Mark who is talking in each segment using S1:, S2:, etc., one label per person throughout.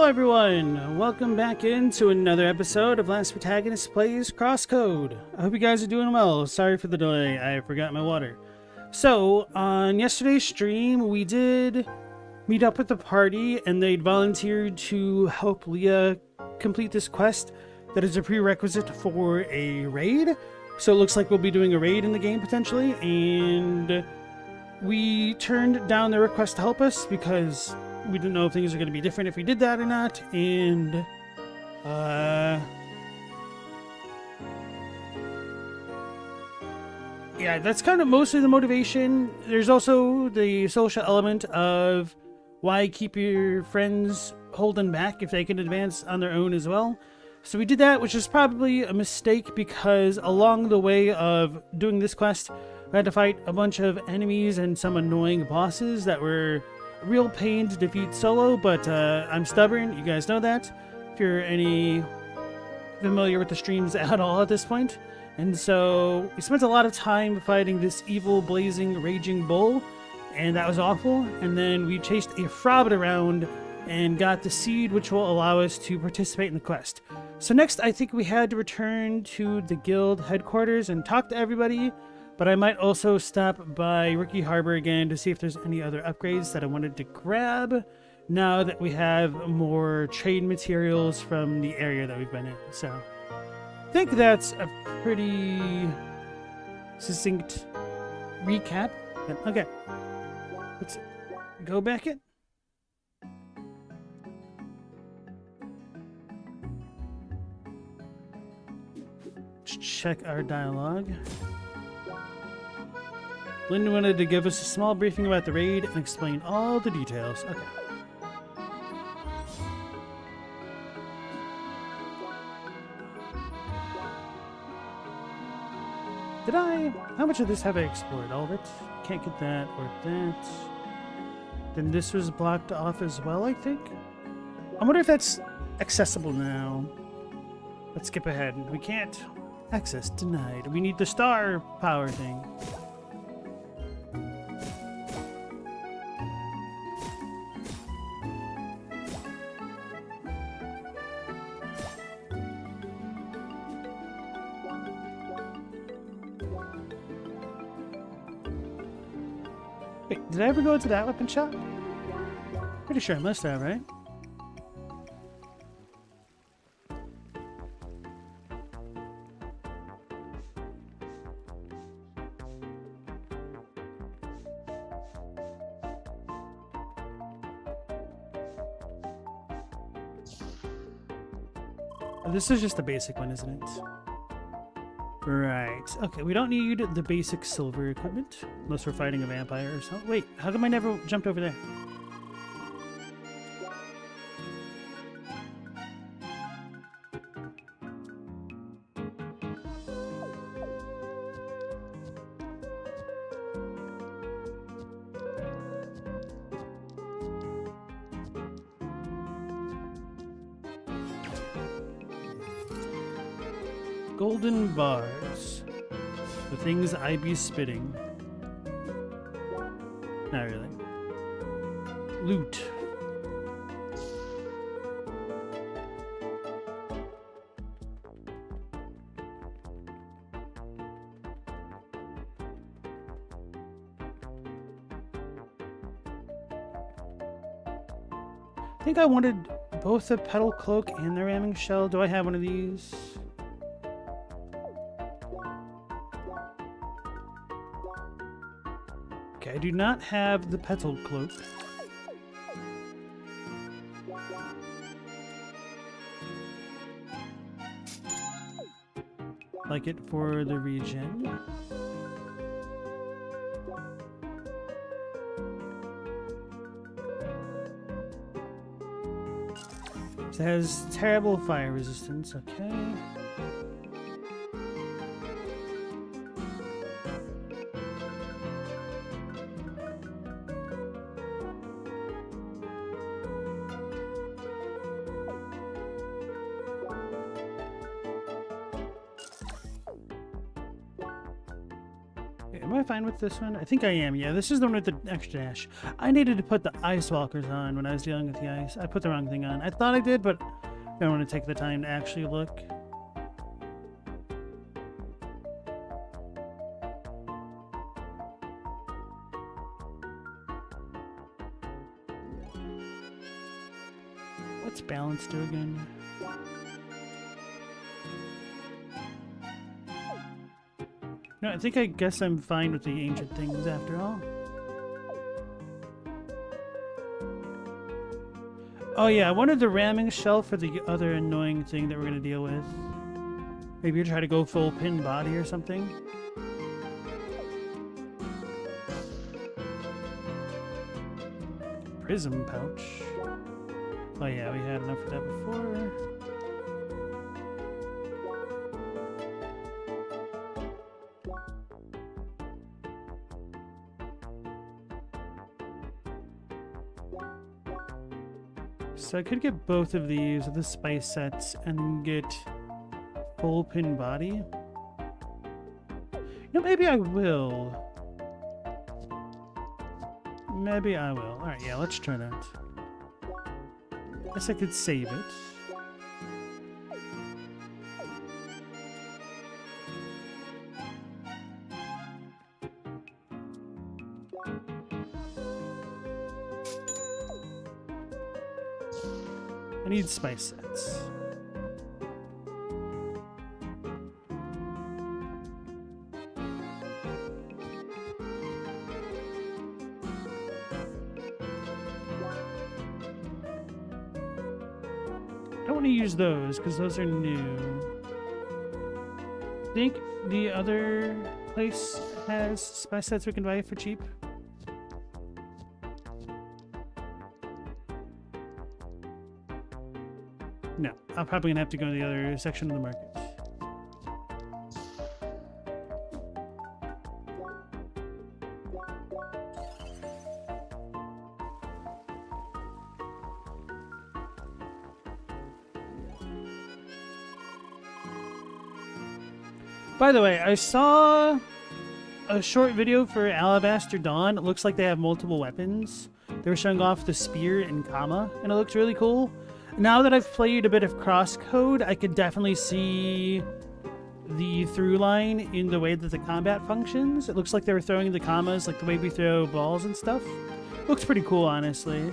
S1: everyone! Welcome back into another episode of Last Protagonist Plays Crosscode. I hope you guys are doing well. Sorry for the delay, I forgot my water. So, on yesterday's stream, we did meet up with the party and they'd volunteered to help Leah complete this quest that is a prerequisite for a raid. So it looks like we'll be doing a raid in the game potentially, and we turned down their request to help us because we didn't know if things are going to be different if we did that or not, and yeah, that's kind of mostly the motivation. There's also the social element of why keep your friends holding back if they can advance on their own as well. So we did that, which is probably a mistake because along the way of doing this quest, we had to fight a bunch of enemies and some annoying bosses that were a real pain to defeat solo, but I'm stubborn. You guys know that, if you're any familiar with the streams at all at this point. And so we spent a lot of time fighting this evil, blazing, raging bull, and that was awful. And then we chased a frog around and got the seed, which will allow us to participate in the quest. So next, I think we had to return to the guild headquarters and talk to everybody, but I might also stop by Ricky Harbor again to see if there's any other upgrades that I wanted to grab now that we have more trade materials from the area that we've been in. So I think that's a pretty succinct recap. Okay, let's go back in. Let's check our dialogue. Lynn wanted to give us a small briefing about the raid and explain all the details. Okay. Did I? How much of this have I explored? All of it? Can't get that or that. Then this was blocked off as well, I think? I wonder if that's accessible now. Let's skip ahead. We can't. Access denied. We need the star power thing. Wait, did I ever go into that weapon shop? Pretty sure I must have, right? Oh, this is just a basic one, isn't it? Right. Okay, we don't need the basic silver equipment unless we're fighting a vampire or something. Wait, how come I never jumped over there? Golden bars. The things I be spitting. Not really. Loot. I think I wanted both the petal cloak and the ramming shell. Do I have one of these? I do not have the petal cloak. Like it for the regen. It has terrible fire resistance, okay. Am I fine with this one? I think I am. Yeah, this is the one with the extra dash. I needed to put the ice walkers on when I was dealing with the ice. I put the wrong thing on. I thought I did, but I don't want to take the time to actually look. What's balance do again? No, I guess I'm fine with the ancient things after all. Oh yeah, I wanted the ramming shell for the other annoying thing that we're gonna deal with. Maybe try to go full pin body or something. Prism pouch. Oh yeah, we had enough of that before. So I could get both of these with the spice sets and get full pin body. You know, maybe I will. Maybe I will. Alright, yeah, let's try that. Guess I could save it. I need spice sets. I don't want to use those because those are new. I think the other place has spice sets we can buy for cheap. No, I'm probably gonna have to go to the other section of the market. By the way, I saw a short video for Alabaster Dawn. It looks like they have multiple weapons. They were showing off the spear and Kama, and it looks really cool. Now that I've played a bit of Crosscode, I could definitely see the through line in the way that the combat functions. It looks like they were throwing the Kamas like the way we throw balls and stuff. Looks pretty cool, honestly.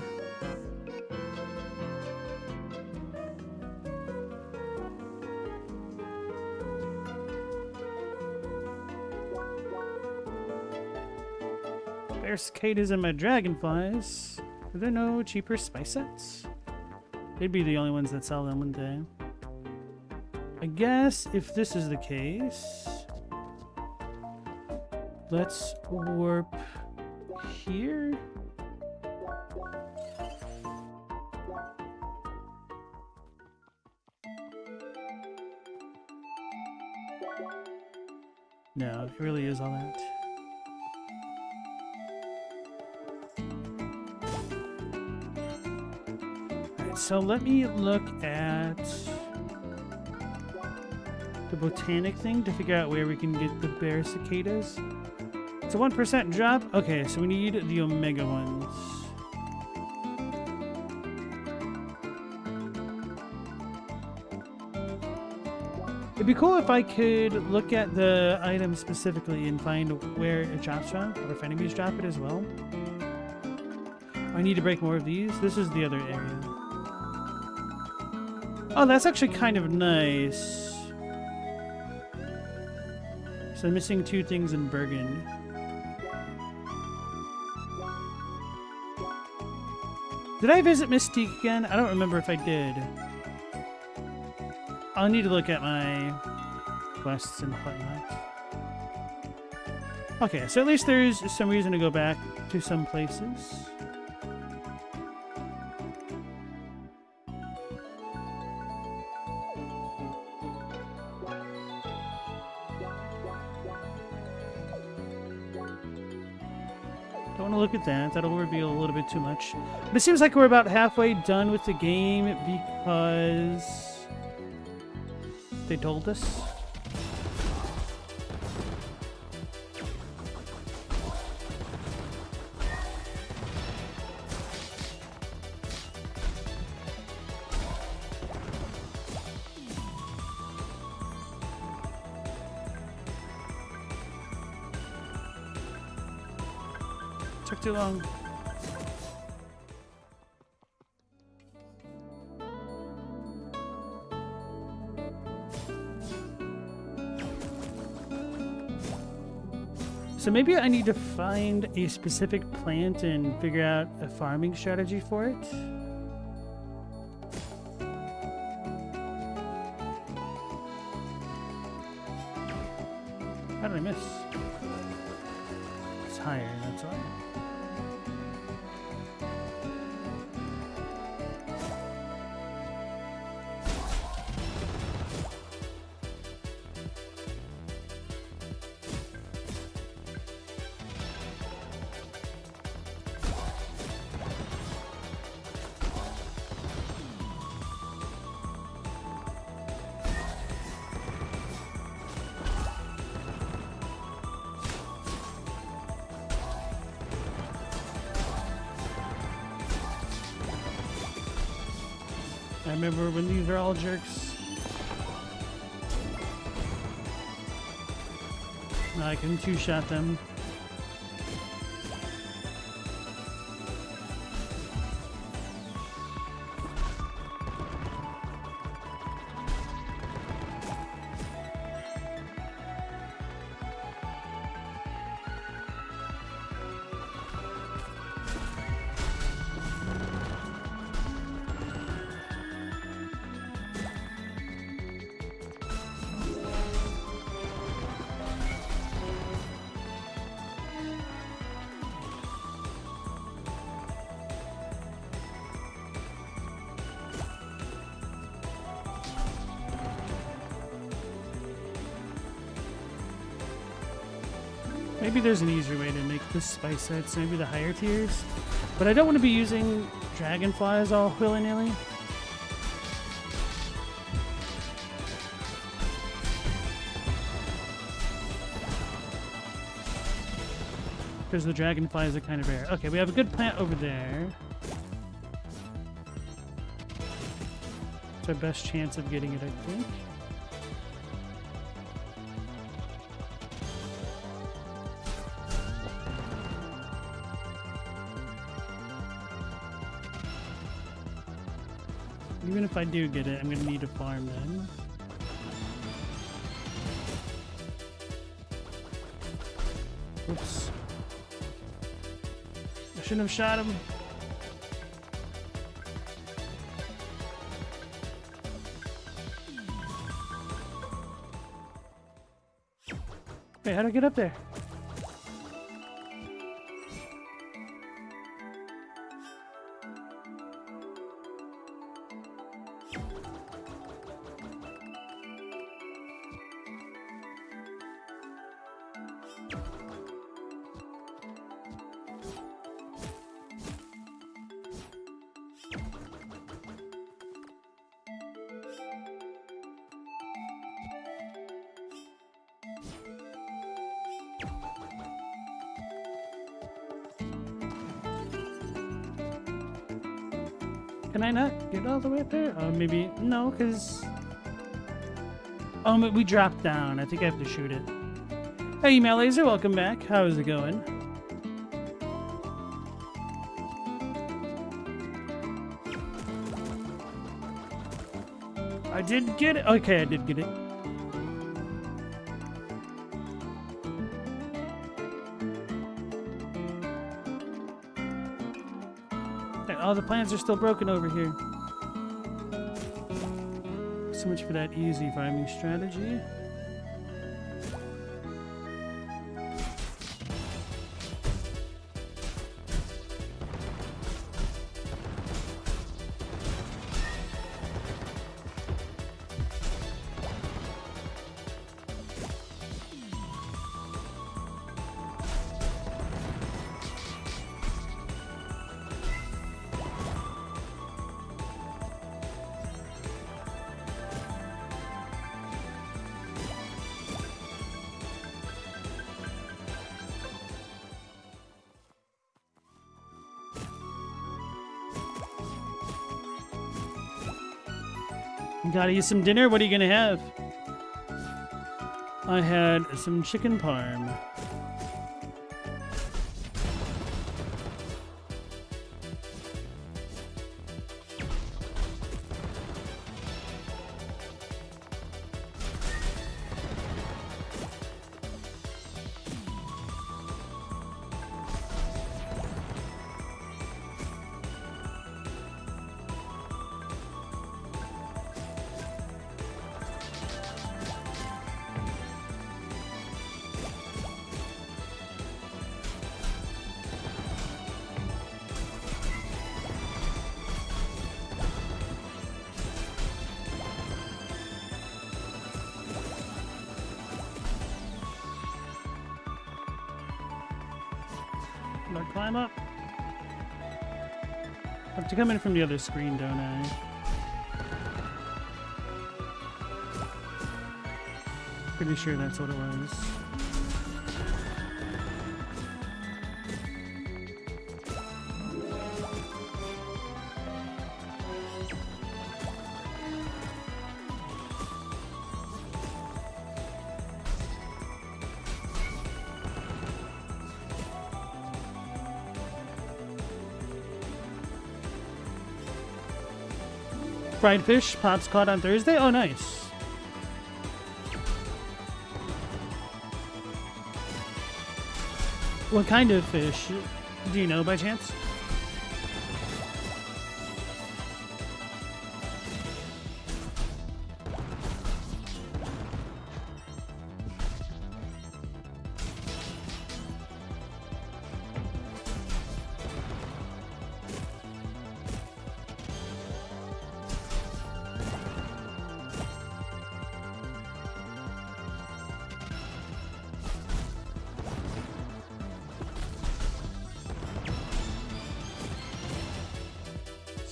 S1: There's cicadas and my dragonflies. Are there no cheaper spice sets? They'd be the only ones that sell them, wouldn't they? I guess if this is the case, let's warp here. No, it really is all that. So let me look at the botanic thing to figure out where we can get the bear cicadas. It's a 1% drop. Okay, so we need the omega ones. It'd be cool if I could look at the item specifically and find where it drops from, or if enemies drop it as well. I need to break more of these. This is the other area. Oh, that's actually kind of nice. So I'm missing 2 things in Bergen. Did I visit Mystique again? I don't remember if I did. I'll need to look at my quests and whatnot. Okay, so at least there's some reason to go back to some places. Look at that. That'll reveal a little bit too much. But it seems like we're about halfway done with the game because they told us. Took too long. So maybe I need to find a specific plant and figure out a farming strategy for it. How did I miss? It's higher, that's why. I remember when these are all jerks. Now I can two-shot them. Maybe there's an easier way to make the spice sets, maybe the higher tiers. But I don't want to be using dragonflies all willy-nilly. Because the dragonflies are kind of rare. Okay, we have a good plant over there. It's our best chance of getting it, I think. Even if I do get it, I'm gonna need to farm then. Oops. I shouldn't have shot him. Wait, how'd I get up there? Can I not get all the way up there? Oh, maybe... No, because... Oh, we dropped down. I think I have to shoot it. Hey, Email Laser, welcome back. How's it going? I did get it. Okay, I did get it. All the plants are still broken over here. So much for that easy farming strategy. Gotta eat some dinner. What are you gonna have? I had some chicken parm. But climb up. I have to come in from the other screen, don't I? Pretty sure that's what it was. Fried fish, pops caught on Thursday? Oh, nice. What kind of fish? Do you know by chance?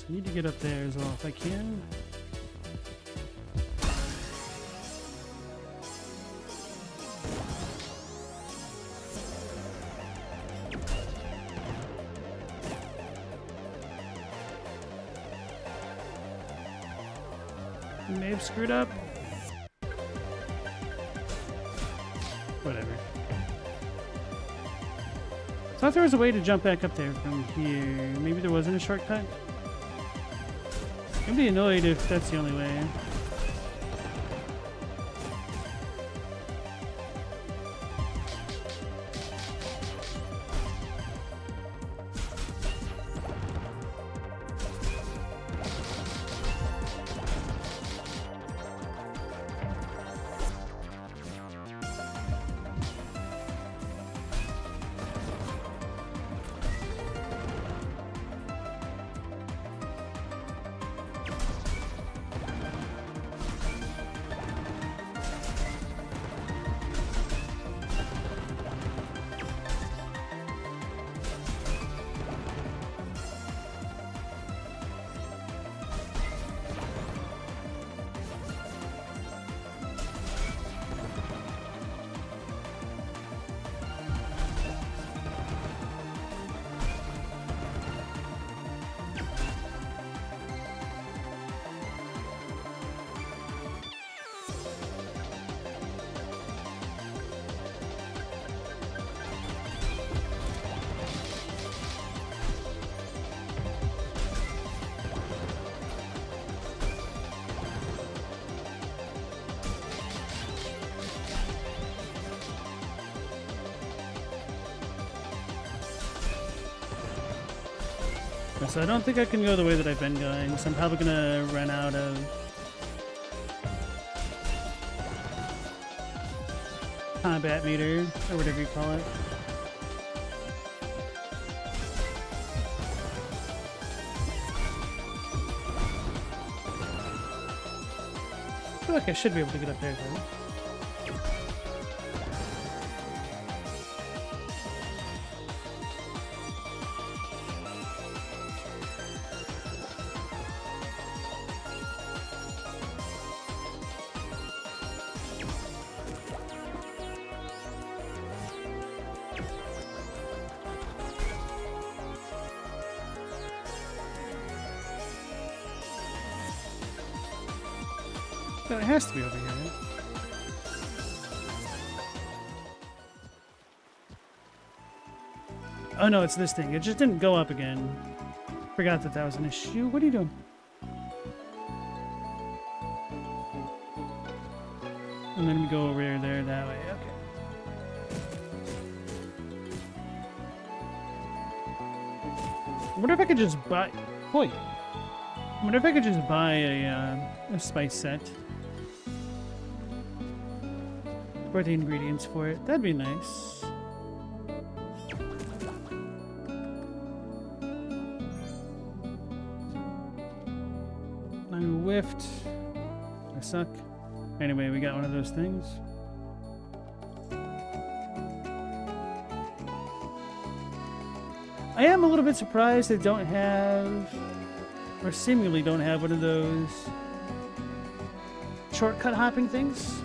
S1: I need to get up there as well if I can. I may have screwed up. Whatever. I thought there was a way to jump back up there from here. Maybe there wasn't a shortcut? I'd be annoyed if that's the only way. So I don't think I can go the way that I've been going, so I'm probably gonna run out of combat meter, or whatever you call it. I feel like I should be able to get up there though. It has to be over here, right? Oh no, it's this thing. It just didn't go up again. Forgot that that was an issue. What are you doing? And then we go over there that way. Okay. I wonder if I could just buy... Boy. I wonder if I could just buy a spice set. Or the ingredients for it. That'd be nice. I whiffed. I suck. Anyway, we got one of those things. I am a little bit surprised they don't have, or seemingly don't have, one of those shortcut hopping things.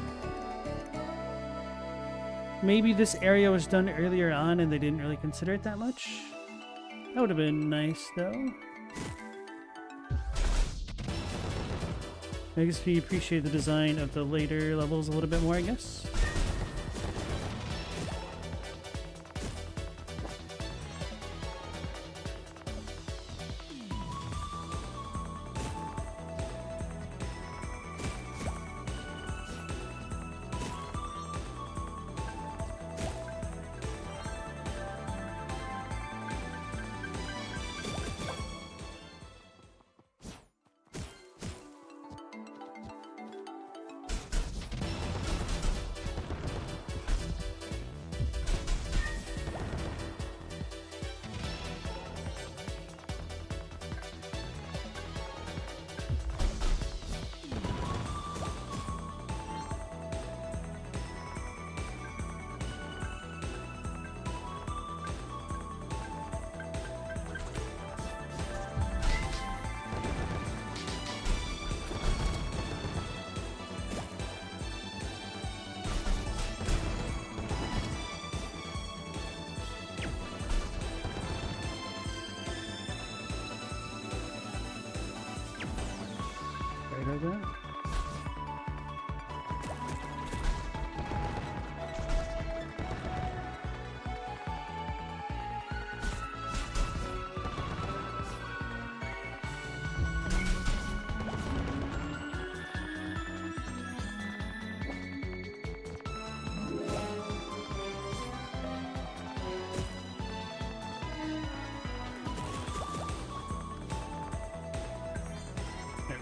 S1: Maybe this area was done earlier on and they didn't really consider it that much. That would have been nice, though. I guess we appreciate the design of the later levels a little bit more, I guess.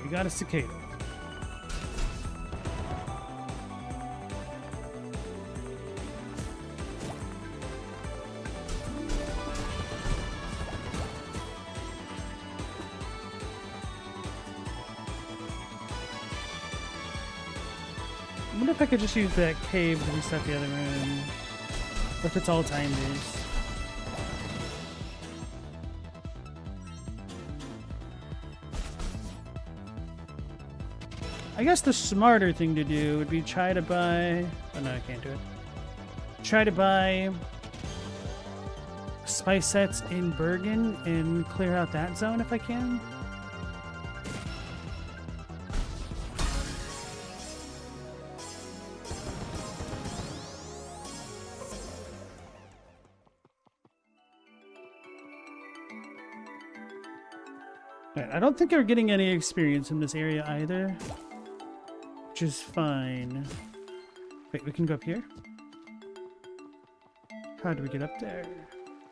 S1: We got a cicada. I wonder if I could just use that cave to reset the other room. Or if it's all time-based. I guess the smarter thing to do would be try to buy... Oh no, I can't do it. Try to buy spice sets in Bergen and clear out that zone if I can. Right, I don't think we're getting any experience in this area either. Which is fine. Wait, we can go up here? How do we get up there?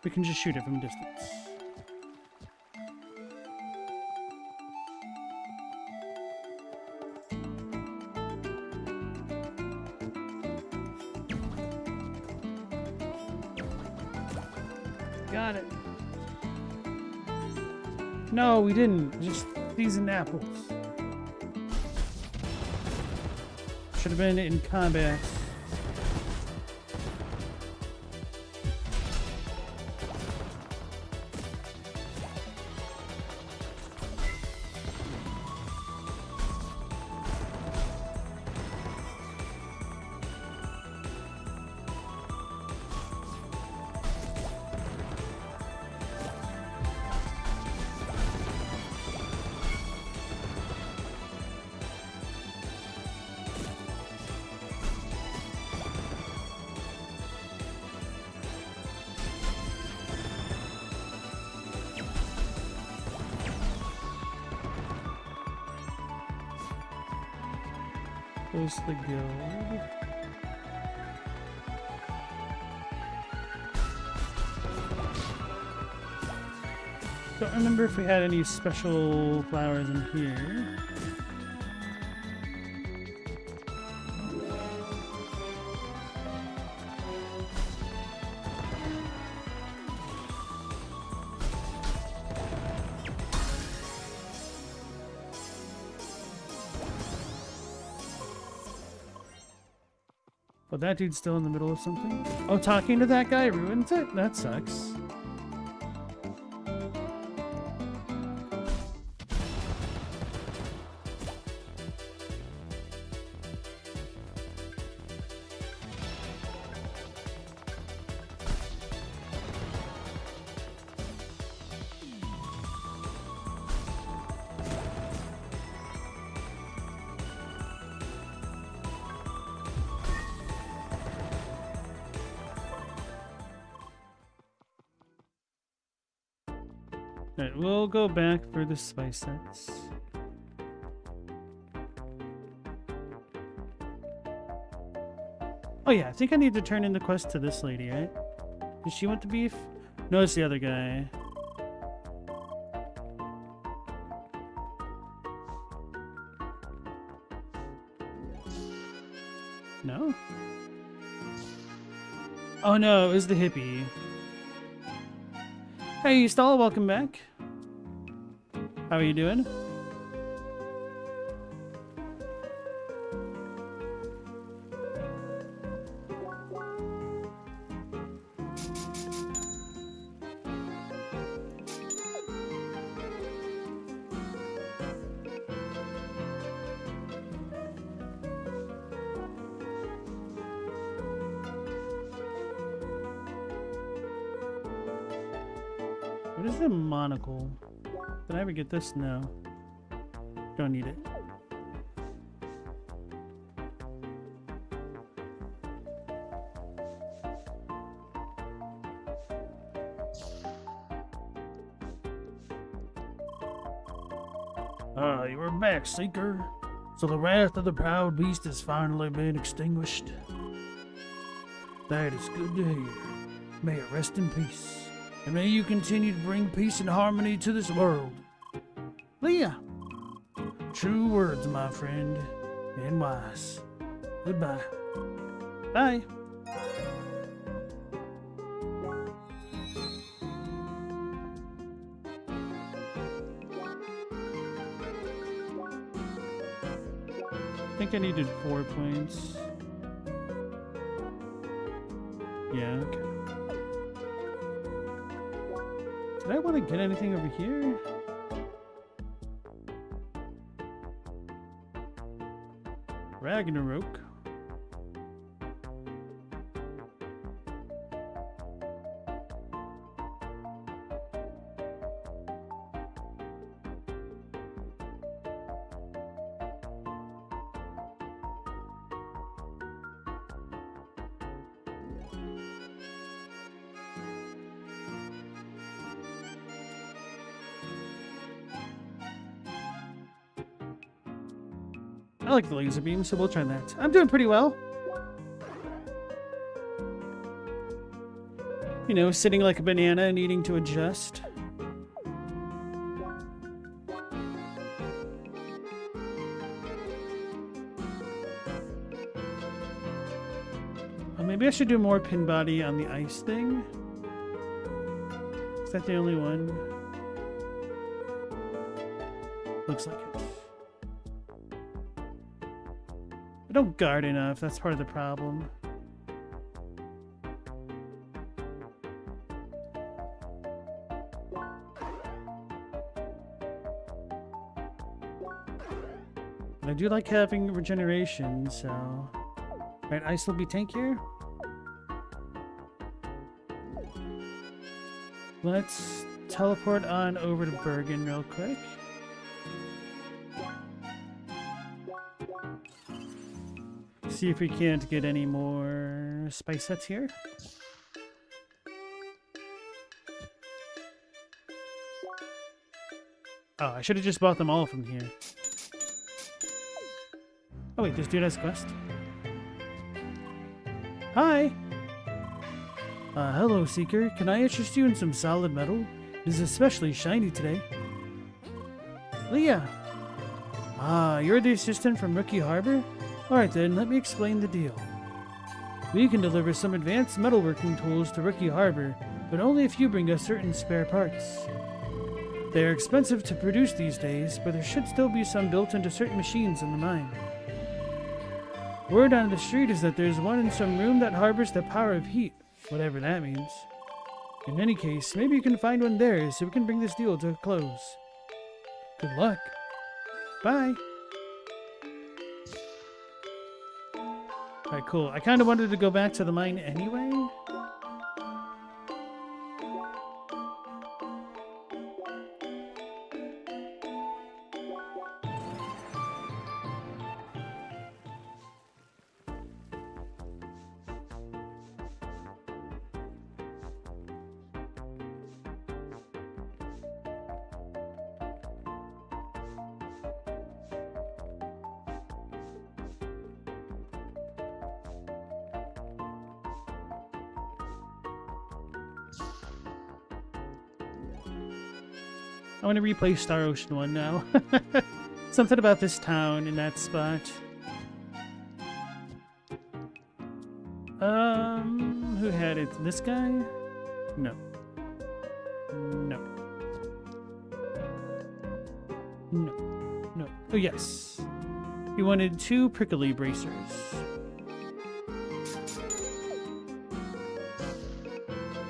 S1: We can just shoot it from distance. Got it. No, we didn't. Just seasoned apples. Should have been in combat. Where's the guild? Don't remember if we had any special flowers in here. Well, that dude's still in the middle of something. Oh, talking to that guy ruins it? That sucks. Alright, we'll go back for the spice sets. Oh yeah, I think I need to turn in the quest to this lady, right? Does she want the beef? No, it's the other guy. No? Oh no, it was the hippie. Hey, Stall, welcome back. How are you doing? What is the monocle? Did I ever get this? No. Don't need it. Ah, you are back, Seeker. So the wrath of the proud beast has finally been extinguished. That is good to hear. May it rest in peace. And may you continue to bring peace and harmony to this world. Leah! True words, my friend. And wise. Goodbye. Bye. I think I needed 4 points. Yeah, okay. Did I want to get anything over here? Ragnarok. I like the laser beam, so we'll try that. I'm doing pretty well. You know, sitting like a banana, needing to adjust. Maybe I should do more pin body on the ice thing. Is that the only one? Looks like it. I don't guard enough, that's part of the problem. But I do like having regeneration, so... Alright, ice will be tankier. Let's teleport on over to Bergen real quick. See if we can't get any more spice sets here. Oh, I should have just bought them all from here. Oh wait, this dude has a quest. Hi! Hello, Seeker. Can I interest you in some solid metal? It is especially shiny today. Leah! Ah, you're the assistant from Rookie Harbor? Alright then, let me explain the deal. We can deliver some advanced metalworking tools to Rookie Harbor, but only if you bring us certain spare parts. They are expensive to produce these days, but there should still be some built into certain machines in the mine. Word on the street is that there's one in some room that harbors the power of heat, whatever that means. In any case, maybe you can find one there so we can bring this deal to a close. Good luck. Bye. Alright, cool. I kind of wanted to go back to the mine anyway. I want to replay Star Ocean 1 now. Something about this town in that spot. Who had it? This guy? No. No. No. No. Oh, yes. He wanted 2 prickly bracers.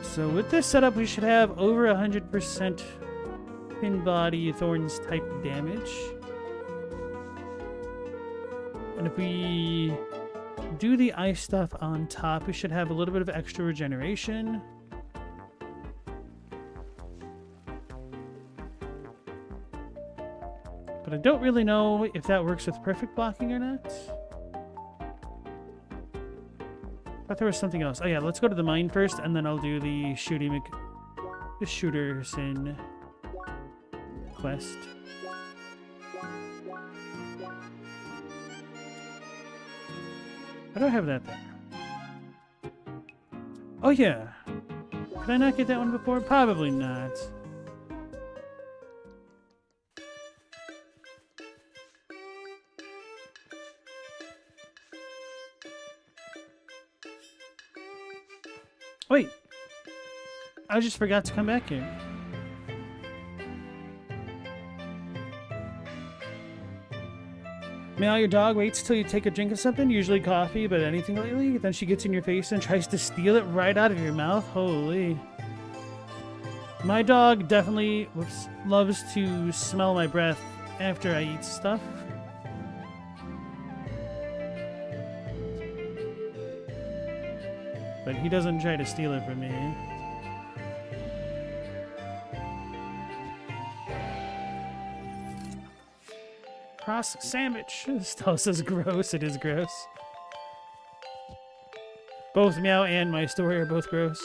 S1: So with this setup, we should have over 100% pin body thorns type damage. And if we do the ice stuff on top, we should have a little bit of extra regeneration. But I don't really know if that works with perfect blocking or not. I thought there was something else. Oh yeah, let's go to the mine first, and then I'll do the Shooterson quest. Why do I have that there? Oh yeah. Could I not get that one before? Probably not. Wait. I just forgot to come back here. Meow, your dog waits till you take a drink of something, usually coffee, but anything lately. Then she gets in your face and tries to steal it right out of your mouth. Holy. My dog definitely loves to smell my breath after I eat stuff. But he doesn't try to steal it from me. Cross sandwich. Still says gross. It is gross. Both Meow and my story are both gross.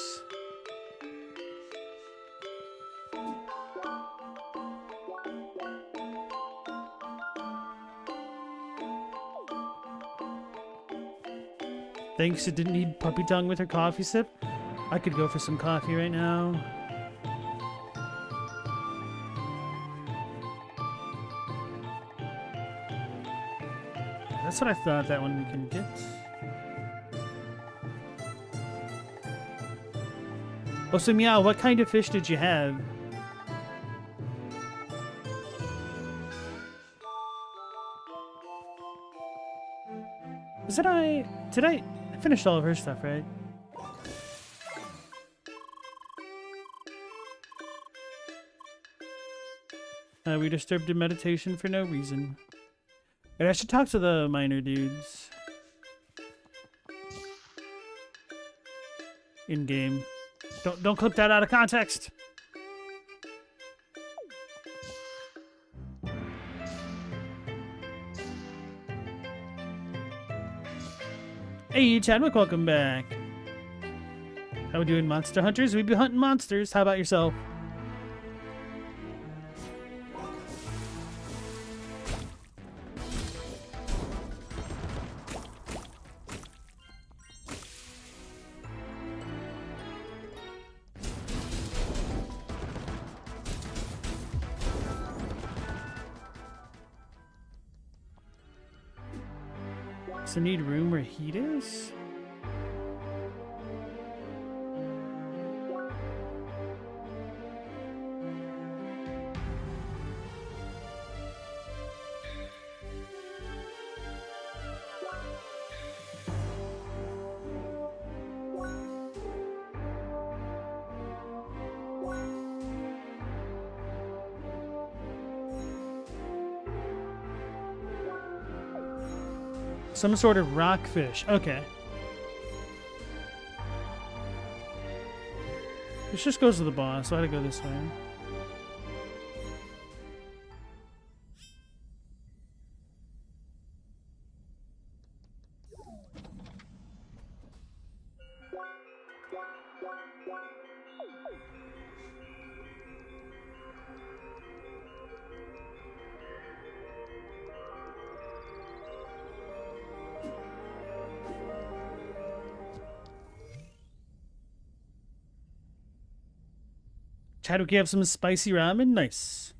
S1: Thanks, it didn't need puppy tongue with her coffee sip. I could go for some coffee right now. That's what I thought, that one we can get. Oh, so Meow, what kind of fish did you have? Did I finished all of her stuff, right? We disturbed a meditation for no reason. Wait, I should talk to the miner dudes. In game. Don't clip that out of context. Hey, Chadwick, welcome back. How we doing, Monster Hunters? We be hunting monsters. How about yourself? Does it need room where heat is? Some sort of rockfish. Okay. This just goes to the boss, so I had to go this way. Chadwick, you have some spicy ramen? Nice.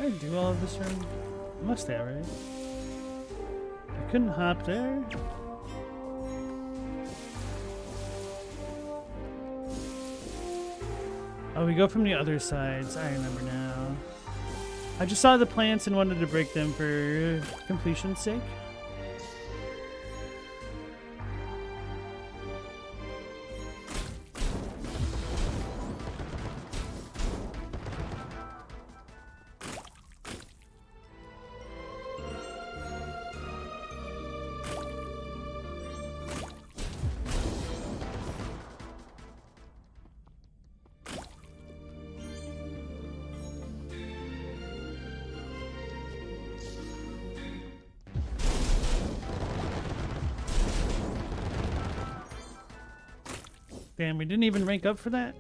S1: Did I do all of this room? I must have, right? I couldn't hop there. Oh, we go from the other sides. I remember now. I just saw the plants and wanted to break them for completion's sake. Damn, we didn't even rank up for that?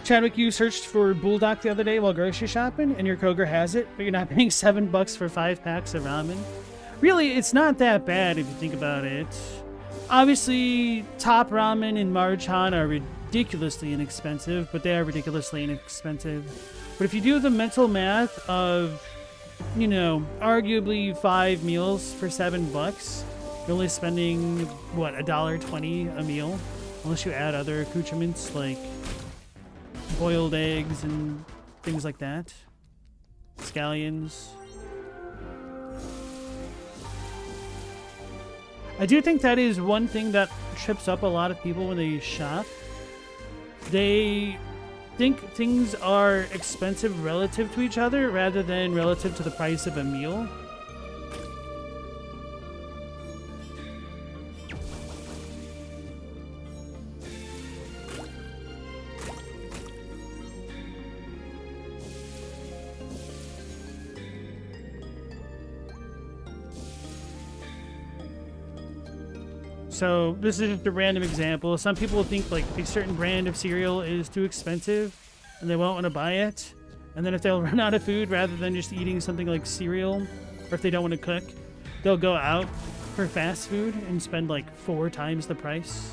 S1: Chadwick, you searched for Bulldog the other day while grocery shopping, and your Kroger has it, but you're not paying $7 for 5 packs of ramen. Really, it's not that bad if you think about it. Obviously, Top Ramen and Marchan are ridiculously inexpensive, but they are ridiculously inexpensive. But if you do the mental math of, you know, arguably 5 meals for $7, you're only spending, what, $1.20 a meal? Unless you add other accoutrements like boiled eggs and things like that. Scallions. I do think that is one thing that trips up a lot of people when they shop. They think things are expensive relative to each other rather than relative to the price of a meal. So this is just a random example. Some people think like a certain brand of cereal is too expensive and they won't want to buy it. And then if they'll run out of food, rather than just eating something like cereal, or if they don't want to cook, they'll go out for fast food and spend like 4 times the price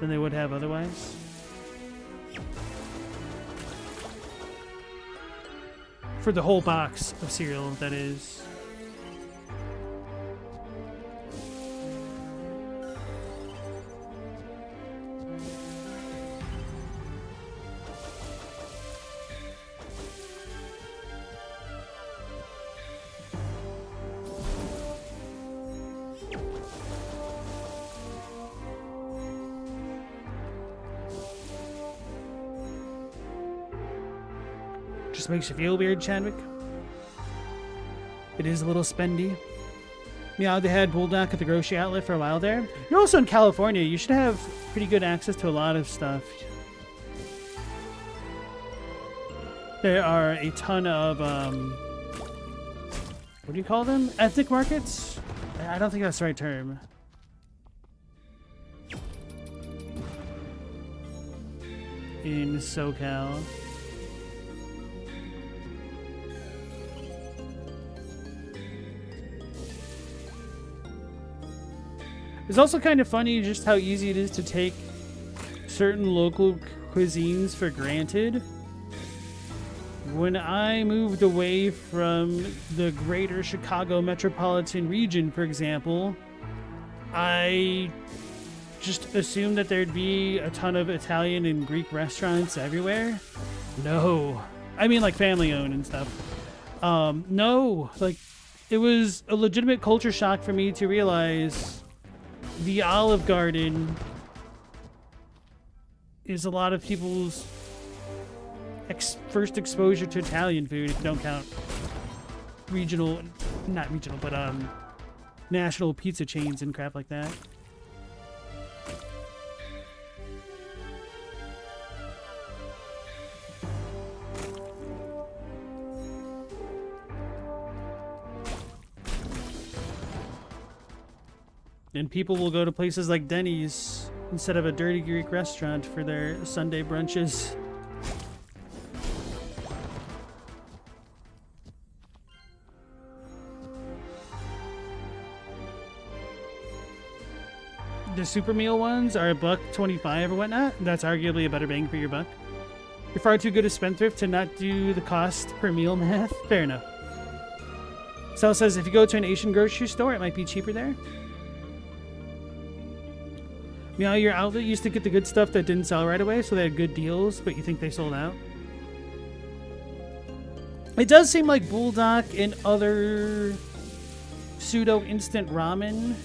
S1: than they would have otherwise. For the whole box of cereal, that is. Just makes you feel weird, Chadwick. It is a little spendy. Yeah, they had Bulldog at the grocery outlet for a while there. You're also in California. You should have pretty good access to a lot of stuff. There are a ton of, what do you call them? Ethnic markets? I don't think that's the right term. In SoCal. It's also kind of funny just how easy it is to take certain local cuisines for granted. When I moved away from the greater Chicago metropolitan region, for example, I just assumed that there'd be a ton of Italian and Greek restaurants everywhere. No. I mean, like family-owned and stuff. No. Like, it was a legitimate culture shock for me to realize the Olive Garden is a lot of people's first exposure to Italian food, if you don't count not regional, but national pizza chains and crap like that. And people will go to places like Denny's instead of a dirty Greek restaurant for their Sunday brunches. The super meal ones are $1.25 or whatnot. That's arguably a better bang for your buck. You're far too good a spendthrift to not do the cost per meal math. Fair enough. Sal says if you go to an Asian grocery store, it might be cheaper there. Meow, your outlet used to get the good stuff that didn't sell right away, so they had good deals, but you think they sold out? It does seem like Bulldog and other pseudo instant ramen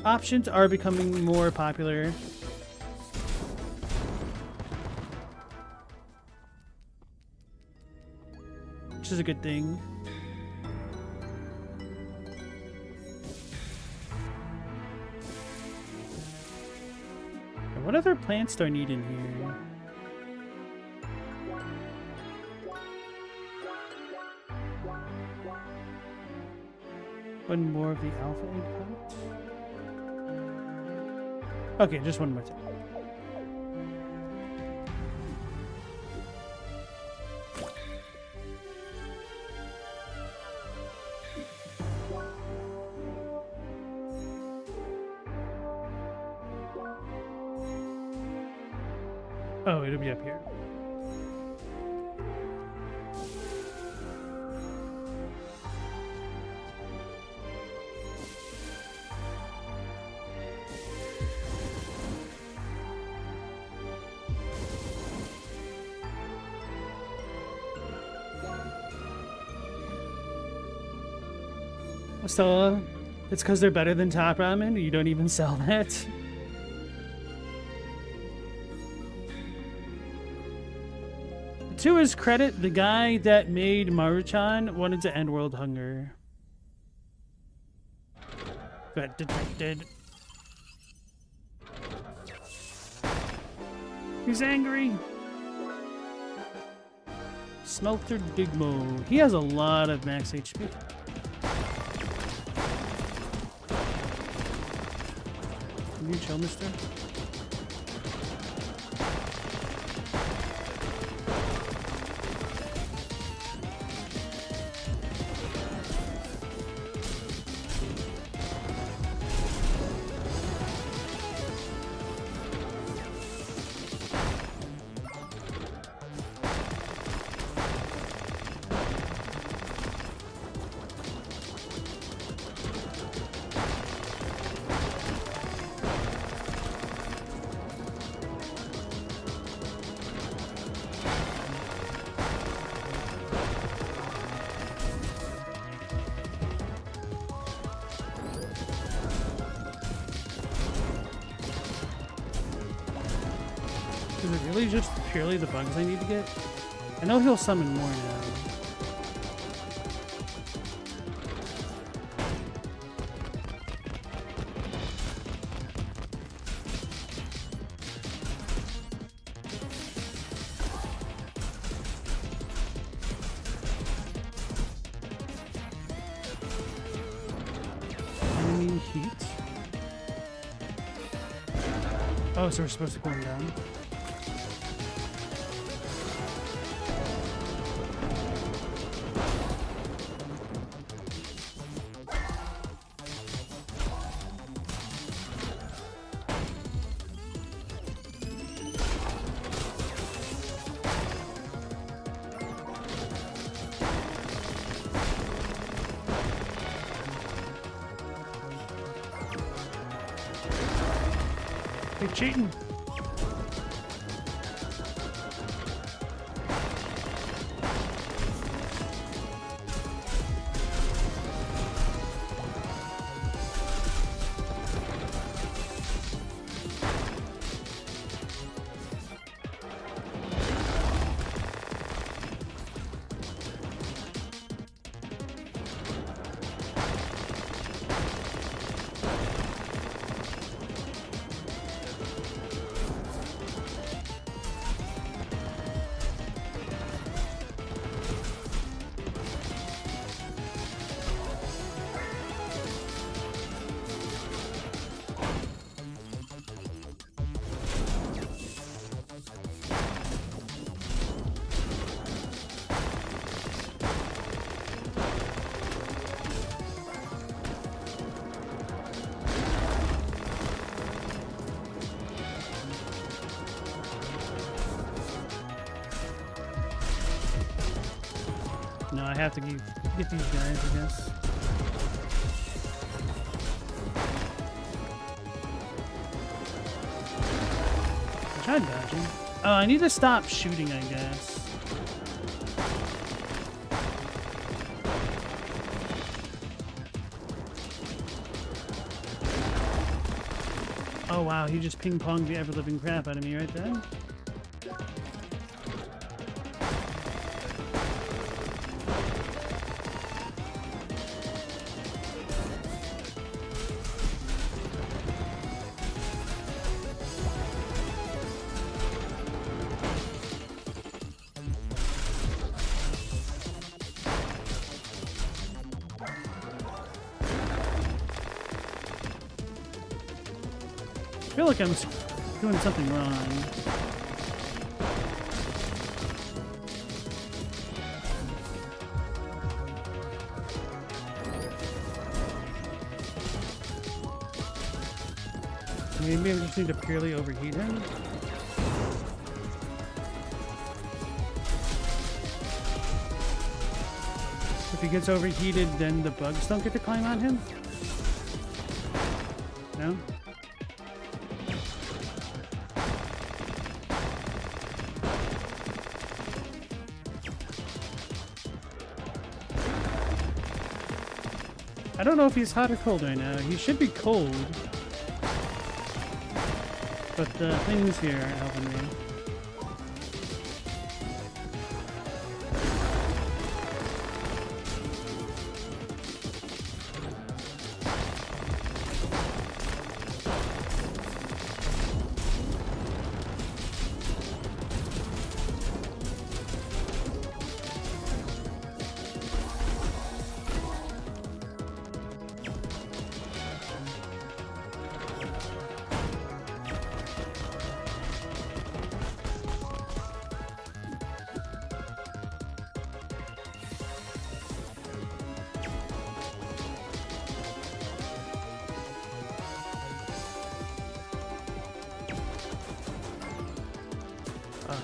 S1: options are becoming more popular. Which is a good thing. What other plants do I need in here? One more of the alpha egg pot. Okay, just one more time. Oh, it'll be up here. So, it's because they're better than Top Ramen? You don't even sell that? To his credit, the guy that made Maruchan wanted to end world hunger. But detected. He's angry. Smelter Digmo. He has a lot of max HP. Can you chill, mister? Is it really just purely the bugs I need to get? I know he'll summon more now. Enemy heat. Oh, so we're supposed to go down. You're cheating. have to get these guys, I guess. I tried dodging. Oh, I need to stop shooting, I guess. Oh wow, he just ping-ponged the ever-living crap out of me right there. I feel like I'm doing something wrong. Maybe I just need to purely overheat him. If he gets overheated, then the bugs don't get to climb on him? No? I don't know if he's hot or cold right now. He should be cold. But the things here are helping me.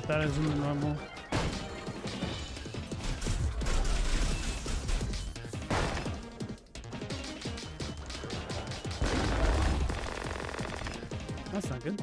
S1: That isn't normal. That's not good.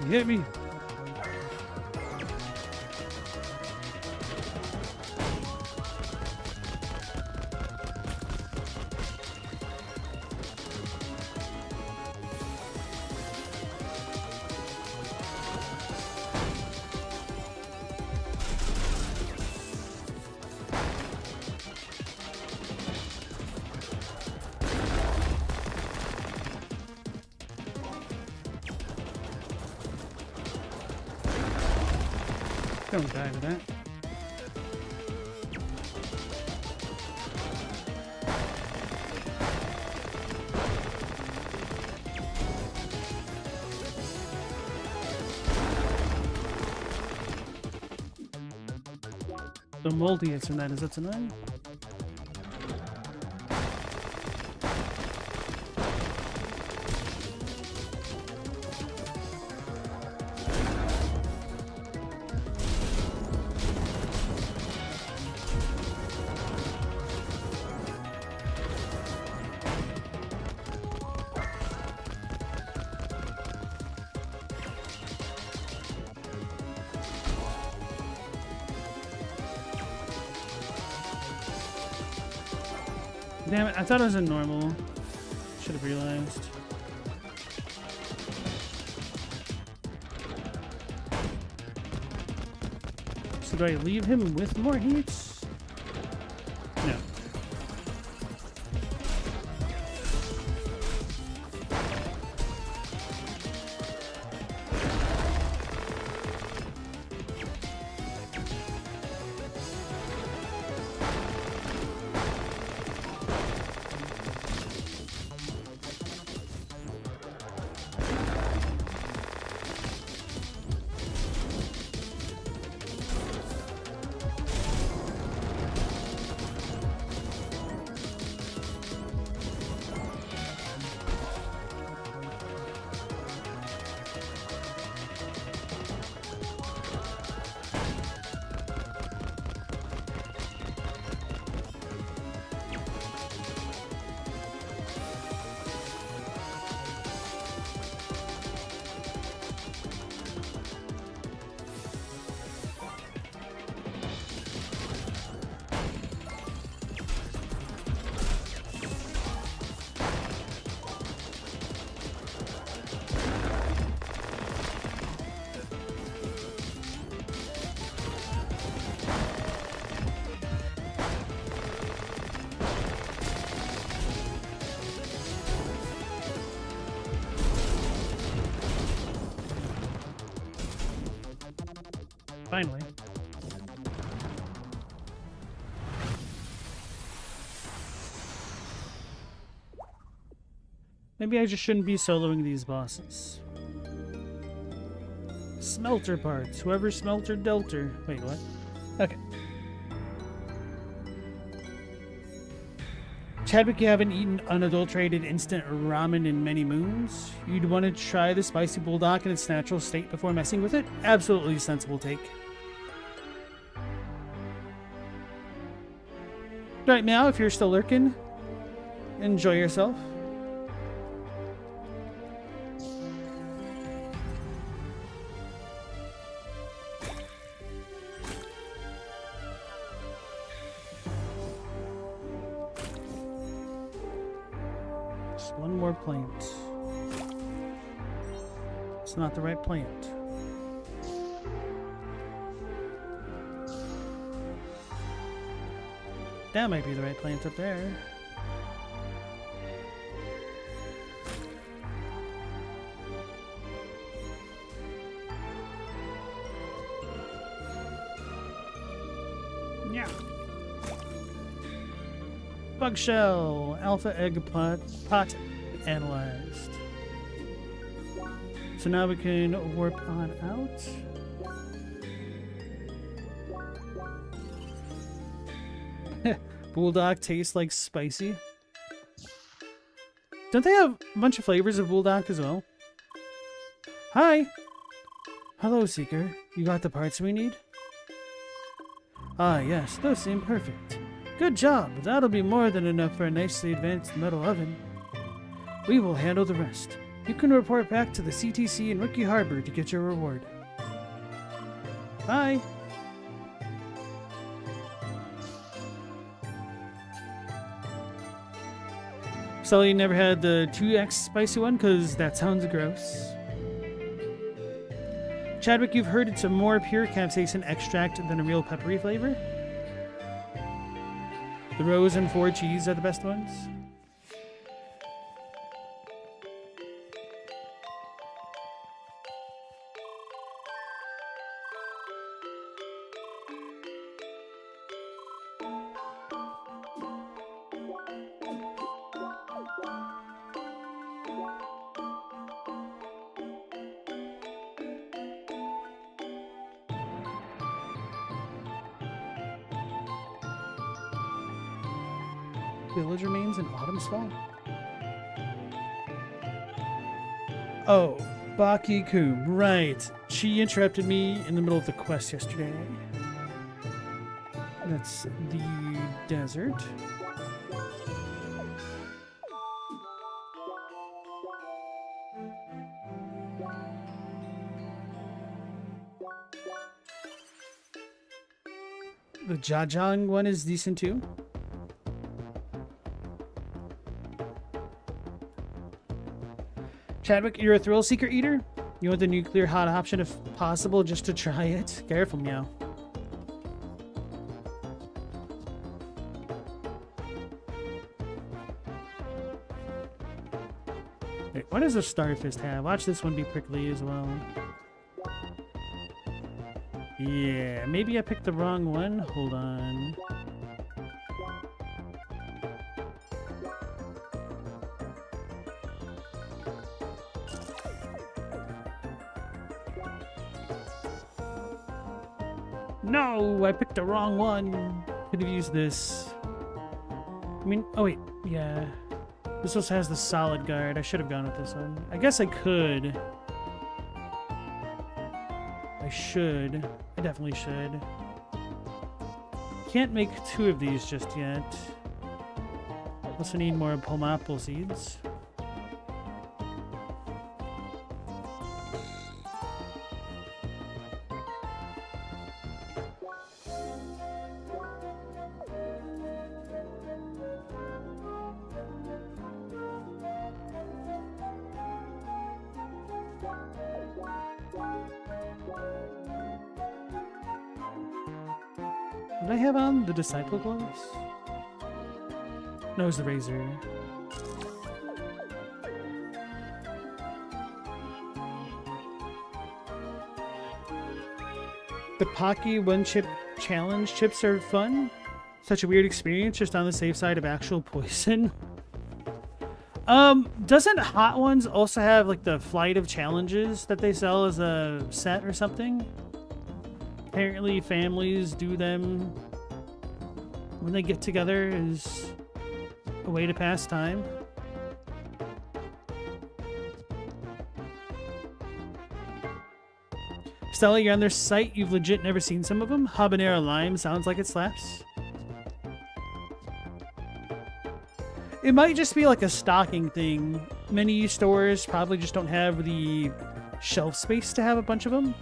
S1: You hit me. Don't die to that. The moldiest in that is that's annoying. Damn it, I thought it was a normal. Should have realized. So do I leave him with more heats? No. Maybe I just shouldn't be soloing these bosses. Smelter parts. Whoever smelter delter. Wait, what? Okay. Chadwick, you haven't eaten unadulterated instant ramen in many moons. You'd want to try the spicy bulldog in its natural state before messing with it? Absolutely sensible take. Right now, if you're still lurking, enjoy yourself. Just one more plant. It's not the right plant. That might be the right plant up there. Yeah. Bug shell, alpha egg pot analyzed. So now we can warp on out. Bulldog tastes like spicy. Don't they have a bunch of flavors of bulldog as well? Hi! Hello, Seeker. You got the parts we need? Ah, yes, those seem perfect. Good job. That'll be more than enough for a nicely advanced metal oven. We will handle the rest. You can report back to the CTC in Rookie Harbor to get your reward. Bye! Sully never had the 2x spicy one because that sounds gross. Chadwick, you've heard it's a more pure capsaicin extract than a real peppery flavor? The rose and 4 cheese are the best ones? Village remains in Autumn's Fall? Oh, Baki Kum, right. She interrupted me in the middle of the quest yesterday. That's the desert. The Jajang one is decent too. Chadwick, you're a thrill seeker eater? You want the nuclear hot option if possible just to try it? Careful, meow. Wait, what does a Starfist have? Watch this one be prickly as well. Yeah, maybe I picked the wrong one. Hold on. No, I picked the wrong one. Could have used this. I mean, oh wait, yeah. This also has the solid guard. I should have gone with this one. I guess I could. I should. I definitely should. Can't make 2 of these just yet. Also need more pineapple seeds. Did I have on the disciple gloves? No, it's the razor. The Pocky one-chip challenge chips are fun. Such a weird experience, just on the safe side of actual poison. Doesn't Hot Ones also have like the Flight of Challenges that they sell as a set or something? Apparently families do them when they get together as a way to pass time. Stella, you're on their site. You've legit never seen some of them. Habanero Lime sounds like it slaps. It might just be like a stocking thing. Many stores probably just don't have the shelf space to have a bunch of them.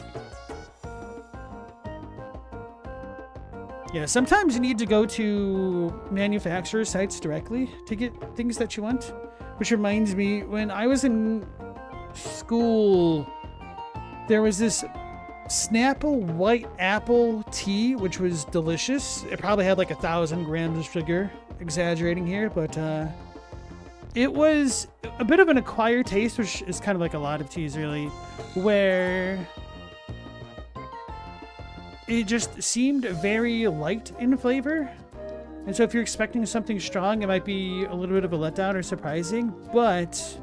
S1: Yeah, sometimes you need to go to manufacturer sites directly to get things that you want. Which reminds me, when I was in school, there was this Snapple white apple tea, which was delicious. It probably had like 1,000 grams of sugar. Exaggerating here, but it was a bit of an acquired taste, which is kind of like a lot of teas really, where it just seemed very light in flavor. And so if you're expecting something strong, it might be a little bit of a letdown or surprising, but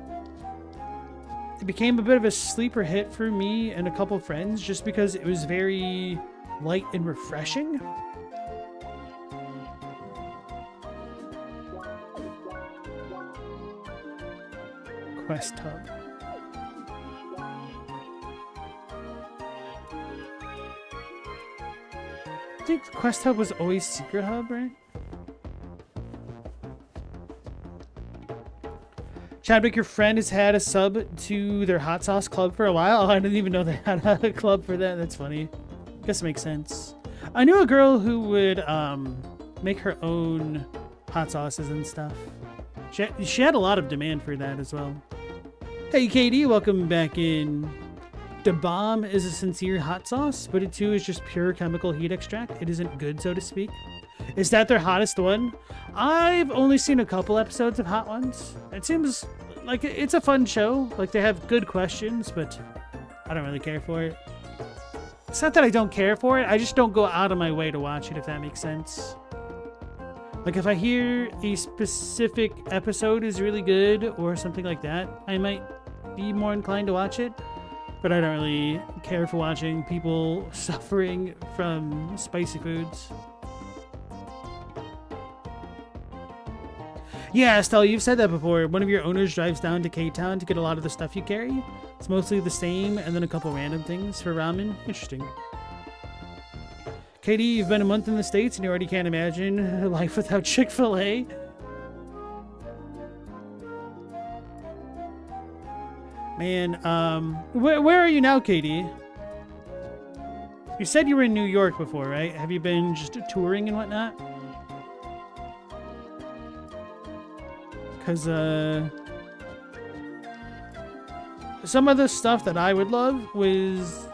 S1: it became a bit of a sleeper hit for me and a couple friends just because it was very light and refreshing. Quest Hub. I think Quest Hub was always Secret Hub, right? Chadwick, your friend has had a sub to their hot sauce club for a while. Oh, I didn't even know they had a club for that. That's funny. Guess it makes sense. I knew a girl who would make her own hot sauces and stuff. She had a lot of demand for that as well. Hey KD, welcome back in. The bomb is a sincere hot sauce, but it too is just pure chemical heat extract. It isn't good, so to speak. Is that their hottest one? I've only seen a couple episodes of Hot Ones. It seems like it's a fun show. Like, they have good questions, but I don't really care for it. It's not that I don't care for it, I just don't go out of my way to watch it, if that makes sense. Like, if I hear a specific episode is really good or something like that, I might be more inclined to watch it. But I don't really care for watching people suffering from spicy foods. Yeah, Estelle, you've said that before. One of your owners drives down to K-Town to get a lot of the stuff you carry. It's mostly the same, and then a couple random things for ramen. Interesting. Katie, you've been a month in the States, and you already can't imagine life without Chick-fil-A. Man, where are you now, Katie? You said you were in New York before, right? Have you been just touring and whatnot? Because, some of the stuff that I would love was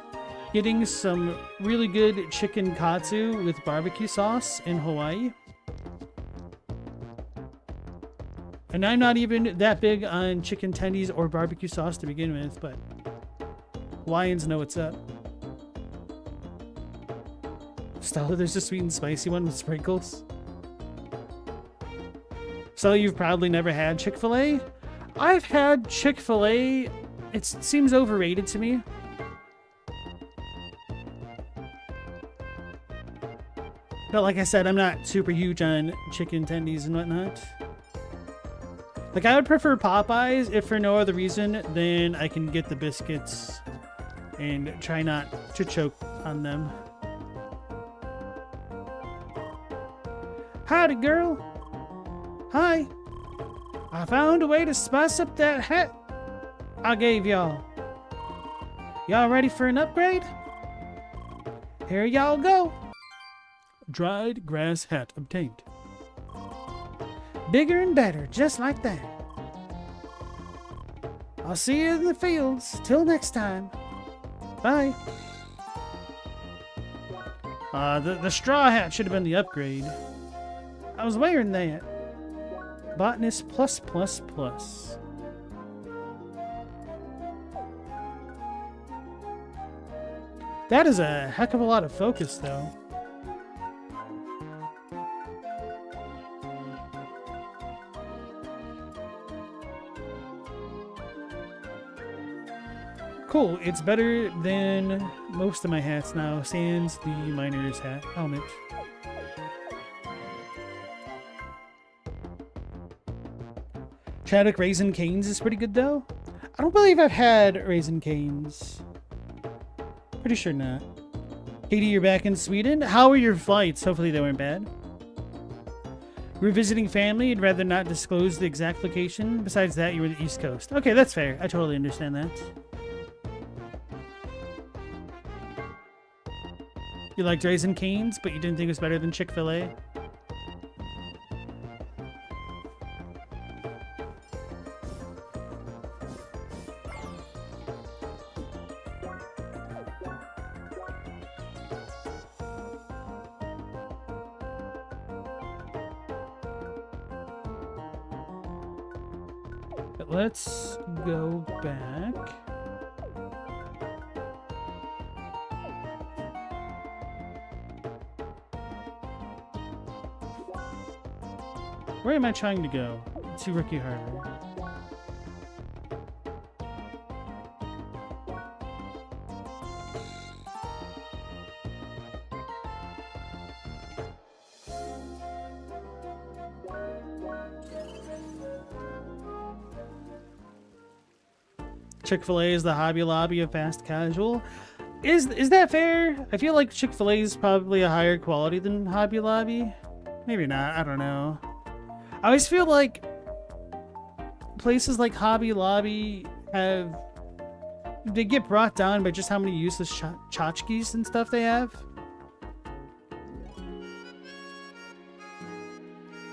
S1: getting some really good chicken katsu with barbecue sauce in Hawaii. And I'm not even that big on chicken tendies or barbecue sauce to begin with, but Hawaiians know what's up. Stella, there's a sweet and spicy one with sprinkles. So you've probably never had Chick-fil-A? I've had Chick-fil-A. It seems overrated to me. But like I said, I'm not super huge on chicken tendies and whatnot. Like, I would prefer Popeyes if for no other reason than I can get the biscuits and try not to choke on them. Howdy, girl. Hi. I found a way to spice up that hat I gave y'all. Y'all ready for an upgrade? Here y'all go. Dried grass hat obtained. Bigger and better, just like that. I'll see you in the fields. Till next time. Bye. The straw hat should have been the upgrade. I was wearing that. Botanist plus plus plus. That is a heck of a lot of focus, though. Cool. It's better than most of my hats now, sans the miner's hat helmet. Chaddock Raisin Canes is pretty good, though. I don't believe I've had Raisin Canes. Pretty sure not. Katie, you're back in Sweden. How were your flights? Hopefully they weren't bad. We're visiting family. You'd rather not disclose the exact location. Besides that, you were the East Coast. Okay, that's fair. I totally understand that. You liked Raisin Canes, but you didn't think it was better than Chick-fil-A? But let's go back. Where am I trying to go? To Rookie Harbor. Chick-fil-A is the Hobby Lobby of fast casual. Is that fair? I feel like Chick-fil-A is probably a higher quality than Hobby Lobby. Maybe not. I don't know. I always feel like places like Hobby Lobby they get brought down by just how many useless tchotchkes and stuff they have.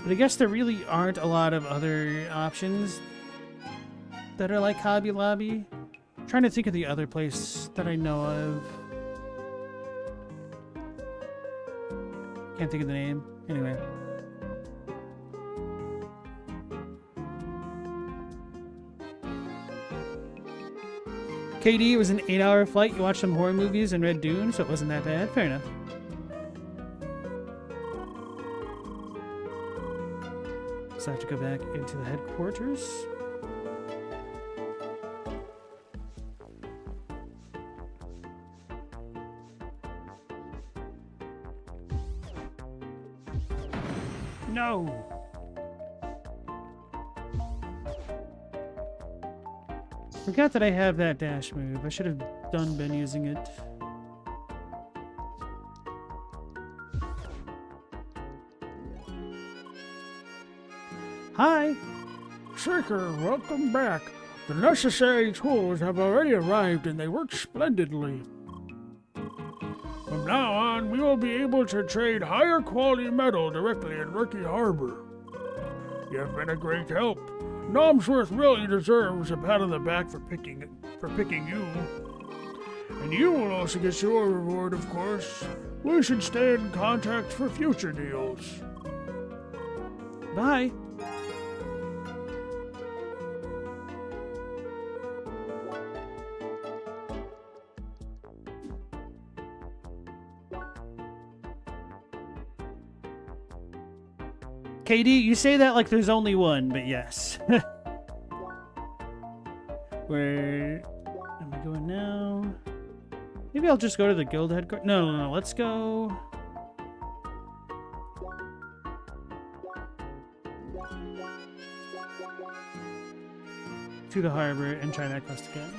S1: But I guess there really aren't a lot of other options that are like Hobby Lobby. I'm trying to think of the other place that I know of. Can't think of the name. Anyway. KD, it was an 8-hour flight. You watched some horror movies and read Dune, so it wasn't that bad. Fair enough. So I have to go back into the headquarters. No! Forgot that I have that dash move. I should have been using it. Hi!
S2: Seeker, welcome back. The necessary tools have already arrived and they work splendidly. From now on, we will be able to trade higher quality metal directly in Rookie Harbor. You've been a great help. Nomsworth really deserves a pat on the back for picking you. And you will also get your reward, of course. We should stay in contact for future deals.
S1: Bye! KD, you say that like there's only one, but yes. Where am I going now? Maybe I'll just go to the guild headquarters. No. Let's go. To the harbor and try that quest again.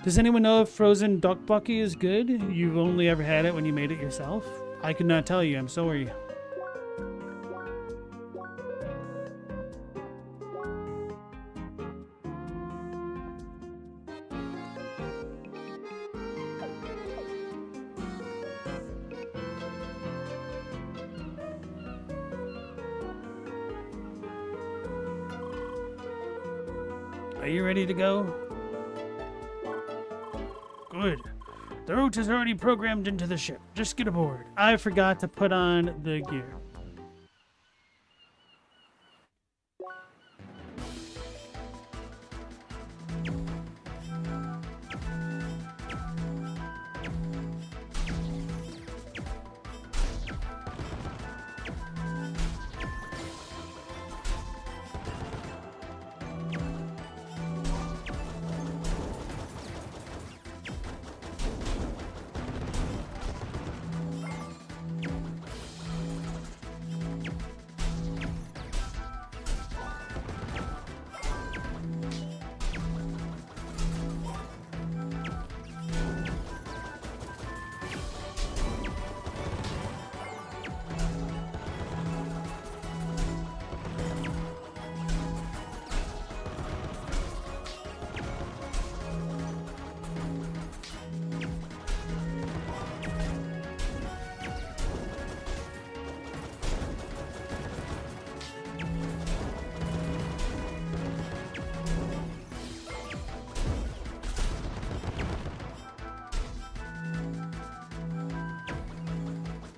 S1: Does anyone know if frozen tteokbokki is good? You've only ever had it when you made it yourself? I could not tell you, I'm sorry. Are you ready to go? Good. The route is already programmed into the ship. Just get aboard. I forgot to put on the gear.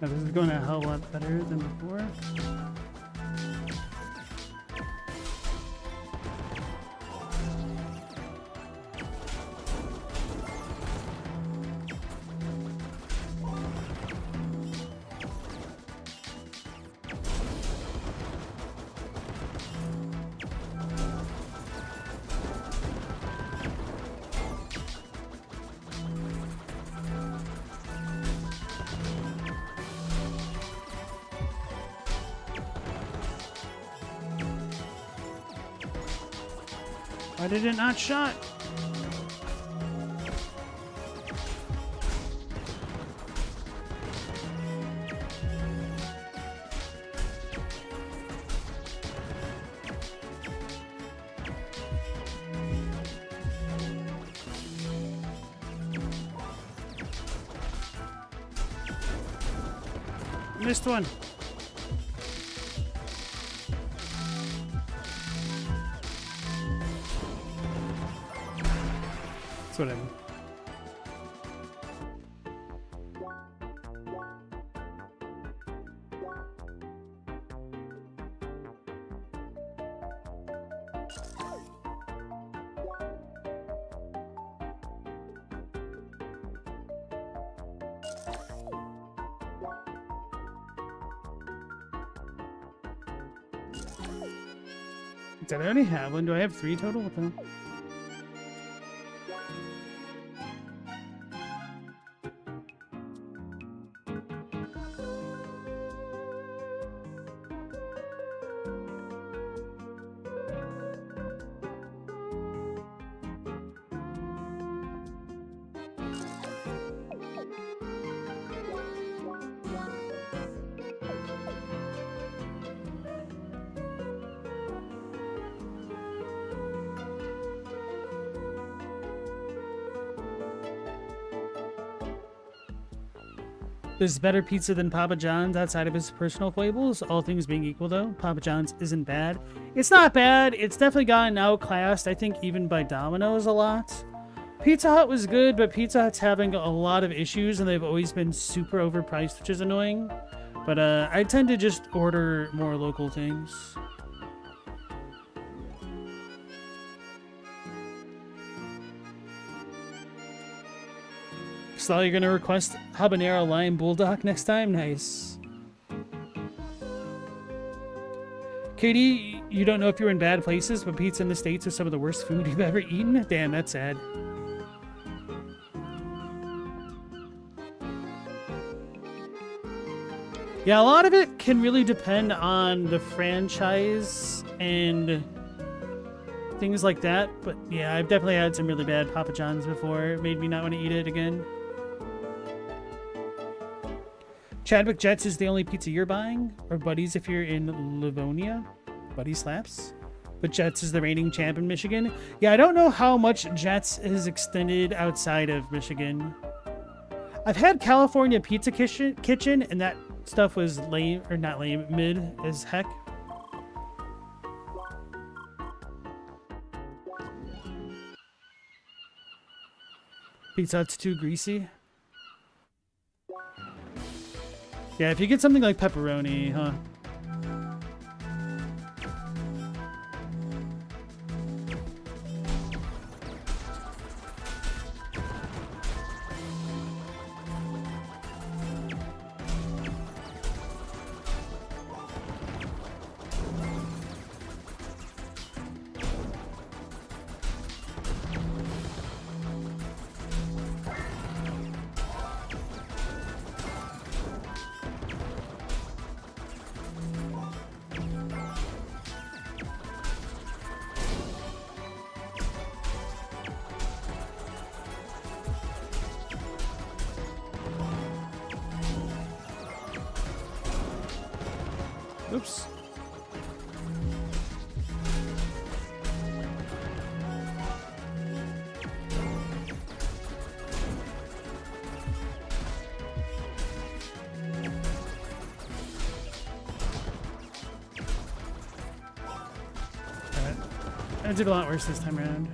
S1: Oh, this is going a hell of a lot better than before. Why did it not shot? Missed one. Whatever. Did I already have one? Do I have 3 total? What the hell? There's better pizza than Papa John's outside of his personal foibles. All things being equal, though, Papa John's isn't bad. It's not bad. It's definitely gotten outclassed, I think, even by Domino's a lot. Pizza Hut was good, but Pizza Hut's having a lot of issues, and they've always been super overpriced, which is annoying. But I tend to just order more local things. So you're gonna request habanero lime bulldog next time? Nice. Katie, you don't know if you're in bad places, but pizza in the States is some of the worst food you've ever eaten? Damn, that's sad. Yeah, a lot of it can really depend on the franchise and things like that. But yeah, I've definitely had some really bad Papa John's before. It made me not want to eat it again. Chadwick Jets is the only pizza you're buying? Or Buddy's if you're in Livonia? Buddy slaps. But Jets is the reigning champ in Michigan. Yeah, I don't know how much Jets is extended outside of Michigan. I've had California Pizza Kitchen, and that stuff was lame, or not lame, mid as heck. Pizza Hut's too greasy. Yeah, if you get something like pepperoni, huh? Oops. Alright. I did a lot worse this time around.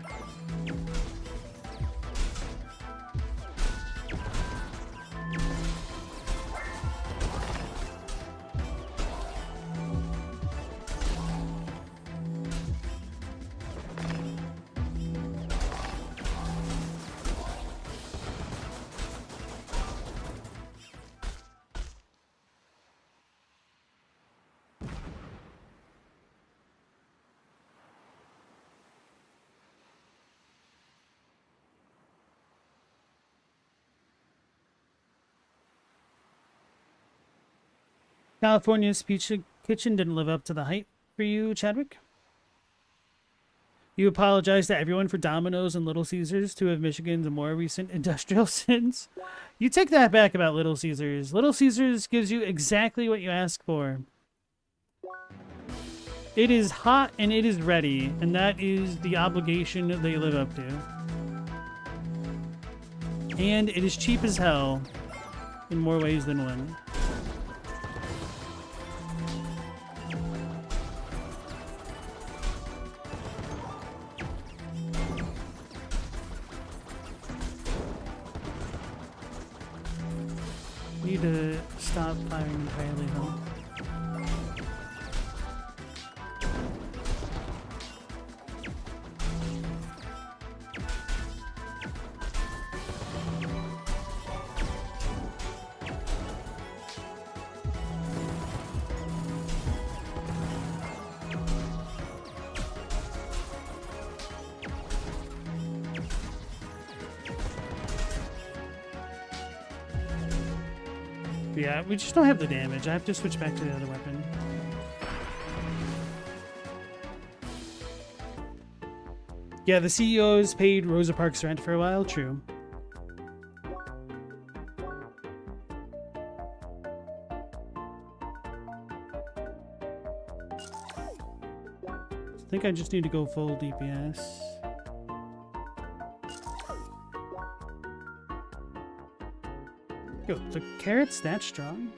S1: California's Pizza Kitchen didn't live up to the hype for you, Chadwick. You apologize to everyone for Domino's and Little Caesars, two of Michigan's more recent industrial sins. You take that back about Little Caesars. Little Caesars gives you exactly what you ask for. It is hot and it is ready, and that is the obligation they live up to. And it is cheap as hell in more ways than one. Need to stop firing entirely, though. Yeah, we just don't have the damage. I have to switch back to the other weapon. Yeah, the CEOs paid Rosa Parks rent for a while, true. I think I just need to go full DPS. Yo, the carrot's that strong?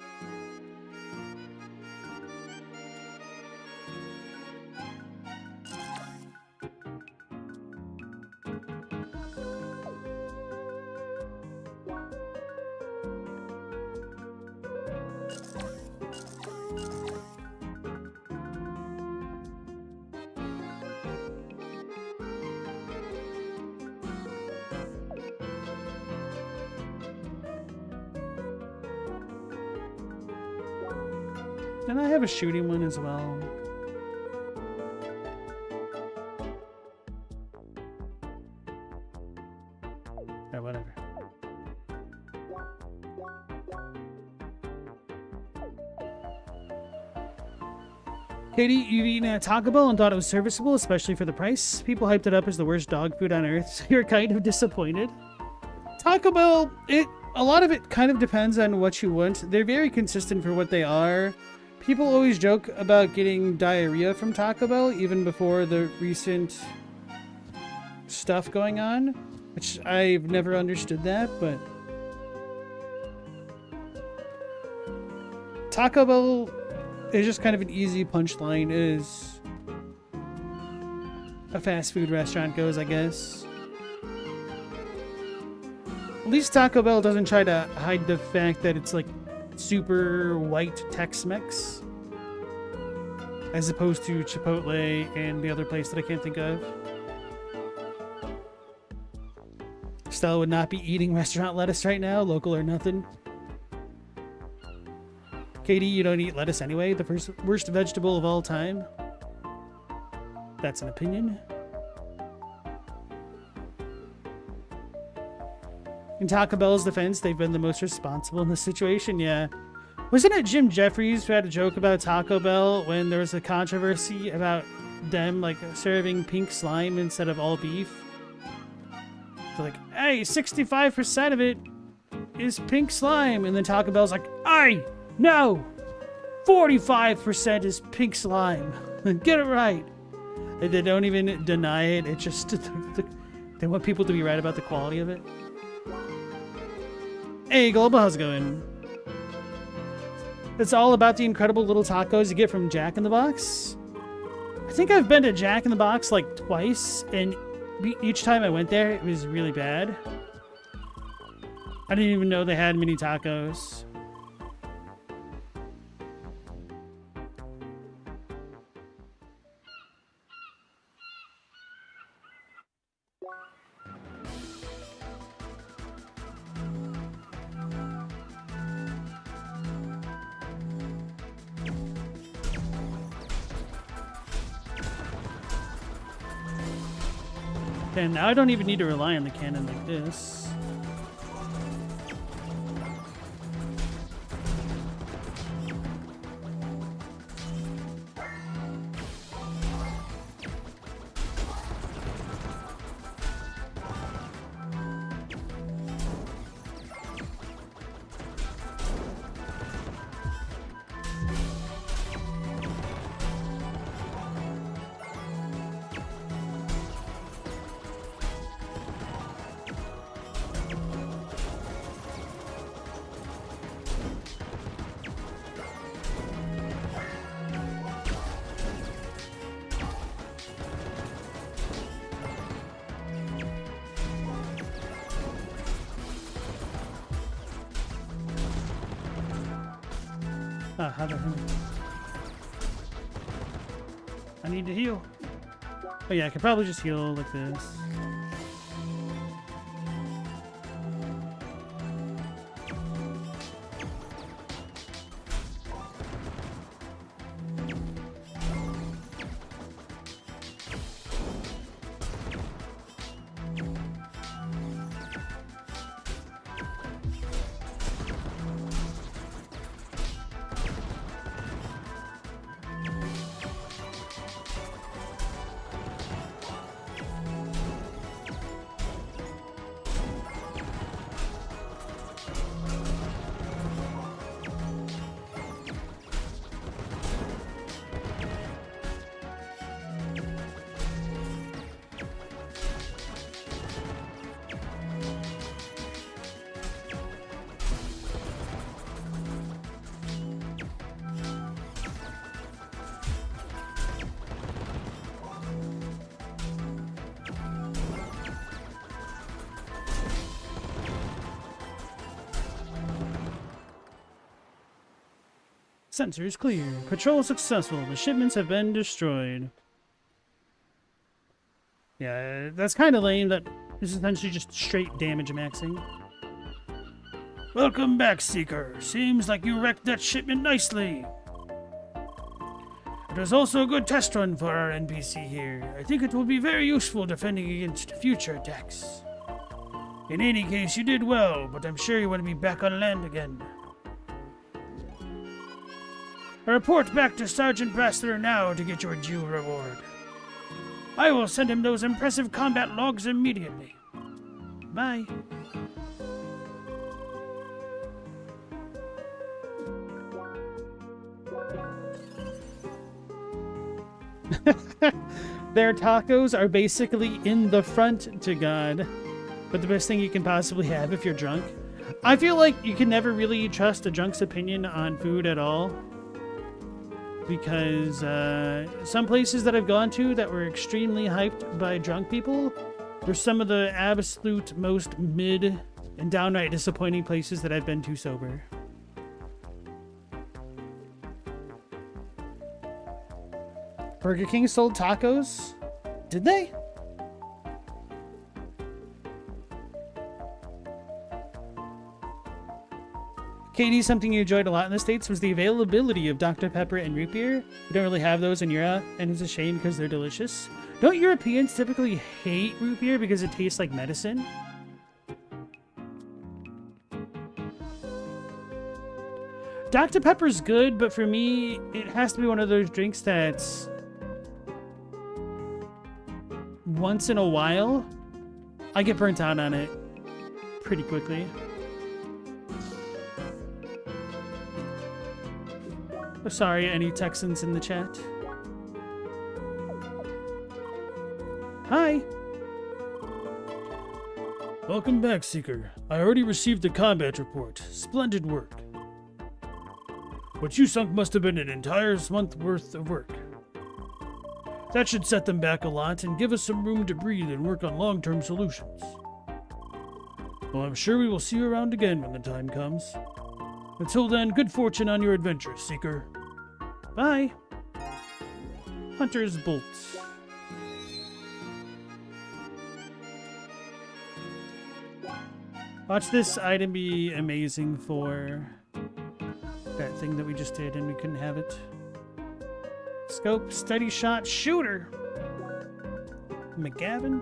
S1: And I have a shooting one as well. Oh, whatever. Katie, you've eaten at Taco Bell and thought it was serviceable, especially for the price. People hyped it up as the worst dog food on earth, so you're kind of disappointed. Taco Bell, a lot of it kind of depends on what you want. They're very consistent for what they are. People always joke about getting diarrhea from Taco Bell, even before the recent stuff going on, which I've never understood that, but Taco Bell is just kind of an easy punchline as a fast food restaurant goes, I guess. At least Taco Bell doesn't try to hide the fact that it's like super white Tex-Mex, as opposed to Chipotle and the other place that I can't think of. Stella would not be eating restaurant lettuce right now, local or nothing. Katie, you don't eat lettuce anyway, the worst vegetable of all time. That's an opinion. In Taco Bell's defense, they've been the most responsible in this situation, yeah. Wasn't it Jim Jeffries who had a joke about Taco Bell when there was a controversy about them, like, serving pink slime instead of all beef? They're like, hey, 65% of it is pink slime. And then Taco Bell's like, hey, no, 45% is pink slime. Get it right. They don't even deny it. It's just, they want people to be right about the quality of it. Hey, Global, how's it going? It's all about the incredible little tacos you get from Jack in the Box. I think I've been to Jack in the Box like twice, and each time I went there, it was really bad. I didn't even know they had mini tacos. And now I don't even need to rely on the cannon like this. Ah, how the hell? I need to heal. Oh yeah, I could probably just heal like this. Sensors clear. Patrol successful. The shipments have been destroyed. Yeah, that's kind of lame. That is essentially just straight damage maxing.
S2: Welcome back, Seeker. Seems like you wrecked that shipment nicely. It was also a good test run for our NPC here. I think it will be very useful defending against future attacks. In any case, you did well, but I'm sure you want to be back on land again. Report back to Sergeant Brassler now to get your due reward. I will send him those impressive combat logs immediately.
S1: Bye. Their tacos are basically in the front to God, but the best thing you can possibly have if you're drunk. I feel like you can never really trust a drunk's opinion on food at all, because some places that I've gone to that were extremely hyped by drunk people were some of the absolute most mid and downright disappointing places that I've been to sober. Burger King sold tacos? Did they? Katie, something you enjoyed a lot in the States was the availability of Dr. Pepper and root beer. We don't really have those in Europe, and it's a shame because they're delicious. Don't Europeans typically hate root beer because it tastes like medicine? Dr. Pepper's good, but for me, it has to be one of those drinks that's once in a while. I get burnt out on it pretty quickly. Oh, sorry, any Texans in the chat? Hi.
S2: Welcome back, Seeker. I already received the combat report. Splendid work. What you sunk must have been an entire month's worth of work. That should set them back a lot and give us some room to breathe and work on long-term solutions. Well, I'm sure we will see you around again when the time comes. Until then, good fortune on your adventures, Seeker.
S1: Bye. Hunter's Bolt. Watch this item be amazing for that thing that we just did and we couldn't have it. Scope, steady shot, shooter. McGavin.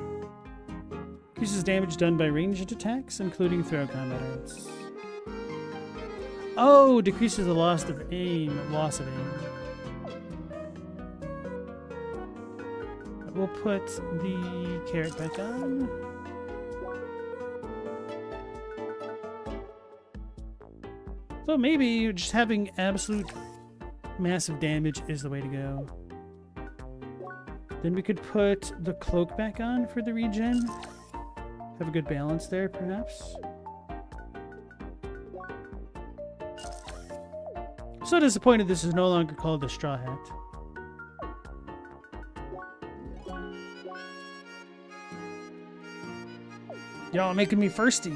S1: Increases damage done by ranged attacks, including throw combat arts. Oh, decreases the loss of aim. We'll put the carrot back on. So maybe just having absolute massive damage is the way to go. Then we could put the cloak back on for the regen. Have a good balance there, perhaps. So disappointed this is no longer called the Straw Hat. Y'all making me thirsty.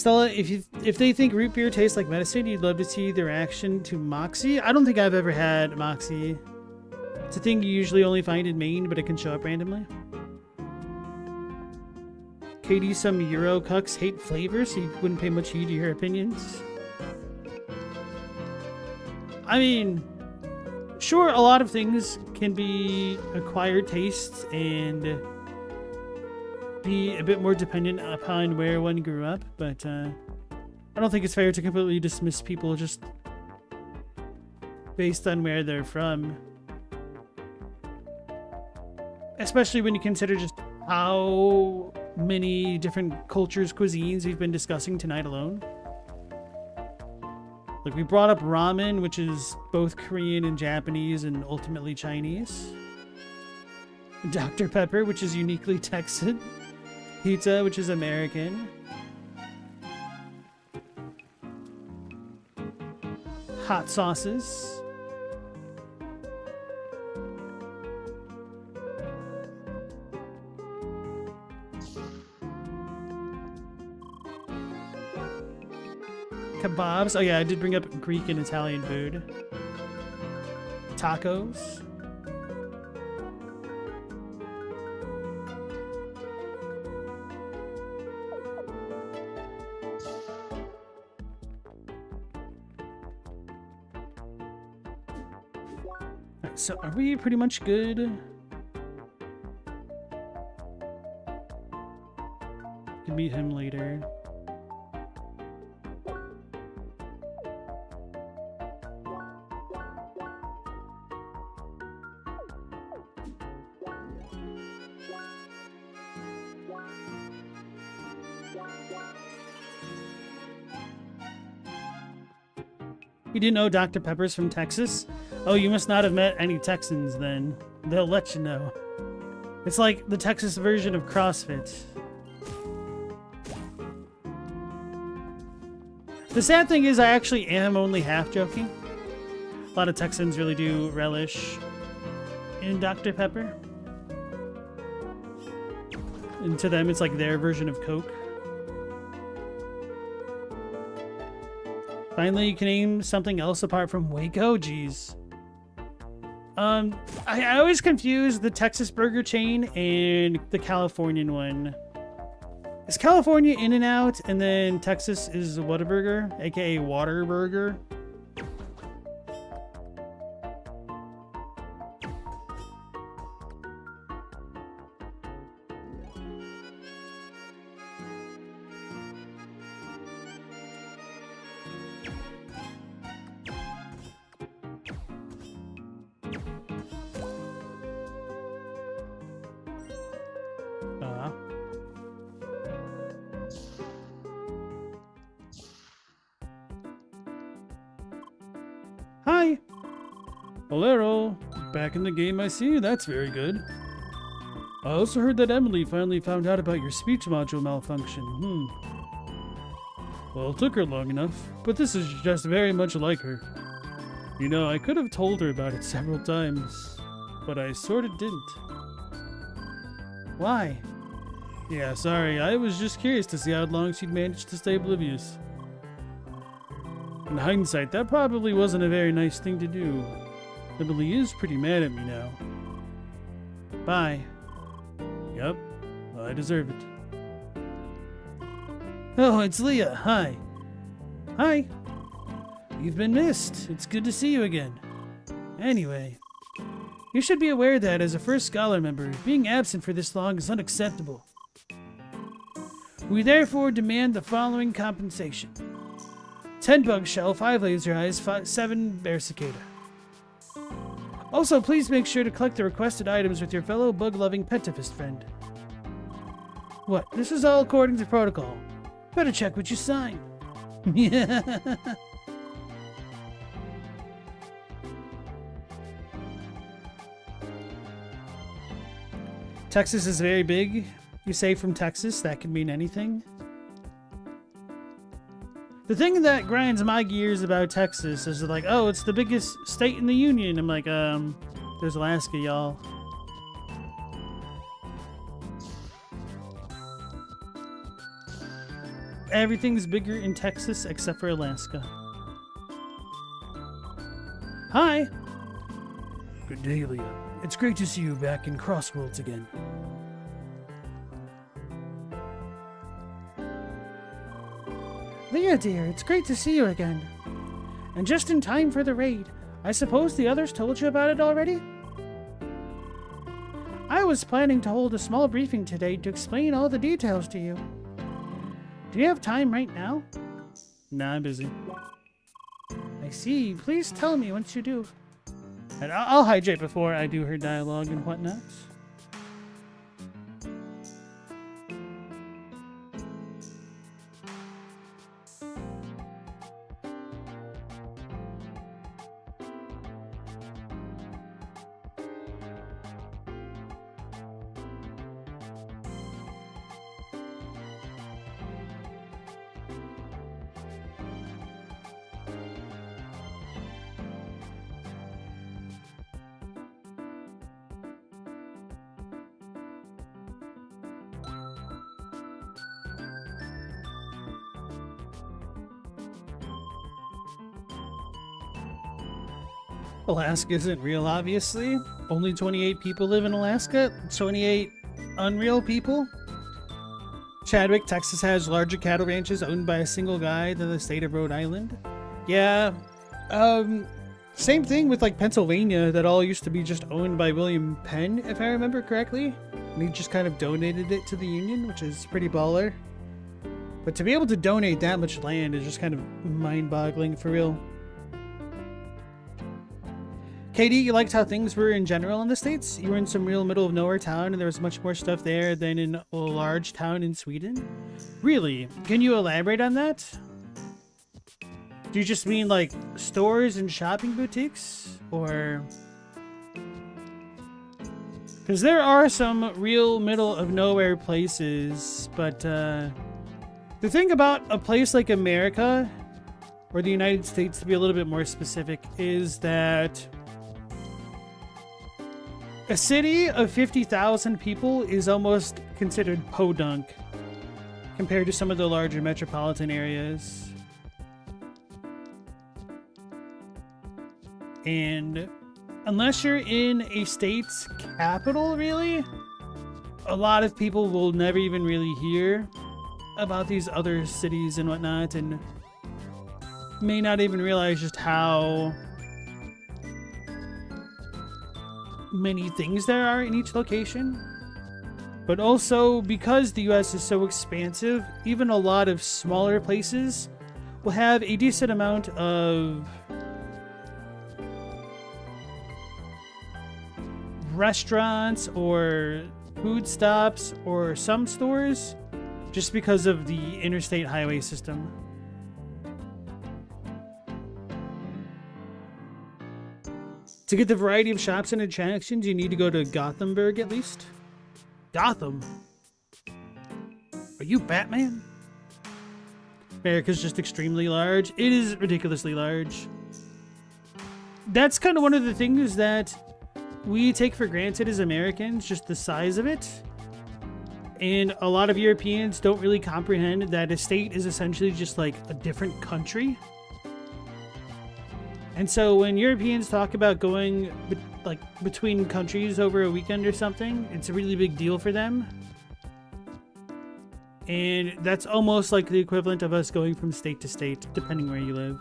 S1: Stella, if they think root beer tastes like medicine, you'd love to see their reaction to Moxie. I don't think I've ever had Moxie. It's a thing you usually only find in Maine, but it can show up randomly. Katie, some Euro cucks hate flavor, so you wouldn't pay much heed to your opinions. I mean, sure, a lot of things can be acquired tastes and be a bit more dependent upon where one grew up, but I don't think it's fair to completely dismiss people just based on where they're from. Especially when you consider just how many different cultures, cuisines we've been discussing tonight alone. Like, we brought up ramen, which is both Korean and Japanese and ultimately Chinese. Dr. Pepper, which is uniquely Texan. Pizza, which is American. Hot sauces. Kebabs. Oh yeah, I did bring up Greek and Italian food. Tacos. So are we pretty much good? Can meet him later. You didn't know Dr. Pepper's from Texas? Oh, you must not have met any Texans then. They'll let you know. It's like the Texas version of CrossFit. The sad thing is I actually am only half joking. A lot of Texans really do relish in Dr. Pepper. And to them, it's like their version of Coke. Finally, you can name something else apart from Waco? Jeez. I always confuse the Texas burger chain and the Californian one. Is California In-N-Out and then Texas is Whataburger, aka Water Burger? Hi! Bolero! Back in the game, I see. That's very good. I also heard that Emily finally found out about your speech module malfunction. Well, it took her long enough, but this is just very much like her. You know, I could have told her about it several times, but I sorta didn't. Why? Yeah, sorry, I was just curious to see how long she'd managed to stay oblivious. In hindsight, that probably wasn't a very nice thing to do. Emily is pretty mad at me now. Bye. Yep, I deserve it. Oh, it's Leah. Hi. Hi. You've been missed. It's good to see you again. Anyway, you should be aware that as a first Scholar member, being absent for this long is unacceptable. We therefore demand the following compensation. 10 bug shell, 5 laser eyes, 7 bear cicada. Also, please make sure to collect the requested items with your fellow bug-loving pentafist friend. What? This is all according to protocol. Better check what you sign. Texas is very big. You say from Texas, that could mean anything. The thing that grinds my gears about Texas is like, oh, it's the biggest state in the union. I'm like, there's Alaska, y'all. Everything's bigger in Texas except for Alaska. Hi!
S2: Good day, Leah. It's great to see you back in Crossworlds again.
S1: Leah, dear, it's great to see you again. And just in time for the raid. I suppose the others told you about it already? I was planning to hold a small briefing today to explain all the details to you. Do you have time right now?
S2: Nah, I'm busy.
S1: I see. Please tell me once you do. And I'll hydrate before I do her dialogue and whatnot. Alaska isn't real, obviously. Only 28 people live in Alaska. 28 unreal people. Chadwick, Texas has larger cattle ranches owned by a single guy than the state of Rhode Island. Yeah. Same thing with like Pennsylvania, that all used to be just owned by William Penn, if I remember correctly. And he just kind of donated it to the Union, which is pretty baller. But to be able to donate that much land is just kind of mind-boggling for real. Katie, you liked how things were in general in the States? You were in some real middle of nowhere town and there was much more stuff there than in a large town in Sweden? Really? Can you elaborate on that? Do you just mean like stores and shopping boutiques? Or... because there are some real middle of nowhere places, but the thing about a place like America, or the United States to be a little bit more specific, is that a city of 50,000 people is almost considered podunk compared to some of the larger metropolitan areas. And unless you're in a state's capital, really, a lot of people will never even really hear about these other cities and whatnot, and may not even realize just how many things there are in each location. But also, because the US is so expansive, even a lot of smaller places will have a decent amount of restaurants or food stops or some stores just because of the interstate highway system. To get the variety of shops and attractions, you need to go to Gothenburg at least. Gotham? Are you Batman? America's just extremely large. It is ridiculously large. That's kind of one of the things that we take for granted as Americans, just the size of it. And a lot of Europeans don't really comprehend that a state is essentially just like a different country. And so when Europeans talk about going between countries over a weekend or something, it's a really big deal for them. And that's almost like the equivalent of us going from state to state, depending where you live.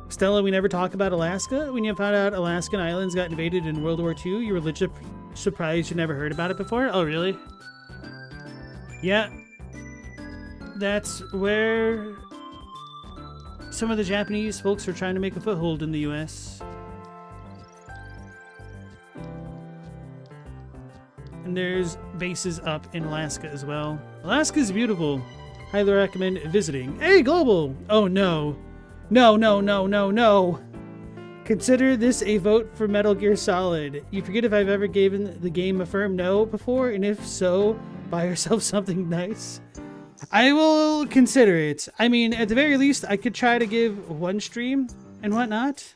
S1: Stella, we never talk about Alaska. When you found out Alaskan islands got invaded in World War II, you were legit surprised you never heard about it before? Oh, really? Yeah. That's where some of the Japanese folks are trying to make a foothold in the US. And there's bases up in Alaska as well. Alaska's beautiful. Highly recommend visiting. Hey, Global! Oh no. No, no, no, no, no. Consider this a vote for Metal Gear Solid. You forget if I've ever given the game a firm no before, and if so, buy yourself something nice. I will consider it. I mean, at the very least, I could try to give one stream and whatnot.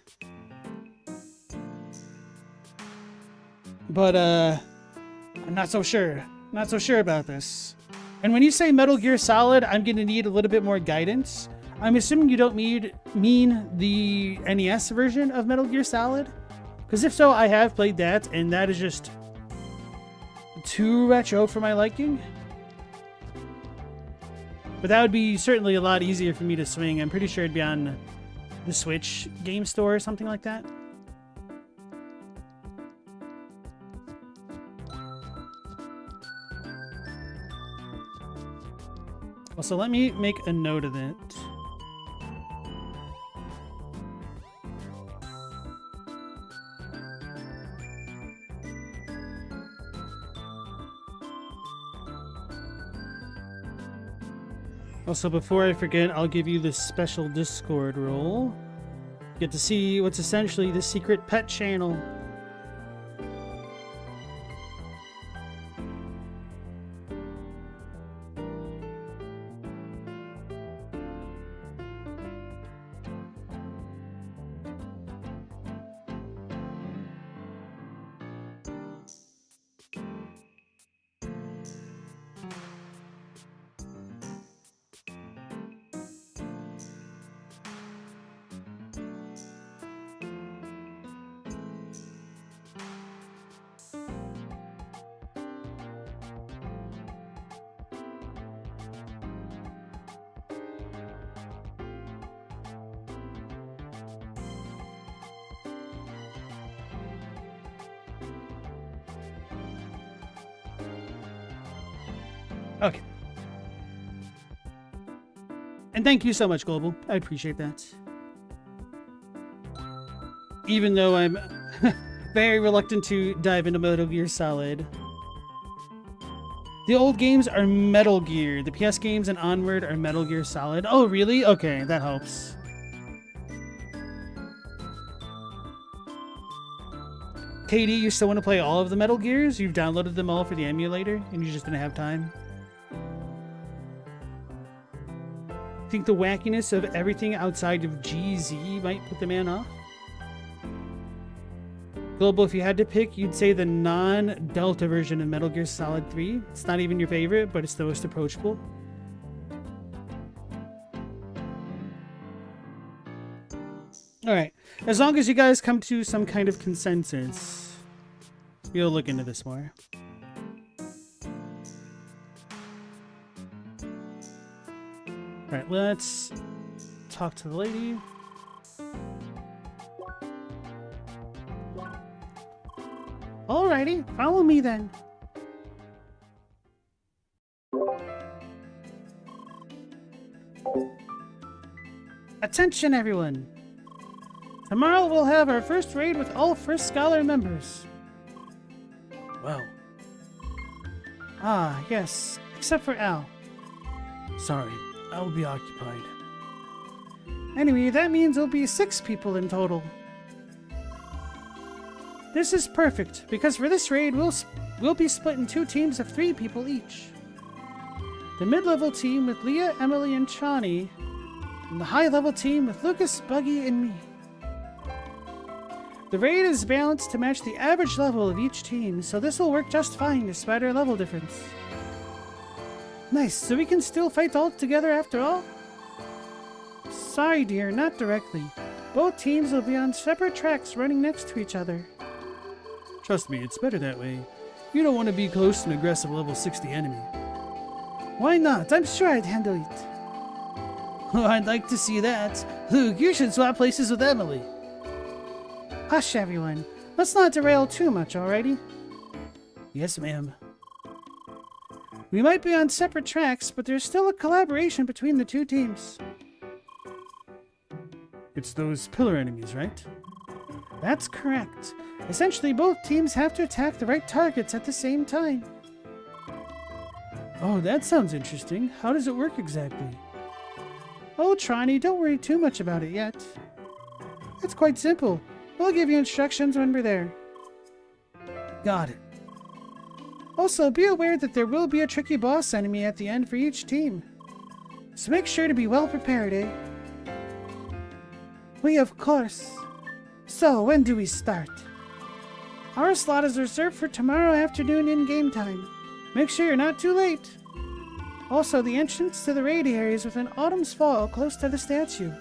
S1: But, I'm not so sure. Not so sure about this. And when you say Metal Gear Solid, I'm going to need a little bit more guidance. I'm assuming you don't mean the NES version of Metal Gear Solid? Because if so, I have played that, and that is just too retro for my liking. But that would be certainly a lot easier for me to swing. I'm pretty sure it'd be on the Switch game store or something like that. Also, let me make a note of it. Also, before I forget, I'll give you this special Discord role. You get to see what's essentially the secret pet channel. Okay. And thank you so much, Global. I appreciate that. Even though I'm very reluctant to dive into Metal Gear Solid. The old games are Metal Gear. The PS games and onward are Metal Gear Solid. Oh, really? Okay, that helps. Katie, you still want to play all of the Metal Gears? You've downloaded them all for the emulator, and you just didn't have time? Think the wackiness of everything outside of GZ might put the man off? Global, if you had to pick, you'd say the non-Delta version of Metal Gear Solid 3. It's not even your favorite, but it's the most approachable. Alright, as long as you guys come to some kind of consensus, we'll look into this more. Alright, let's talk to the lady. Alrighty, follow me then. Attention everyone! Tomorrow we'll have our first raid with all First Scholar members. Wow. Ah, yes, except for Al. Sorry, I will be occupied. Anyway, that means it'll be 6 people in total. This is perfect, because for this raid, we'll be split in 2 teams of 3 people each. The mid-level team with Leah, Emily, and Chani, and the high-level team with Lucas, Buggy, and me. The raid is balanced to match the average level of each team, so this will work just fine despite our level difference. Nice, so we can still fight all together after all? Sorry dear, not directly. Both teams will be on separate tracks running next to each other. Trust me, it's better that way. You don't want to be close to an aggressive level 60 enemy. Why not? I'm sure I'd handle it. Oh, I'd like to see that. Luke, you should swap places with Emily. Hush, everyone. Let's not derail too much, alrighty? Yes, ma'am. We might be on separate tracks, but there's still a collaboration between the 2 teams. It's those pillar enemies, right? That's correct. Essentially, both teams have to attack the right targets at the same time. Oh, that sounds interesting. How does it work exactly? Oh, Trani, don't worry too much about it yet. It's quite simple. We'll give you instructions when we're there. Got it. Also, be aware that there will be a tricky boss enemy at the end for each team. So make sure to be well prepared, eh? We, of course. So, when do we start? Our slot is reserved for tomorrow afternoon in-game time. Make sure you're not too late. Also, the entrance to the raid area is within Autumn's Fall, close to the statue.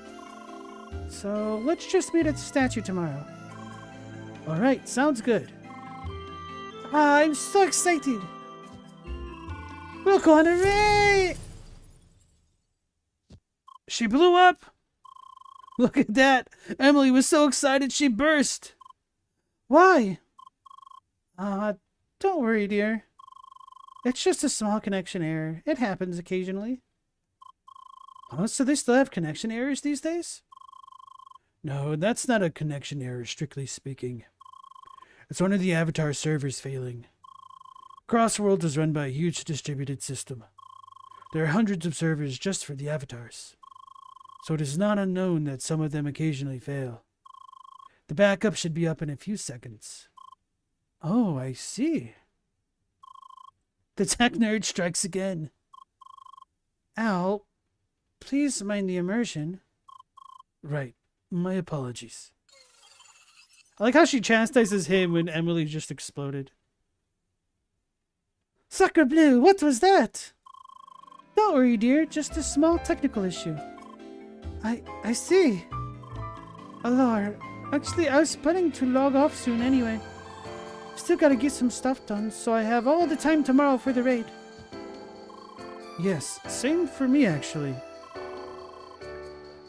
S1: So, let's just meet at the statue tomorrow. Alright, sounds good. I'm so excited! We'll go on a raid! She blew up! Look at that! Emily was so excited she burst! Why? Don't worry, dear. It's just a small connection error. It happens occasionally. Oh, so they still have connection errors these days? No, that's not a connection error, strictly speaking. It's one of the Avatar servers failing. Crossworlds is run by a huge distributed system. There are hundreds of servers just for the Avatars. So it is not unknown that some of them occasionally fail. The backup should be up in a few seconds. Oh, I see. The tech nerd strikes again. Al, please mind the immersion. Right. My apologies. I like how she chastises him when Emily just exploded. Sucker Blue, what was that? Don't worry, dear. Just a small technical issue. I see. Alar, actually, I was planning to log off soon anyway. Still gotta get some stuff done, so I have all the time tomorrow for the raid. Yes, same for me, actually.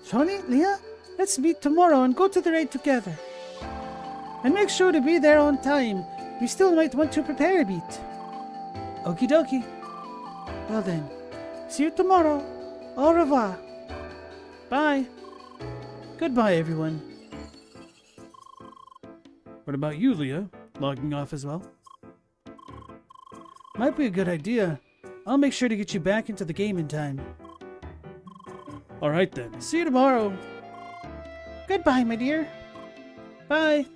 S1: Tony, Leah, let's meet tomorrow and go to the raid together. And make sure to be there on time. We still might want to prepare a bit. Okie dokie. Well then, see you tomorrow. Au revoir. Bye. Goodbye, everyone. What about you, Leah? Logging off as well? Might be a good idea. I'll make sure to get you back into the game in time. Alright then. See you tomorrow. Goodbye, my dear. Bye.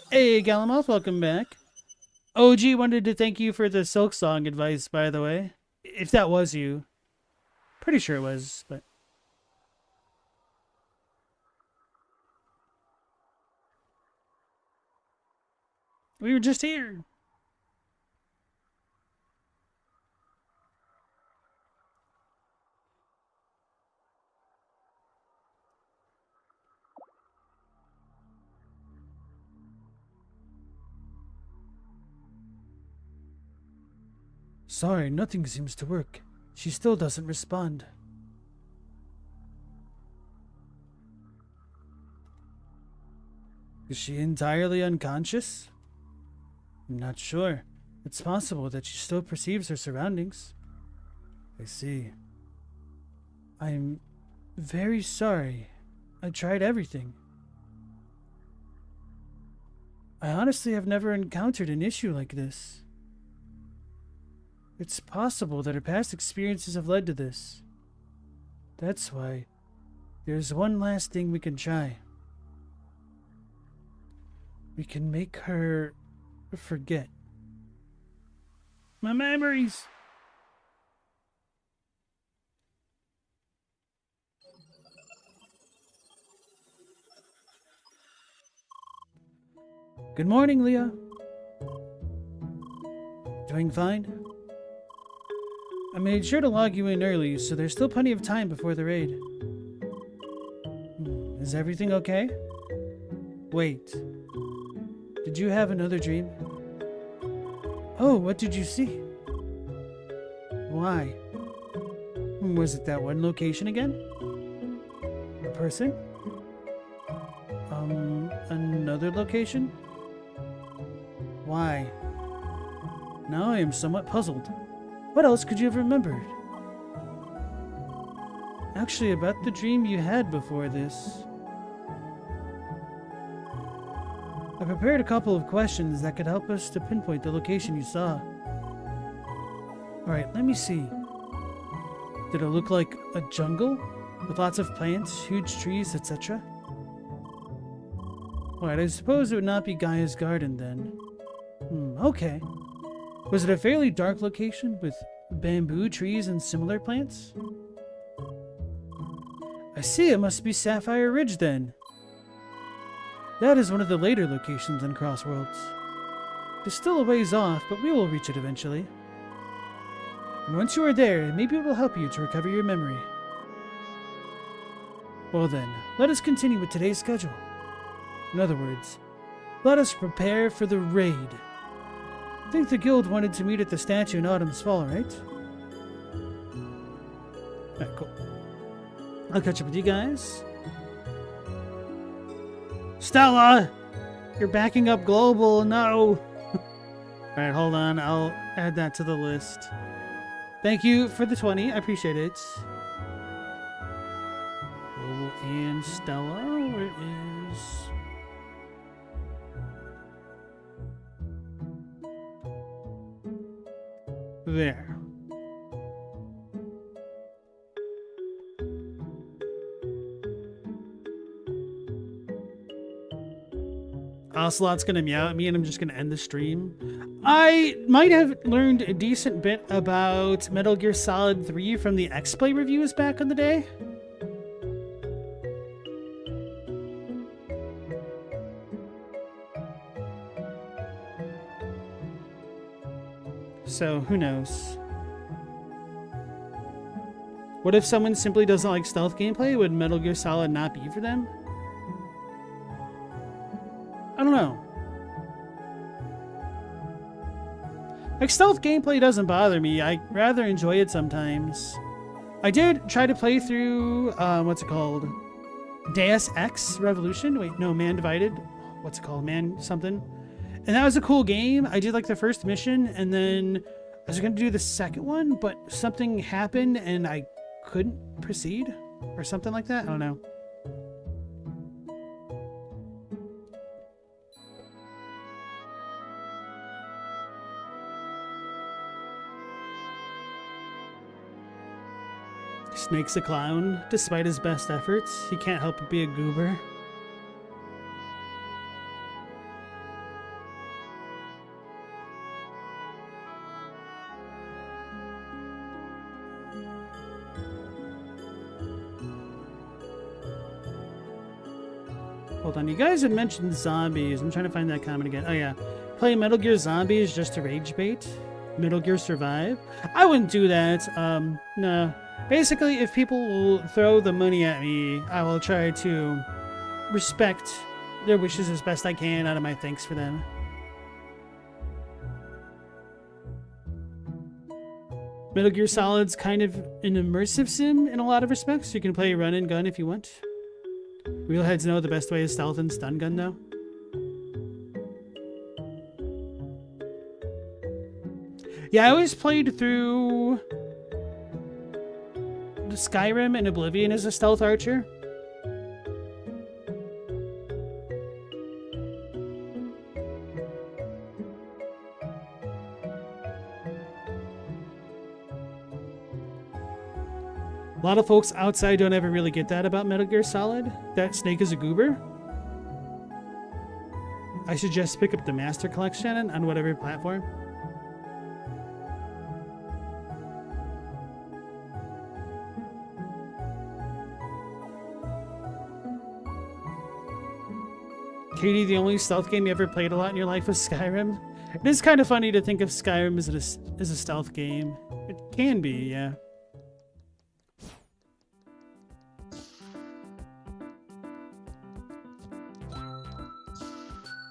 S1: Hey, Galamoth, welcome back. OG wanted to thank you for the Silk Song advice, by the way. If that was you. Pretty sure it was, but... We were just here. Sorry, nothing seems to work. She still doesn't respond. Is she entirely unconscious? I'm not sure. It's possible that she still perceives her surroundings. I see. I'm very sorry. I tried everything. I honestly have never encountered an issue like this. It's possible that her past experiences have led to this. That's why there's one last thing we can try. We can make her forget. My memories! Good morning, Leah. Doing fine? I made sure to log you in early, so there's still plenty of time before the raid. Is everything okay? Wait. Did you have another dream? Oh, what did you see? Why? Was it that one location again? A person? Another location? Why? Now I am somewhat puzzled. What else could you have remembered? Actually, about the dream you had before this. I prepared a couple of questions that could help us to pinpoint the location you saw. Alright, let me see. Did it look like a jungle? With lots of plants, huge trees, etc.? Alright, I suppose it would not be Gaia's garden then. Okay. Was it a fairly dark location with bamboo trees and similar plants? I see, it must be Sapphire Ridge then. That is one of the later locations in Crossworlds. It's still a ways off, but we will reach it eventually. And once you are there, maybe it will help you to recover your memory. Well then, let us continue with today's schedule. In other words, let us prepare for the raid. I think the guild wanted to meet at the statue in Autumn's Fall, right? Alright, cool. I'll catch up with you guys. Stella! You're backing up global, no! Alright, hold on, I'll add that to the list. Thank you for the 20, I appreciate it. Global and Stella, where is... There. Ocelot's gonna meow at me and I'm just gonna end the stream. I might have learned a decent bit about Metal Gear Solid 3 from the X-Play reviews back in the day. So, who knows? What if someone simply doesn't like stealth gameplay? Would Metal Gear Solid not be for them? I don't know. Like, stealth gameplay doesn't bother me. I rather enjoy it sometimes. I did try to play through, what's it called? Deus Ex Revolution? Wait, no, Man Divided. What's it called? Man something. And that was a cool game. I did like the first mission, and then I was going to do the second one, but something happened and I couldn't proceed or something like that. I don't know. Snake's a clown. Despite his best efforts, he can't help but be a goober. Hold on, you guys had mentioned zombies. I'm trying to find that comment again. Oh yeah. Play Metal Gear Zombies just to rage bait? Metal Gear Survive? I wouldn't do that. No. Basically, if people will throw the money at me, I will try to respect their wishes as best I can out of my thanks for them. Metal Gear Solid's kind of an immersive sim in a lot of respects. You can play run and gun if you want. Wheelheads know the best way is stealth and stun gun, though. Yeah, I always played through Skyrim and Oblivion as a stealth archer. A lot of folks outside don't ever really get that about Metal Gear Solid, that Snake is a goober. I suggest pick up the Master Collection on whatever platform. Katie, the only stealth game you ever played a lot in your life was Skyrim. It is kind of funny to think of Skyrim as a stealth game. It can be, yeah.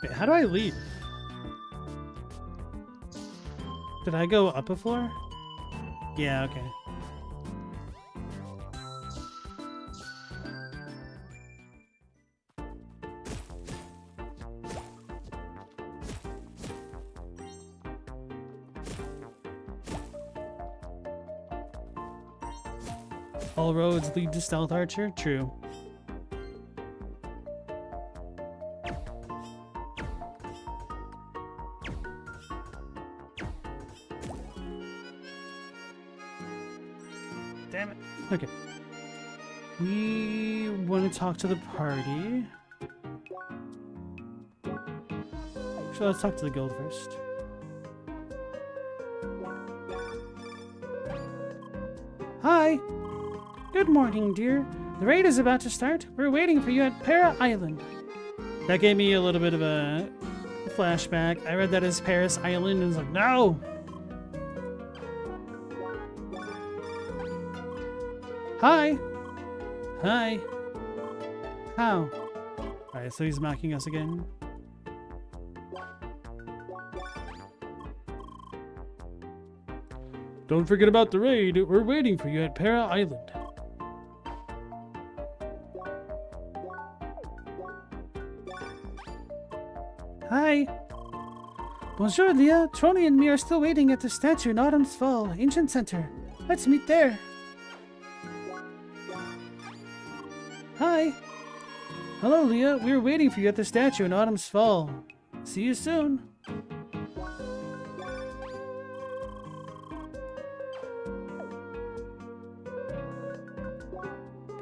S1: Wait, how do I leave? Did I go up a floor? Yeah, okay. All roads lead to Stealth Archer? True. Damn it. Okay. We want to talk to the party. So let's talk to the guild first. Hi! Good morning, dear. The raid is about to start. We're waiting for you at Para Island. That gave me a little bit of a flashback. I read that as Paris Island and was like, no! Hi! Hi! How? Alright, so he's mocking us again. Don't forget about the raid. We're waiting for you at Para Island. Hi! Bonjour, Leah. Trony and me are still waiting at the statue in Autumn's Fall, Ancient Center. Let's meet there. Hi! Hello, Leah. We were waiting for you at the statue in Autumn's Fall. See you soon.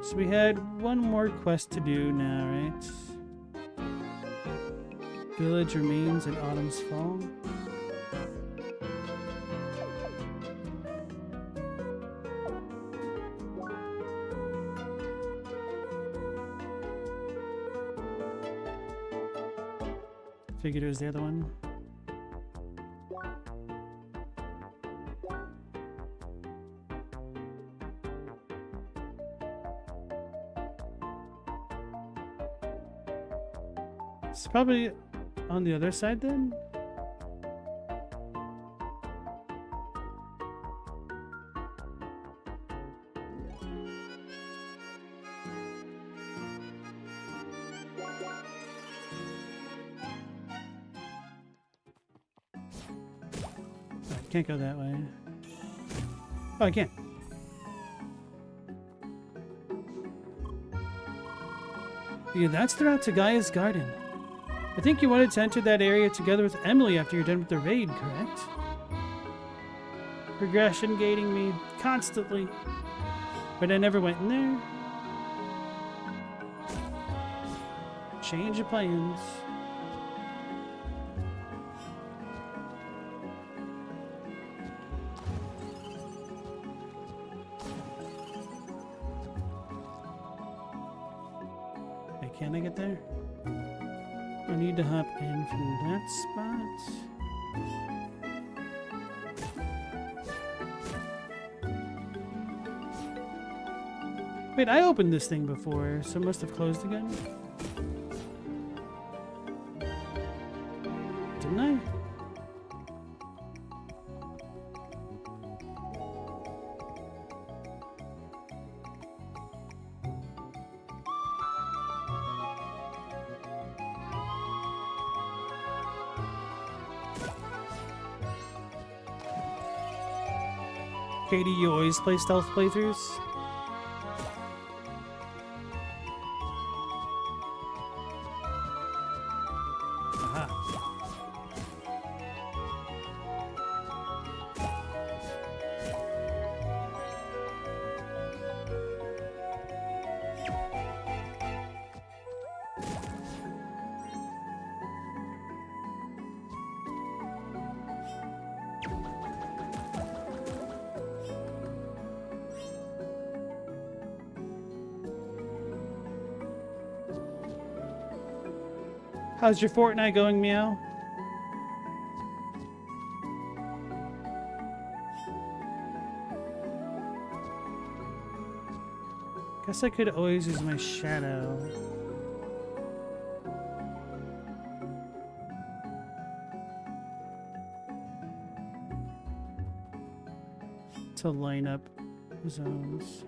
S1: So we had one more quest to do now, right? Village remains in Autumn's Fall. Figured it was the other one. It's probably on the other side then? I can't go that way. Oh, I can. Yeah, that's the route to Gaia's garden. I think you wanted to enter that area together with Emily after you're done with the raid, correct? Regression gating me constantly. But I never went in there. Change of plans. Hey, can I get there? I need to hop in from that spot. Wait, I opened this thing before, so it must have closed again. Didn't I? Katie, you always play stealth playthroughs? Aha. How's your Fortnite going, Meow? Guess I could always use my shadow. To line up zones.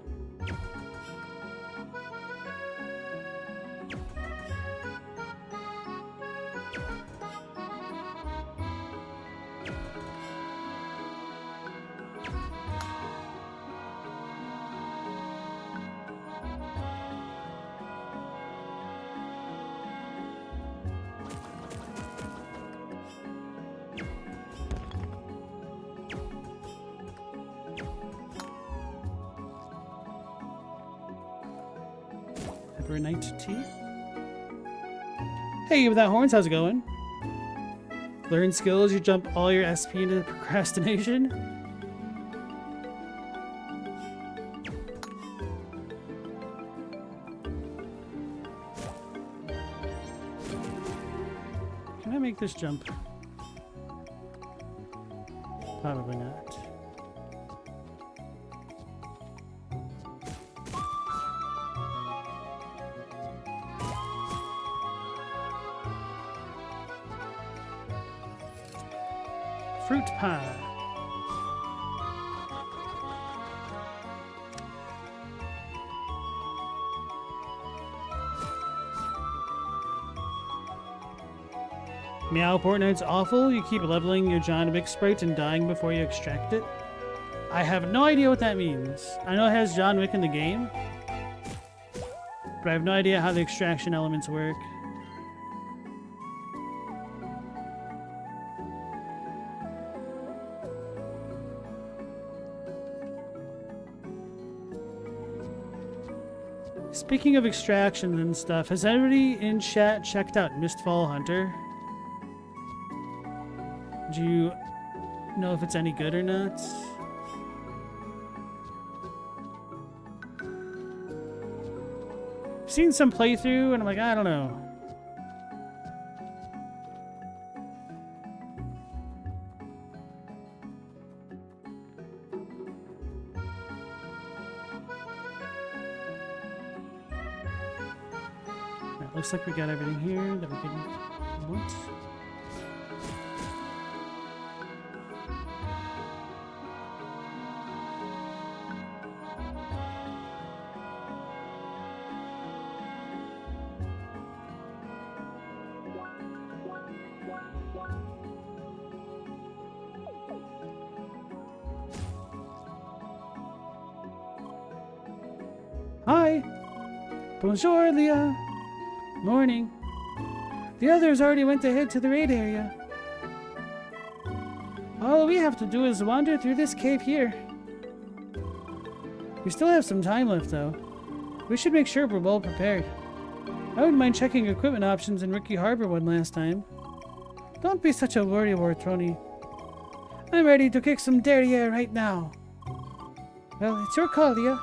S1: Night tea. Hey, without horns, how's it going? Learn skills, you jump all your SP into procrastination. Can I make this jump? Probably not. fruit pie. Meow Fortnite's awful. You keep leveling your John Wick sprite and dying before you extract it. I have no idea what that means. I know it has John Wick in the game, but I have no idea how the extraction elements work. Speaking of extractions and stuff, has anybody in chat checked out Mistfall Hunter? Do you know if it's any good or not? I've seen some playthrough and I'm like, I don't know. Alright, looks like we got everything here that we didn't want. Hi! Bonjour, Leah! Morning. The others already went ahead to the raid area. All we have to do is wander through this cave here. We still have some time left, though. We should make sure we're well prepared. I wouldn't mind checking equipment options in Ricky Harbor one last time. Don't be such a worrywart, Tony. I'm ready to kick some derriere right now. Well, it's your call, Leah.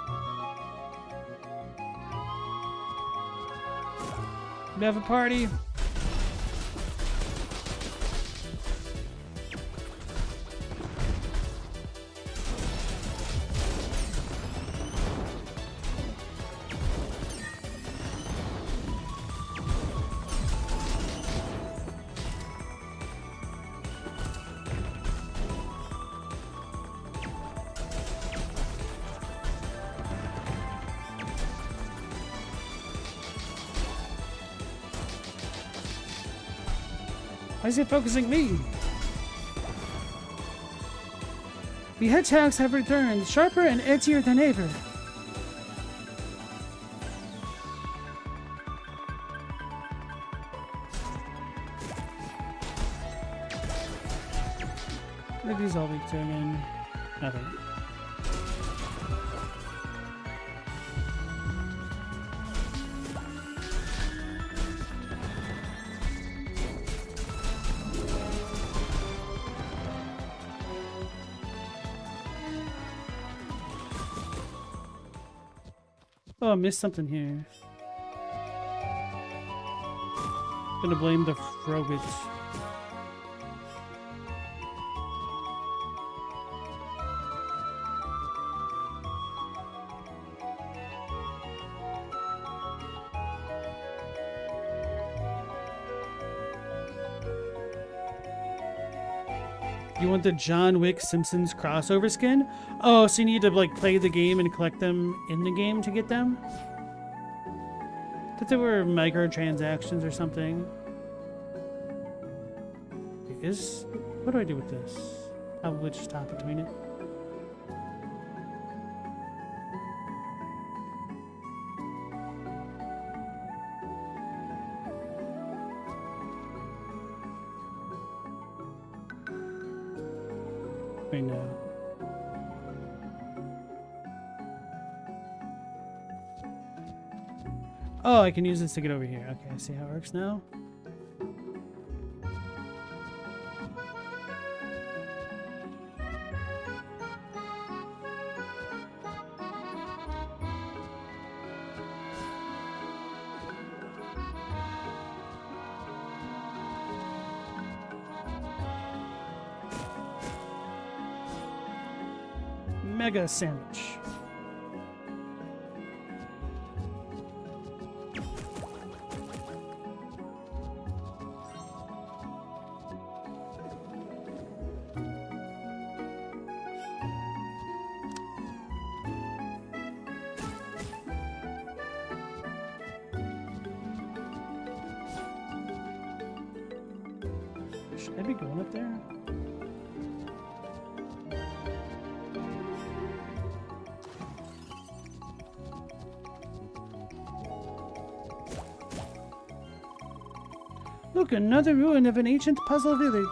S1: We have a party. Why is it focusing me? The hedgehogs have returned, sharper and edgier than ever. What are these all weak to again? Nothing. Oh, I missed something here. Gonna blame the frogage. You want the John Wick Simpsons crossover skin? Oh, so you need to like play the game and collect them in the game to get them? Thought there were microtransactions or something. What do I do with this? Probably just top between it. Wait, no. Oh, I can use this to get over here. Okay, I see how it works now. Mega sandwich. Should I be going up there? Look, another ruin of an ancient puzzle village.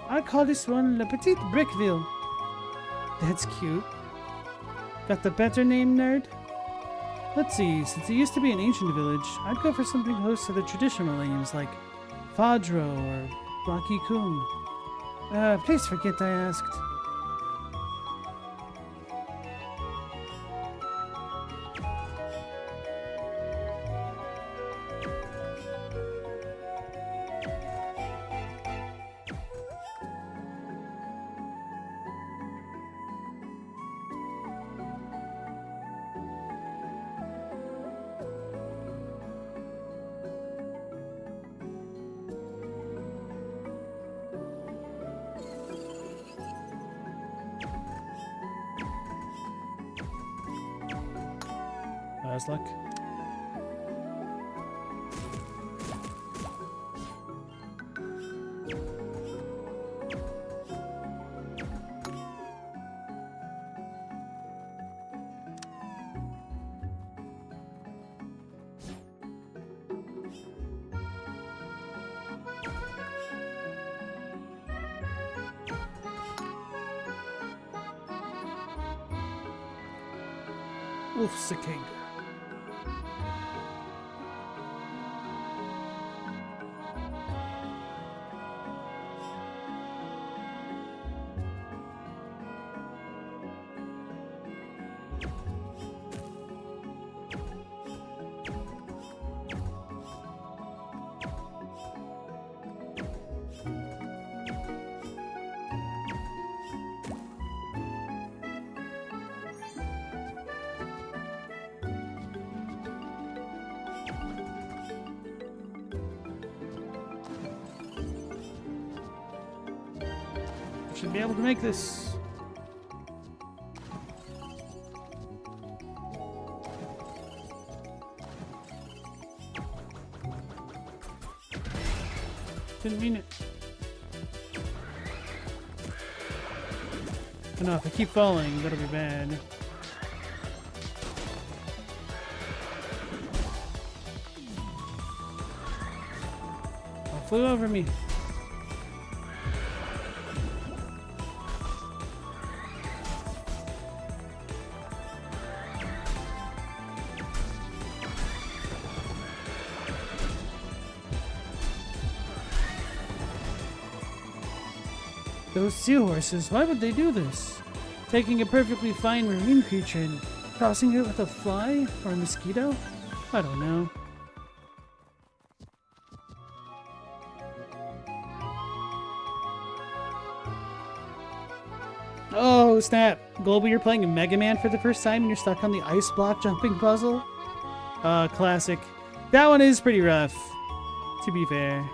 S1: I call this one Le Petit Brickville. That's cute. Got the better name, nerd? Let's see, since it used to be an ancient village, I'd go for something close to the traditional names like Fadro or Rocky Kun. Please forget I asked. That's luck. Wolf cicada. Should be able to make this. Didn't mean it. Oh no, if I keep falling, that'll be bad. Oh, flew over me. Those seahorses, why would they do this? Taking a perfectly fine marine creature and crossing it with a fly or a mosquito? I don't know. Oh, snap. Global, you're playing Mega Man for the first time and you're stuck on the ice block jumping puzzle? Classic. That one is pretty rough, to be fair.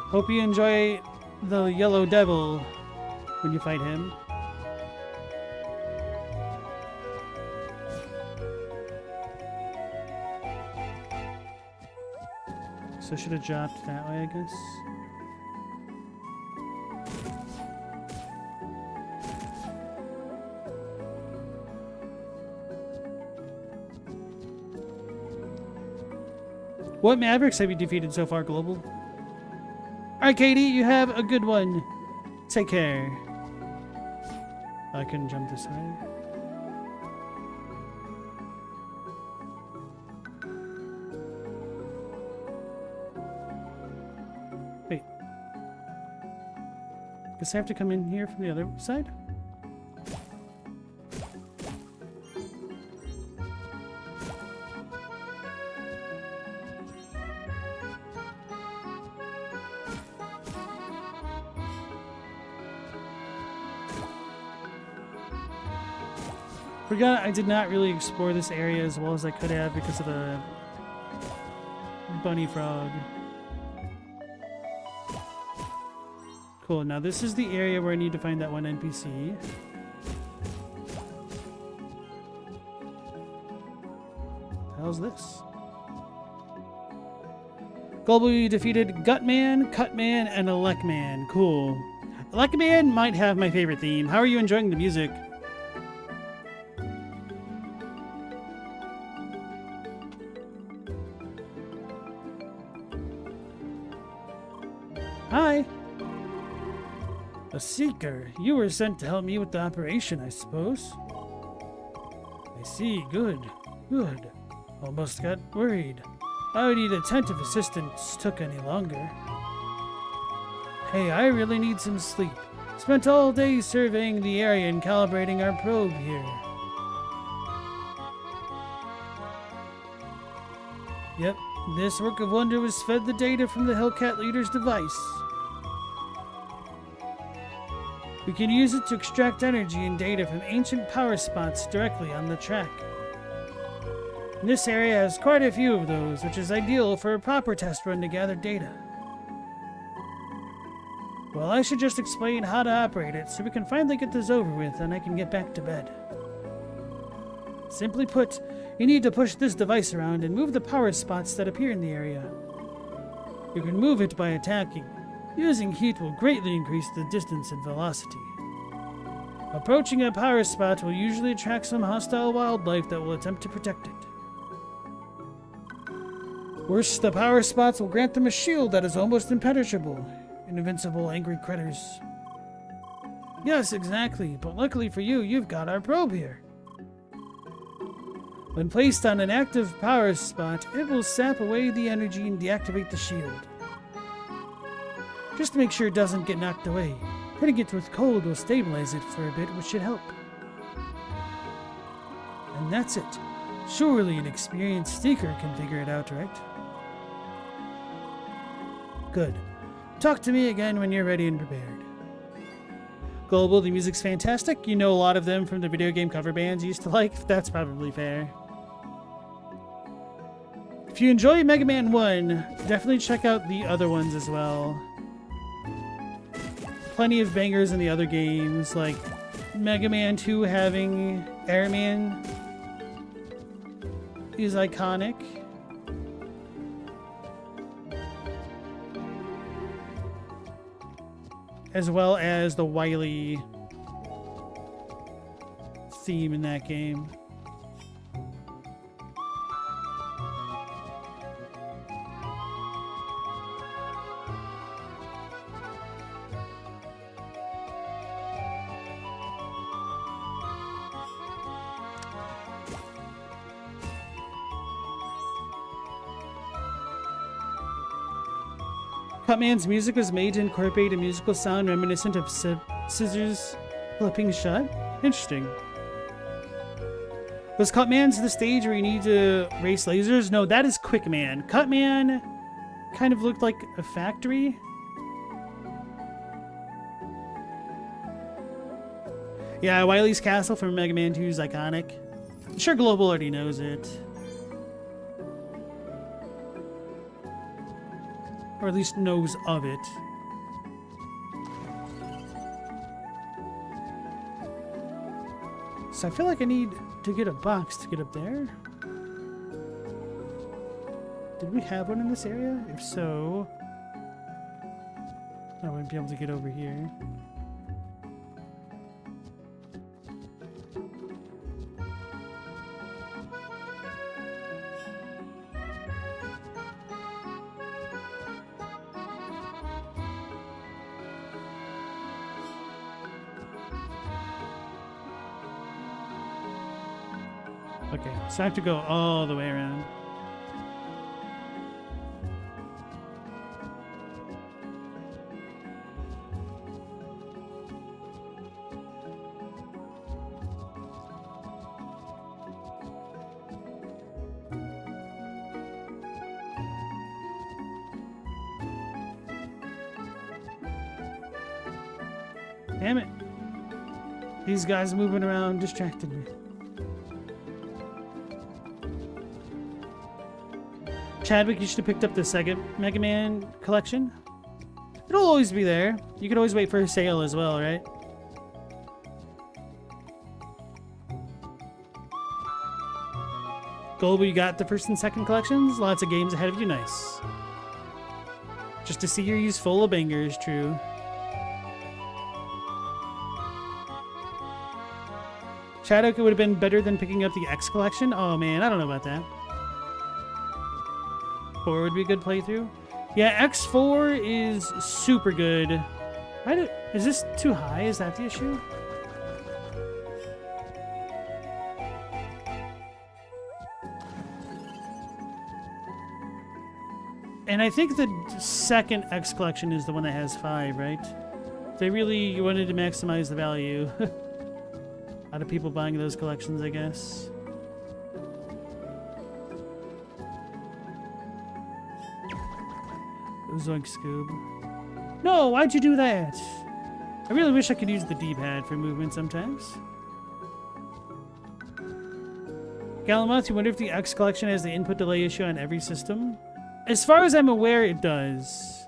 S1: Hope you enjoy the Yellow Devil when you fight him. So I should have dropped that way, I guess. What Mavericks have you defeated so far, Global? Alright, Katie, you have a good one. Take care. I can jump this high. Wait. Guess I have to come in here from the other side? Forgot I did not really explore this area as well as I could have because of the bunny frog. Cool, now this is the area where I need to find that one NPC. How's this? Global, you defeated Gutman, Cutman, and Elecman. Cool. Elecman might have my favorite theme. How are you enjoying the music? Hi. A seeker. You were sent to help me with the operation, I suppose. I see. Good. Good. Almost got worried. I would need attentive assistance took any longer. Hey, I really need some sleep. Spent all day surveying the area and calibrating our probe here. Yep, this work of wonder was fed the data from the Hellcat leader's device. We can use it to extract energy and data from ancient power spots directly on the track. This area has quite a few of those, which is ideal for a proper test run to gather data. Well, I should just explain how to operate it so we can finally get this over with and I can get back to bed. Simply put, you need to push this device around and move the power spots that appear in the area. You can move it by attacking. Using heat will greatly increase the distance and velocity. Approaching a power spot will usually attract some hostile wildlife that will attempt to protect it. Worse, the power spots will grant them a shield that is almost impenetrable. Invincible angry critters. Yes, exactly, but luckily for you, you've got our probe here. When placed on an active power spot, it will sap away the energy and deactivate the shield. Just to make sure it doesn't get knocked away, hitting it with cold will stabilize it for a bit, which should help. And that's it. Surely an experienced seeker can figure it out, right? Good. Talk to me again when you're ready and prepared. Global, the music's fantastic. You know a lot of them from the video game cover bands you used to like. That's probably fair. If you enjoy Mega Man 1, definitely check out the other ones as well. Plenty of bangers in the other games, like Mega Man 2 having Airman is iconic. As well as the Wily theme in that game. Cutman's music was made to incorporate a musical sound reminiscent of scissors flipping shut. Interesting. Was Cutman's the stage where you need to race lasers? No, that is Quickman. Cutman kind of looked like a factory. Yeah, Wily's Castle from Mega Man 2 is iconic. I'm sure Global already knows it. Or at least knows of it. So I feel like I need to get a box to get up there. Did we have one in this area? If so, I wouldn't be able to get over here. Okay, so I have to go all the way around. Damn it. These guys moving around distracted me. Chadwick, you should have picked up the second Mega Man collection. It'll always be there. You could always wait for a sale as well, right? Global, you got the first and second collections? Lots of games ahead of you. Nice. Just a series full of bangers, true. Shadowk would have been better than picking up the X collection. Oh man, I don't know about that. 4 would be a good playthrough. Yeah, X4 is super good. Is this too high? Is that the issue? And I think the second X collection is the one that has 5, right? They really wanted to maximize the value out of people buying those collections, I guess. Zoink Scoob. No, why'd you do that? I really wish I could use the D-pad for movement sometimes. Galamoth, you wonder if the X collection has the input delay issue on every system? As far as I'm aware, it does.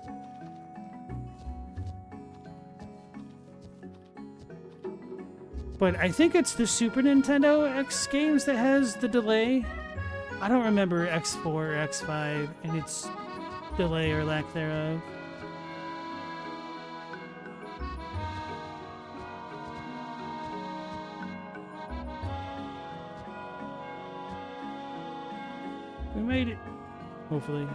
S1: But I think it's the Super Nintendo X games that has the delay. I don't remember X4 or X5 and its delay or lack thereof. We made it. Hopefully.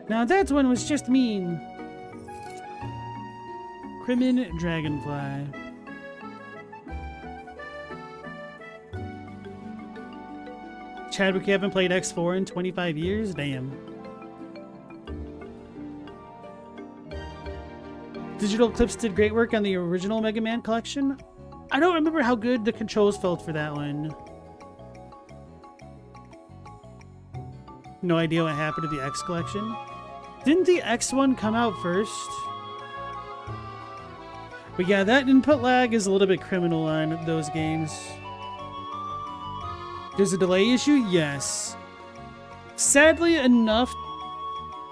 S1: Now that one was just mean. Crimin Dragonfly. Chadwick, you haven't played X4 in 25 years? Damn. Digital Clips did great work on the original Mega Man collection. I don't remember how good the controls felt for that one. No idea what happened to the X collection. Didn't the X one come out first? But yeah, that input lag is a little bit criminal on those games. There's a delay issue? Yes. Sadly enough,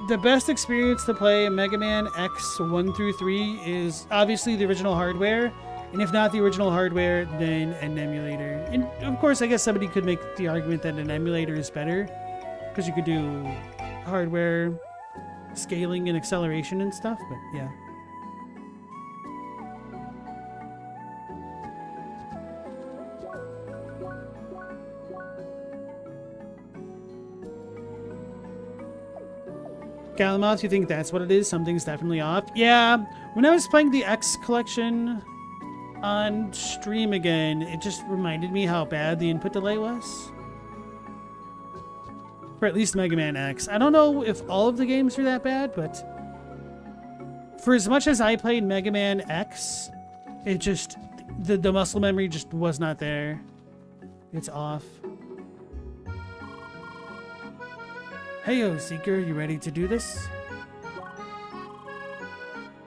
S1: the best experience to play Mega Man X 1 through 3 is obviously the original hardware. And if not the original hardware, then an emulator. And of course, I guess somebody could make the argument that an emulator is better, because you could do hardware scaling and acceleration and stuff, but yeah. Galamoth, you think that's what it is? Something's definitely off. Yeah, when I was playing the X collection on stream again, it just reminded me how bad the input delay was. For at least Mega Man X. I don't know if all of the games are that bad, but for as much as I played Mega Man X, it just, the muscle memory just was not there. It's off. Heyo, Seeker, you ready to do this?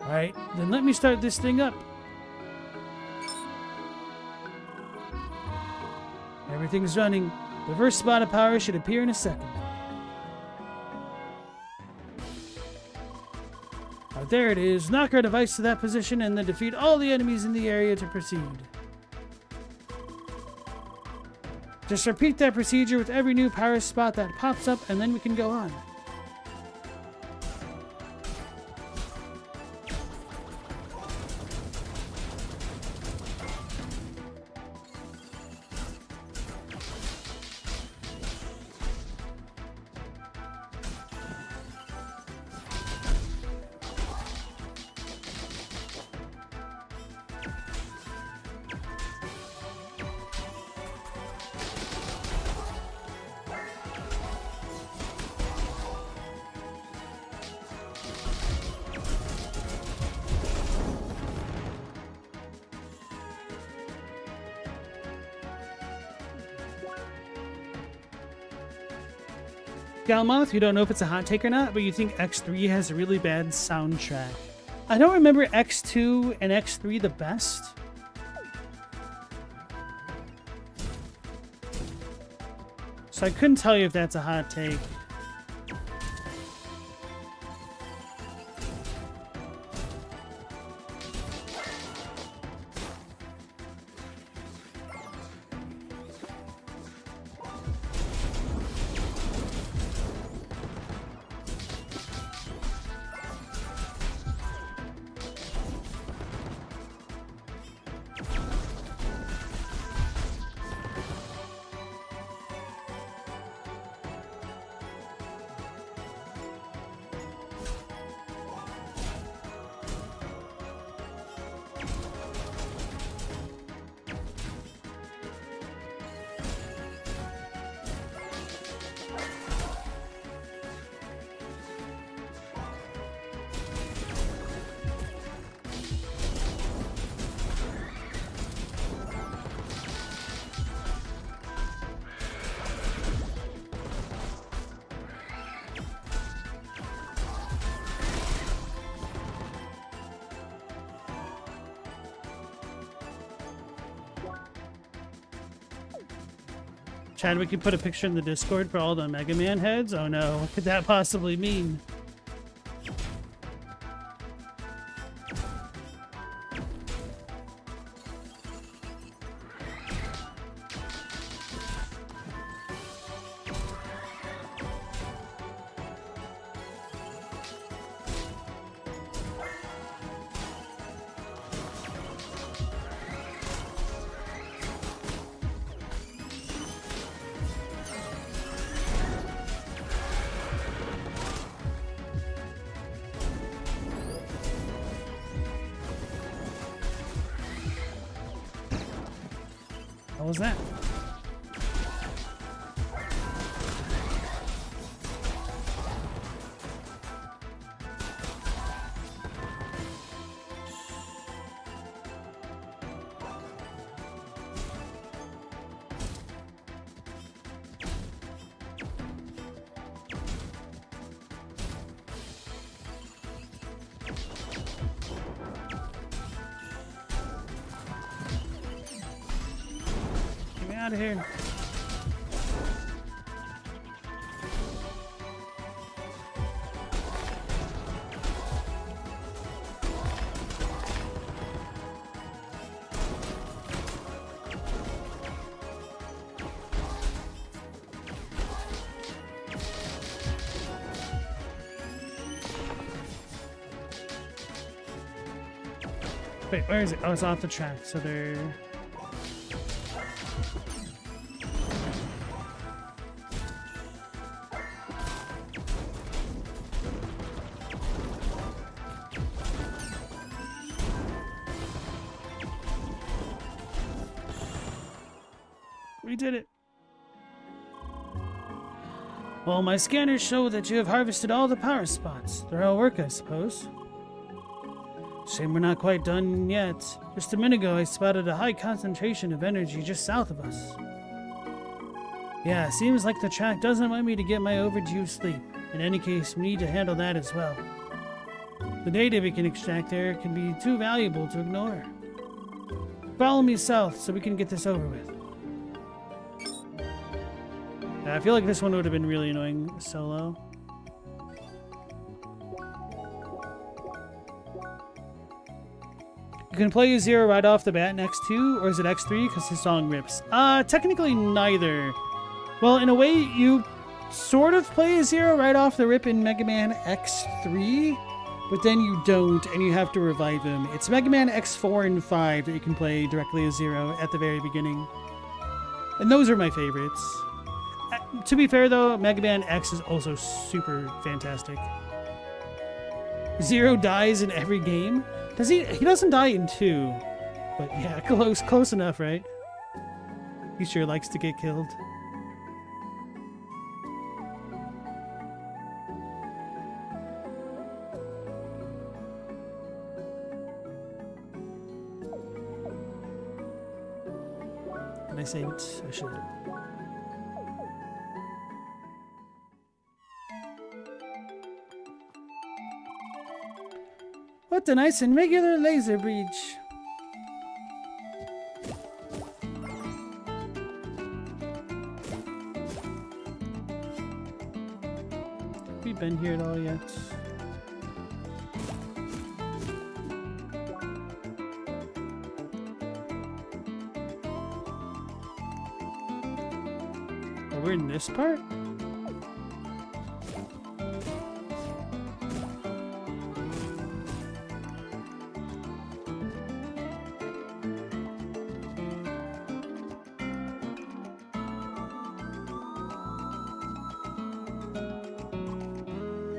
S1: Alright, then let me start this thing up. Everything's running. The first spot of power should appear in a second. There it is. Knock our device to that position and then defeat all the enemies in the area to proceed. Just repeat that procedure with every new power spot that pops up and then we can go on. Galmoth, you don't know if it's a hot take or not, but you think X3 has a really bad soundtrack. I don't remember X2 and X3 the best. So I couldn't tell you if that's a hot take. Chad, we could put a picture in the Discord for all the Mega Man heads? Oh no, what could that possibly mean? What was that? Out of here. Wait, where is it? Oh, it's off the track, so they're... We did it. Well, my scanners show that you have harvested all the power spots. They're all work, I suppose. Shame we're not quite done yet. Just a minute ago, I spotted a high concentration of energy just south of us. Yeah, seems like the track doesn't want me to get my overdue sleep. In any case, we need to handle that as well. The data we can extract there can be too valuable to ignore. Follow me south so we can get this over with. I feel like this one would have been really annoying solo. You can play Zero right off the bat in X2, or is it X3 because his song rips? Technically neither. Well, in a way, you sort of play Zero right off the rip in Mega Man X3, but then you don't, and you have to revive him. It's Mega Man X4 and 5 that you can play directly as Zero at the very beginning. And those are my favorites. To be fair, though, Mega Man X is also super fantastic. Zero dies in every game. Does he? He doesn't die in 2. But yeah, close enough, right? He sure likes to get killed. Can I save it? I should. What a nice and regular laser bridge. Have we been here at all yet? Oh, we're in this part?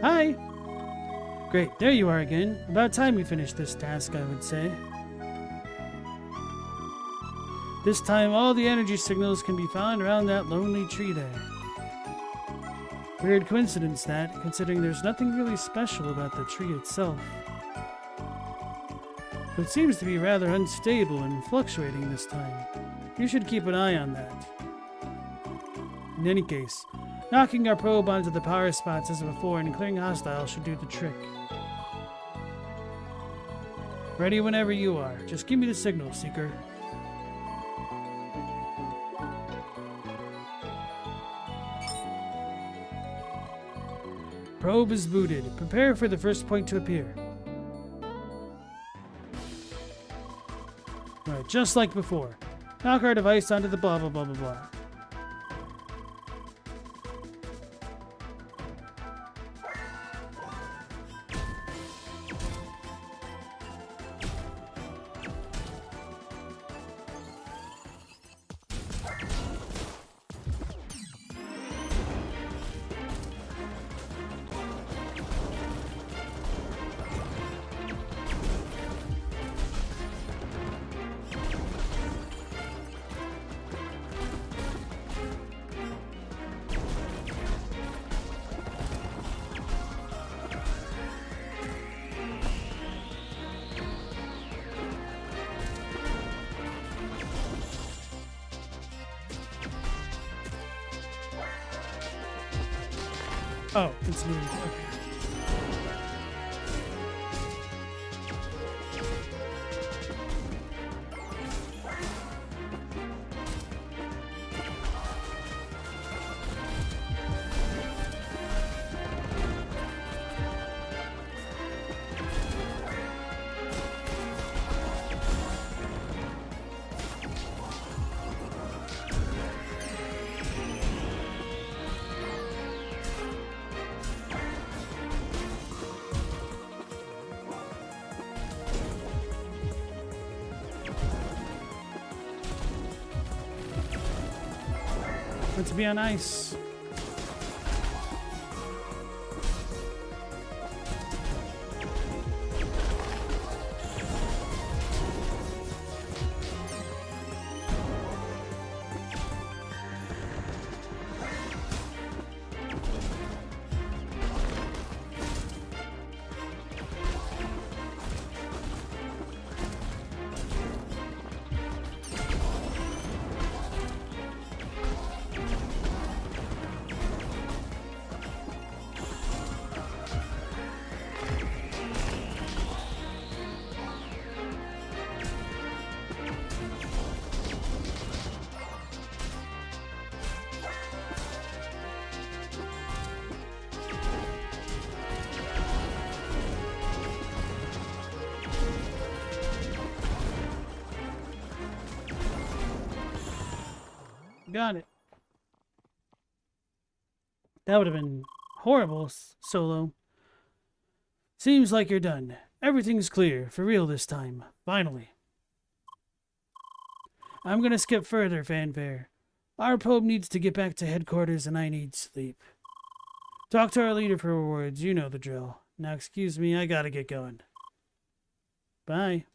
S1: Hi! Great, there you are again. About time we finished this task, I would say. This time, all the energy signals can be found around that lonely tree there. Weird coincidence that, considering there's nothing really special about the tree itself. But it seems to be rather unstable and fluctuating this time. You should keep an eye on that. In any case, knocking our probe onto the power spots as before and clearing hostiles should do the trick. Ready whenever you are. Just give me the signal, Seeker. Probe is booted. Prepare for the first point to appear. Right, just like before. Knock our device onto the blah blah blah blah blah. Oh, it's moving. Okay. To be on ice. Got it. That would have been horrible, Solo. Seems like you're done. Everything's clear, for real this time. Finally. I'm gonna skip further, Fanfare. Our probe needs to get back to headquarters and I need sleep. Talk to our leader for rewards, you know the drill. Now excuse me, I gotta get going. Bye.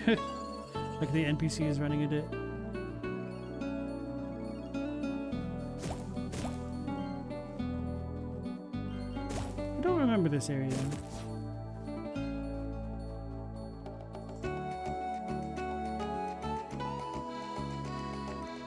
S1: Like the NPC is running a bit. I don't remember this area.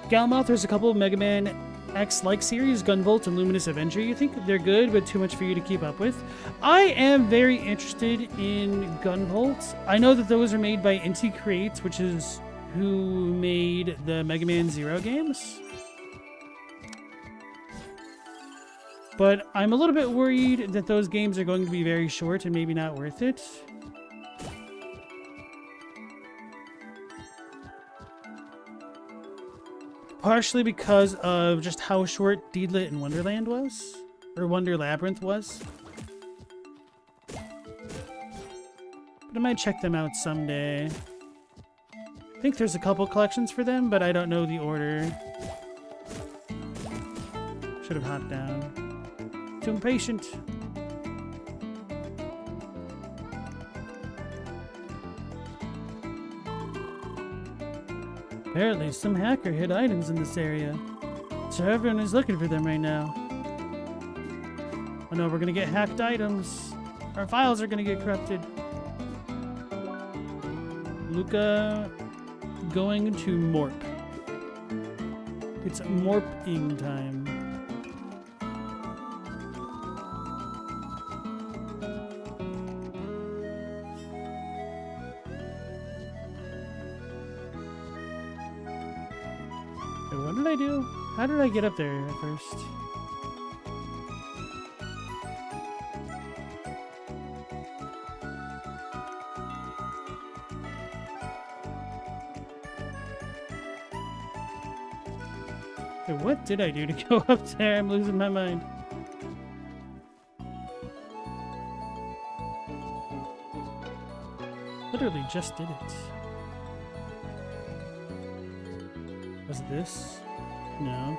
S1: Galmouth, there's a couple of Mega Man X-like series, Gunvolt and Luminous Avenger. You think they're good, but too much for you to keep up with. I am very interested in Gunvolt. I know that those are made by Inti Creates, which is who made the Mega Man Zero games. But I'm a little bit worried that those games are going to be very short and maybe not worth it. Partially because of just how short Deedlit and Wonderland was. Or Wonder Labyrinth was. But I might check them out someday. I think there's a couple collections for them, but I don't know the order. Should have hopped down. Too impatient. Apparently, some hacker hid items in this area. So everyone is looking for them right now. Oh no, we're gonna get hacked items. Our files are gonna get corrupted. Luca going to Morp. It's Morping time. what did I do? How did I get up there at first? Okay, what did I do to go up there? I'm losing my mind. Literally just did it. Was it this? No.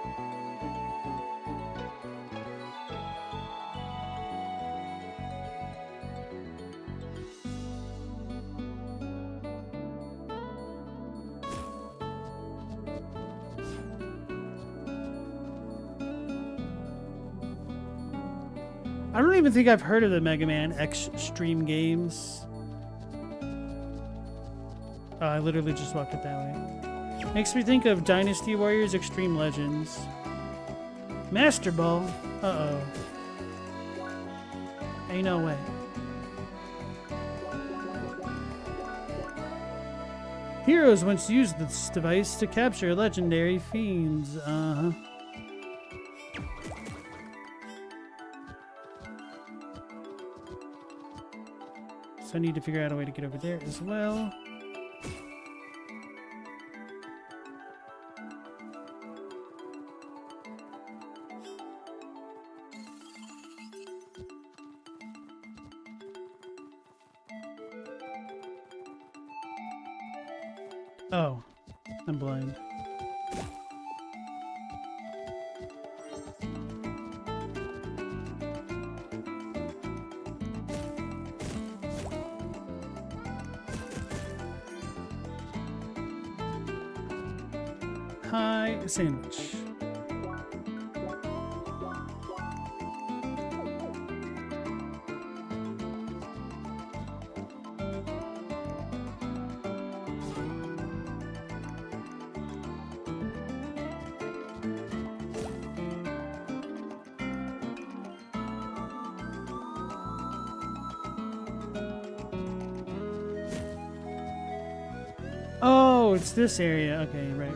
S1: I don't even think I've heard of the Mega Man X Stream games. Oh, I literally just walked it that way. Makes me think of Dynasty Warriors Extreme Legends. Master Ball? Uh-oh. Ain't no way. Heroes once used this device to capture legendary fiends. Uh-huh. So I need to figure out a way to get over there as well. Oh, I'm blind. Hi, sandwich. Oh, it's this area. Okay, right.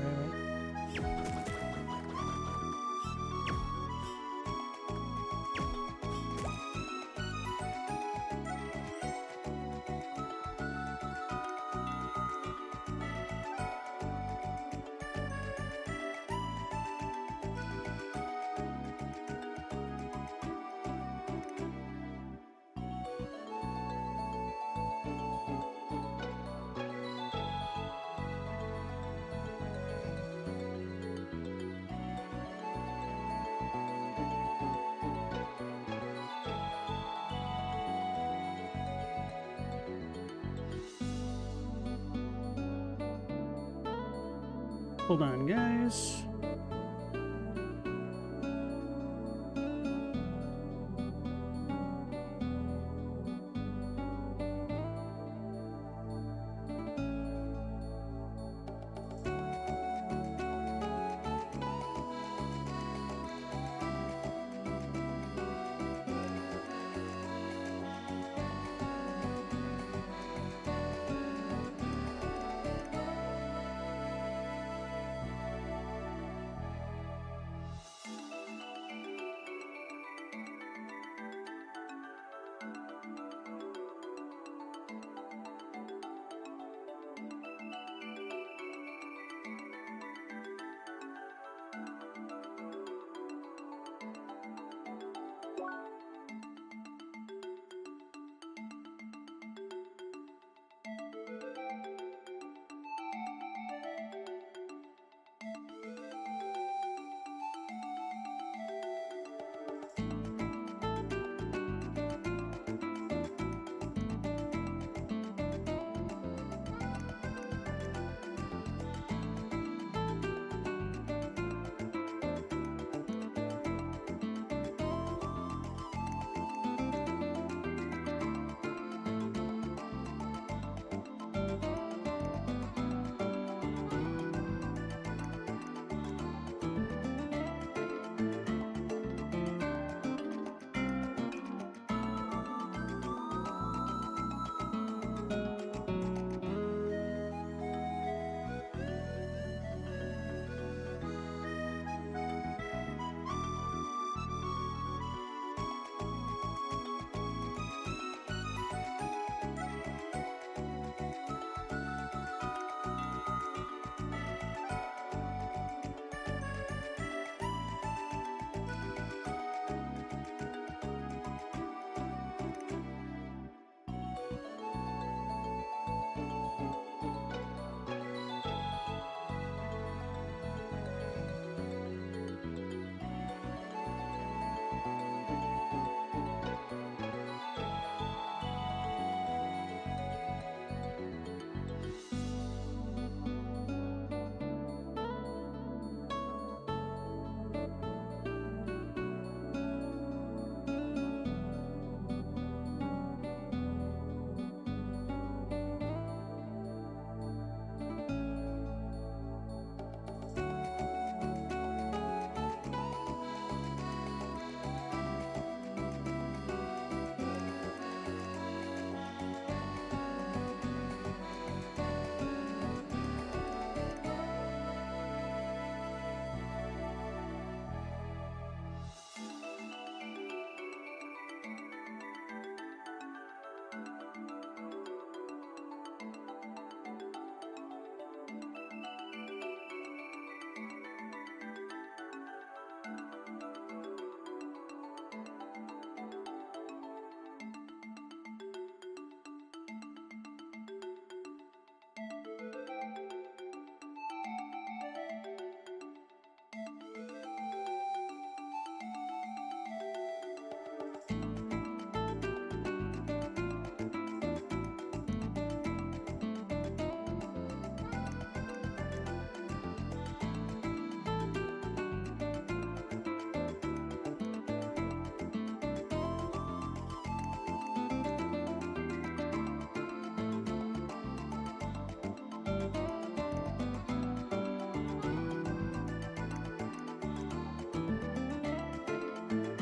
S1: Hold on, guys.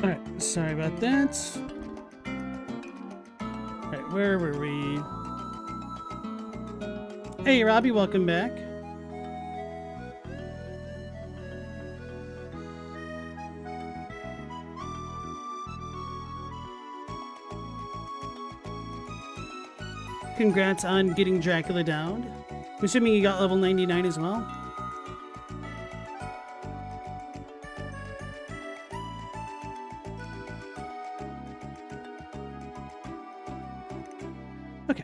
S1: Alright, sorry about that. Alright, where were we? Hey, Robbie, welcome back. Congrats on getting Dracula down. I'm assuming you got level 99 as well. Okay.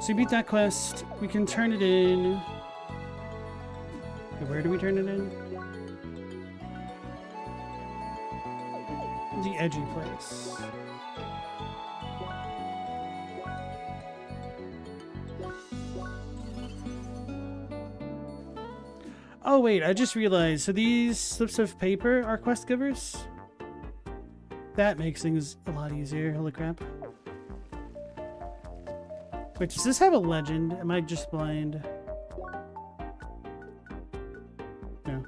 S1: So you beat that quest. We can turn it in. Okay, where do we turn it in? The edgy place. Oh wait, I just realized, so these slips of paper are quest givers? That makes things a lot easier, holy crap. Wait, does this have a legend? Am I just blind? No.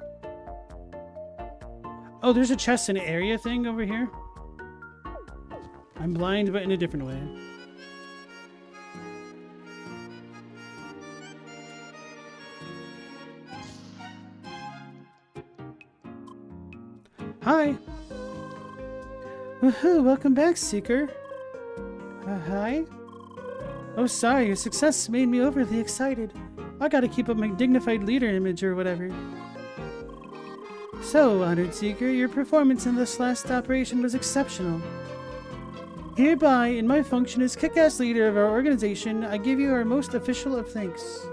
S1: Oh, there's a chest and area thing over here? I'm blind, but in a different way. Hi! Woohoo! Welcome back, Seeker! Hi? Oh, sorry, your success made me overly excited. I gotta keep up my dignified leader image or whatever. So, Honored Seeker, your performance in this last operation was exceptional. Hereby, in my function as kick-ass leader of our organization, I give you our most official of thanks.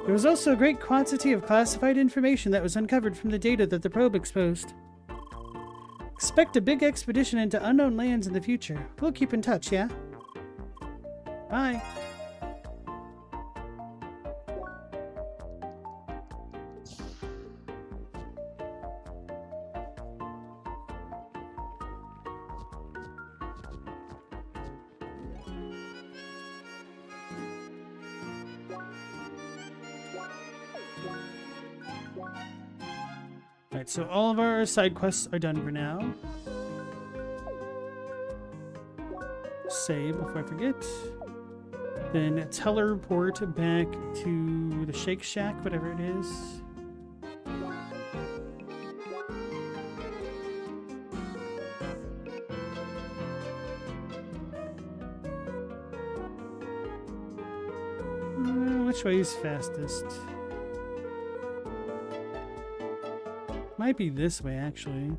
S1: There was also a great quantity of classified information that was uncovered from the data that the probe exposed. Expect a big expedition into unknown lands in the future. We'll keep in touch, yeah? Bye. Alright, so all of our side quests are done for now. Save before I forget. Then teleport back to the Shake Shack, whatever it is. Which way is fastest? Might be this way, actually.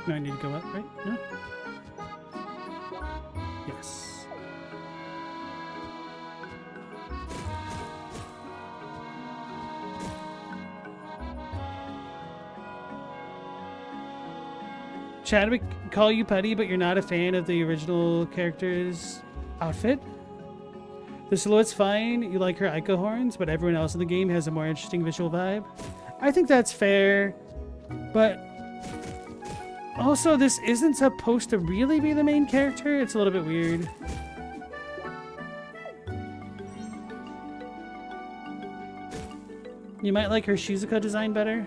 S1: No, I need to go up, right? No? Yes. Chadwick, call you Putty, but you're not a fan of the original character's outfit? The silhouette's fine, you like her Ico horns, but everyone else in the game has a more interesting visual vibe. I think that's fair, but also this isn't supposed to really be the main character. It's a little bit weird. You might like her Shizuka design better.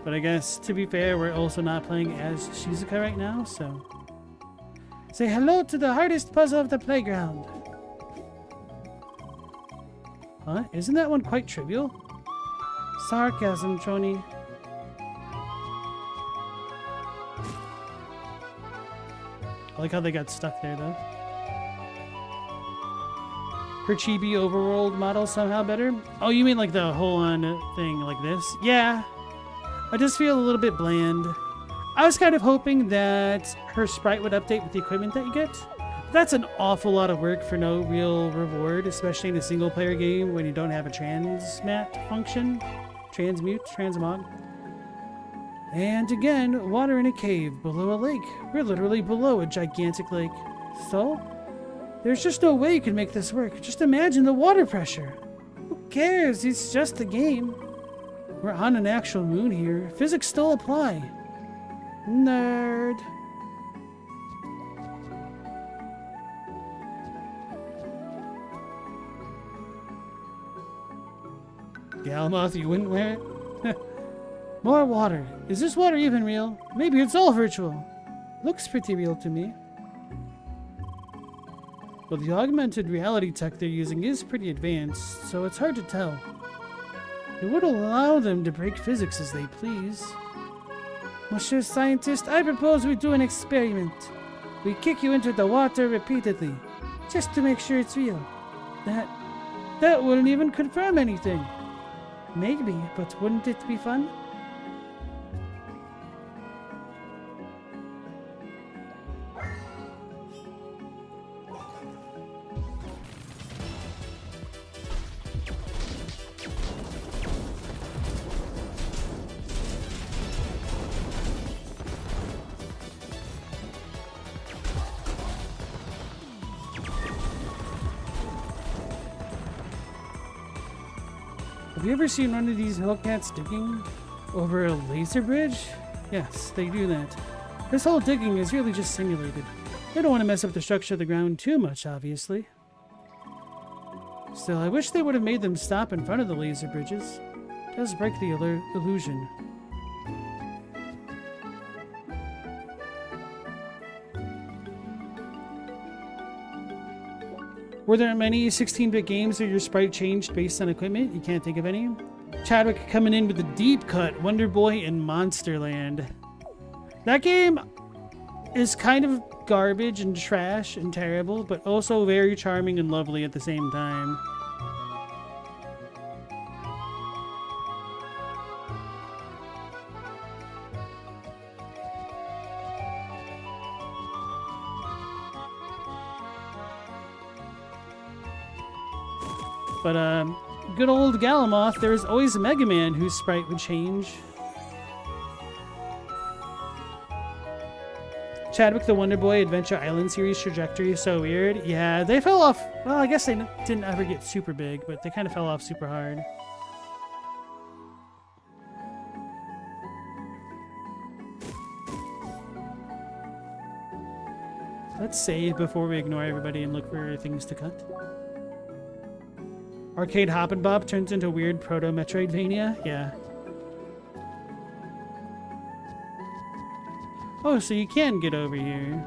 S1: But I guess, to be fair, we're also not playing as Shizuka right now, so... Say hello to the hardest puzzle of the playground! Huh? Isn't that one quite trivial? Sarcasm, Choni. I like how they got stuck there, though. Her chibi overworld model somehow better? Oh, you mean like the whole-on thing like this? Yeah. I just feel a little bit bland. I was kind of hoping that her sprite would update with the equipment that you get. That's an awful lot of work for no real reward, especially in a single-player game when you don't have a transmat function. Transmute, transmog. And again, water in a cave below a lake. We're literally below a gigantic lake. So, there's just no way you can make this work. Just imagine the water pressure. cares? It's just a game. We're on an actual moon here. Physics still apply. Nerd. Galamoth, you wouldn't wear it? More water. Is this water even real? Maybe it's all virtual. Looks pretty real to me. Well, the augmented reality tech they're using is pretty advanced, so it's hard to tell. It would allow them to break physics as they please. Monsieur Scientist, I propose we do an experiment. We kick you into the water repeatedly, just to make sure it's real. That wouldn't even confirm anything. Maybe, but wouldn't it be fun? Have you ever seen one of these Hellcats digging over a laser bridge? Yes, they do that. This whole digging is really just simulated. They don't want to mess up the structure of the ground too much, obviously. Still, I wish they would have made them stop in front of the laser bridges. It does break the illusion. Were there many 16-bit games where your sprite changed based on equipment? You can't think of any? Chadwick coming in with the deep cut, Wonder Boy and Monsterland. That game is kind of garbage and trash and terrible, but also very charming and lovely at the same time. But, good old Galamoth, there was always a Mega Man whose sprite would change. Chadwick the Wonder Boy Adventure Island series trajectory is so weird. Yeah, they fell off. Well, I guess they didn't ever get super big, but they kind of fell off super hard. Let's save before we ignore everybody and look for things to cut. Arcade Hop and Bop turns into weird proto-Metroidvania? Yeah. Oh, so you can get over here.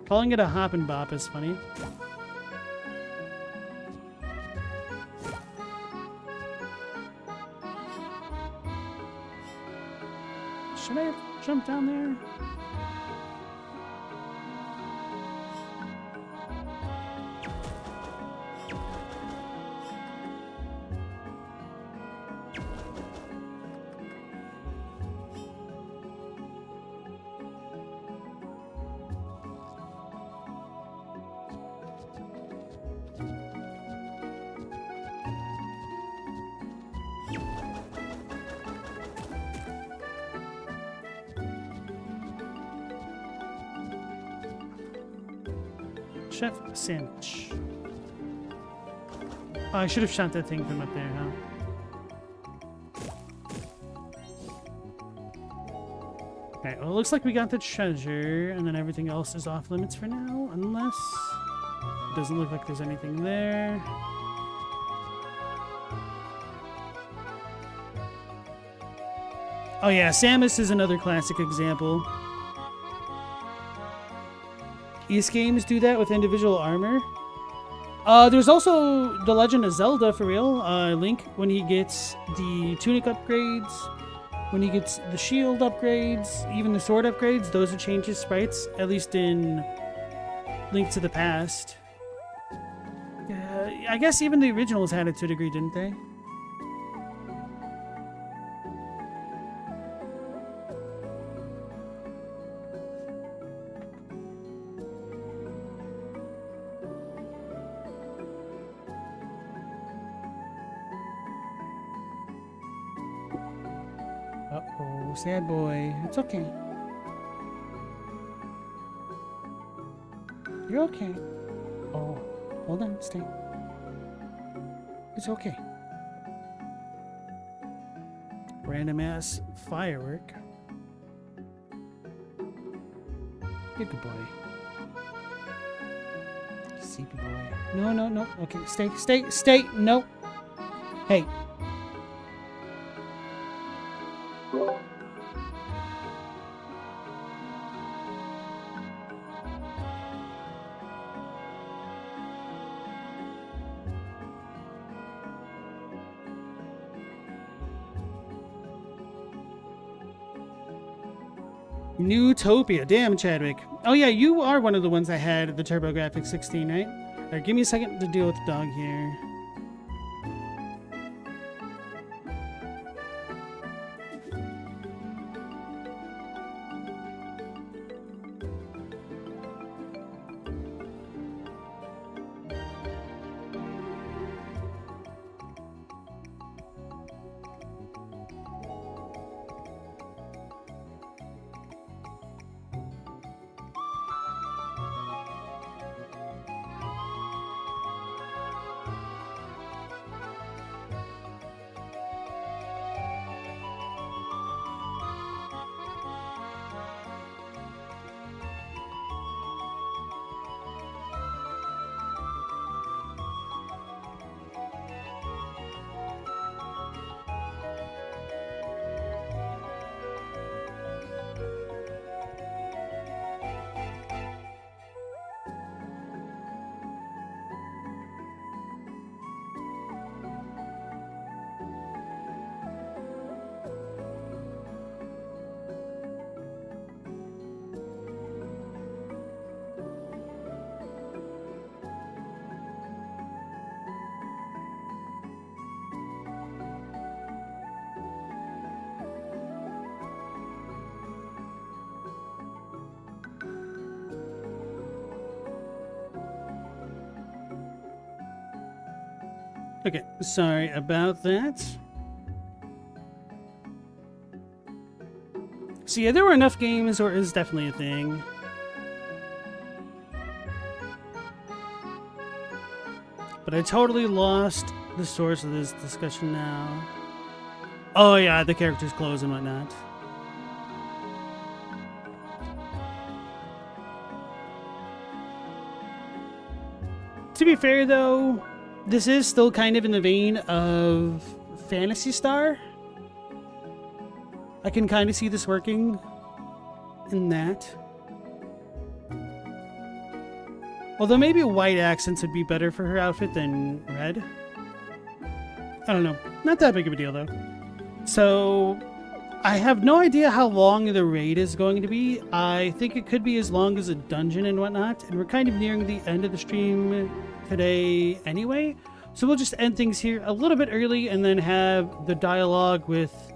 S1: Calling it a hop and bop is funny. Should I jump down there? Chef sandwich. Oh, I should have shot that thing from up there, huh? Okay, well, it looks like we got the treasure, and then everything else is off limits for now, unless it doesn't look like there's anything there. Oh yeah, Samus is another classic example. East games do that with individual armor. There's also the Legend of Zelda, for real. Link, when he gets the tunic upgrades, when he gets the shield upgrades, even the sword upgrades, those would change his sprites, at least in Link to the Past. I guess even the originals had it to a degree, didn't they? Uh-oh, sad boy. It's okay. You're okay. Oh, hold on, stay. It's okay. Random ass firework. You're a good boy. Sleepy boy. No, no, no. Okay, stay. No. Hey. Newtopia. Damn, Chadwick. Oh, yeah, you are one of the ones I had the TurboGrafx 16, right? All right, give me a second to deal with the dog here. Okay, sorry about that. So yeah, there were enough games where it was definitely a thing. But I totally lost the source of this discussion now. Oh yeah, the character's clothes and whatnot. To be fair though, this is still kind of in the vein of Phantasy Star. I can kind of see this working in that. Although maybe white accents would be better for her outfit than red. I don't know. Not that big of a deal though. So I have no idea how long the raid is going to be. I think it could be as long as a dungeon and whatnot. And we're kind of nearing the end of the stream today anyway. So we'll just end things here a little bit early and then have the dialogue with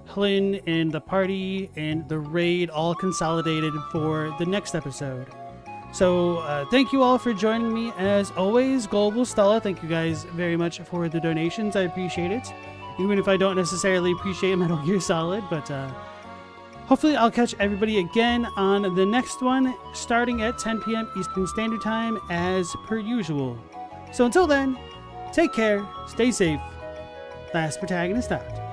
S1: Hlyn and the party and the raid all consolidated for the next episode. So thank you all for joining me as always. Global Stella, thank you guys very much for the donations. I appreciate it. Even if I don't necessarily appreciate Metal Gear Solid, but hopefully I'll catch everybody again on the next one starting at 10 p.m. Eastern Standard Time as per usual. So until then, take care, stay safe. Last Protagonist out.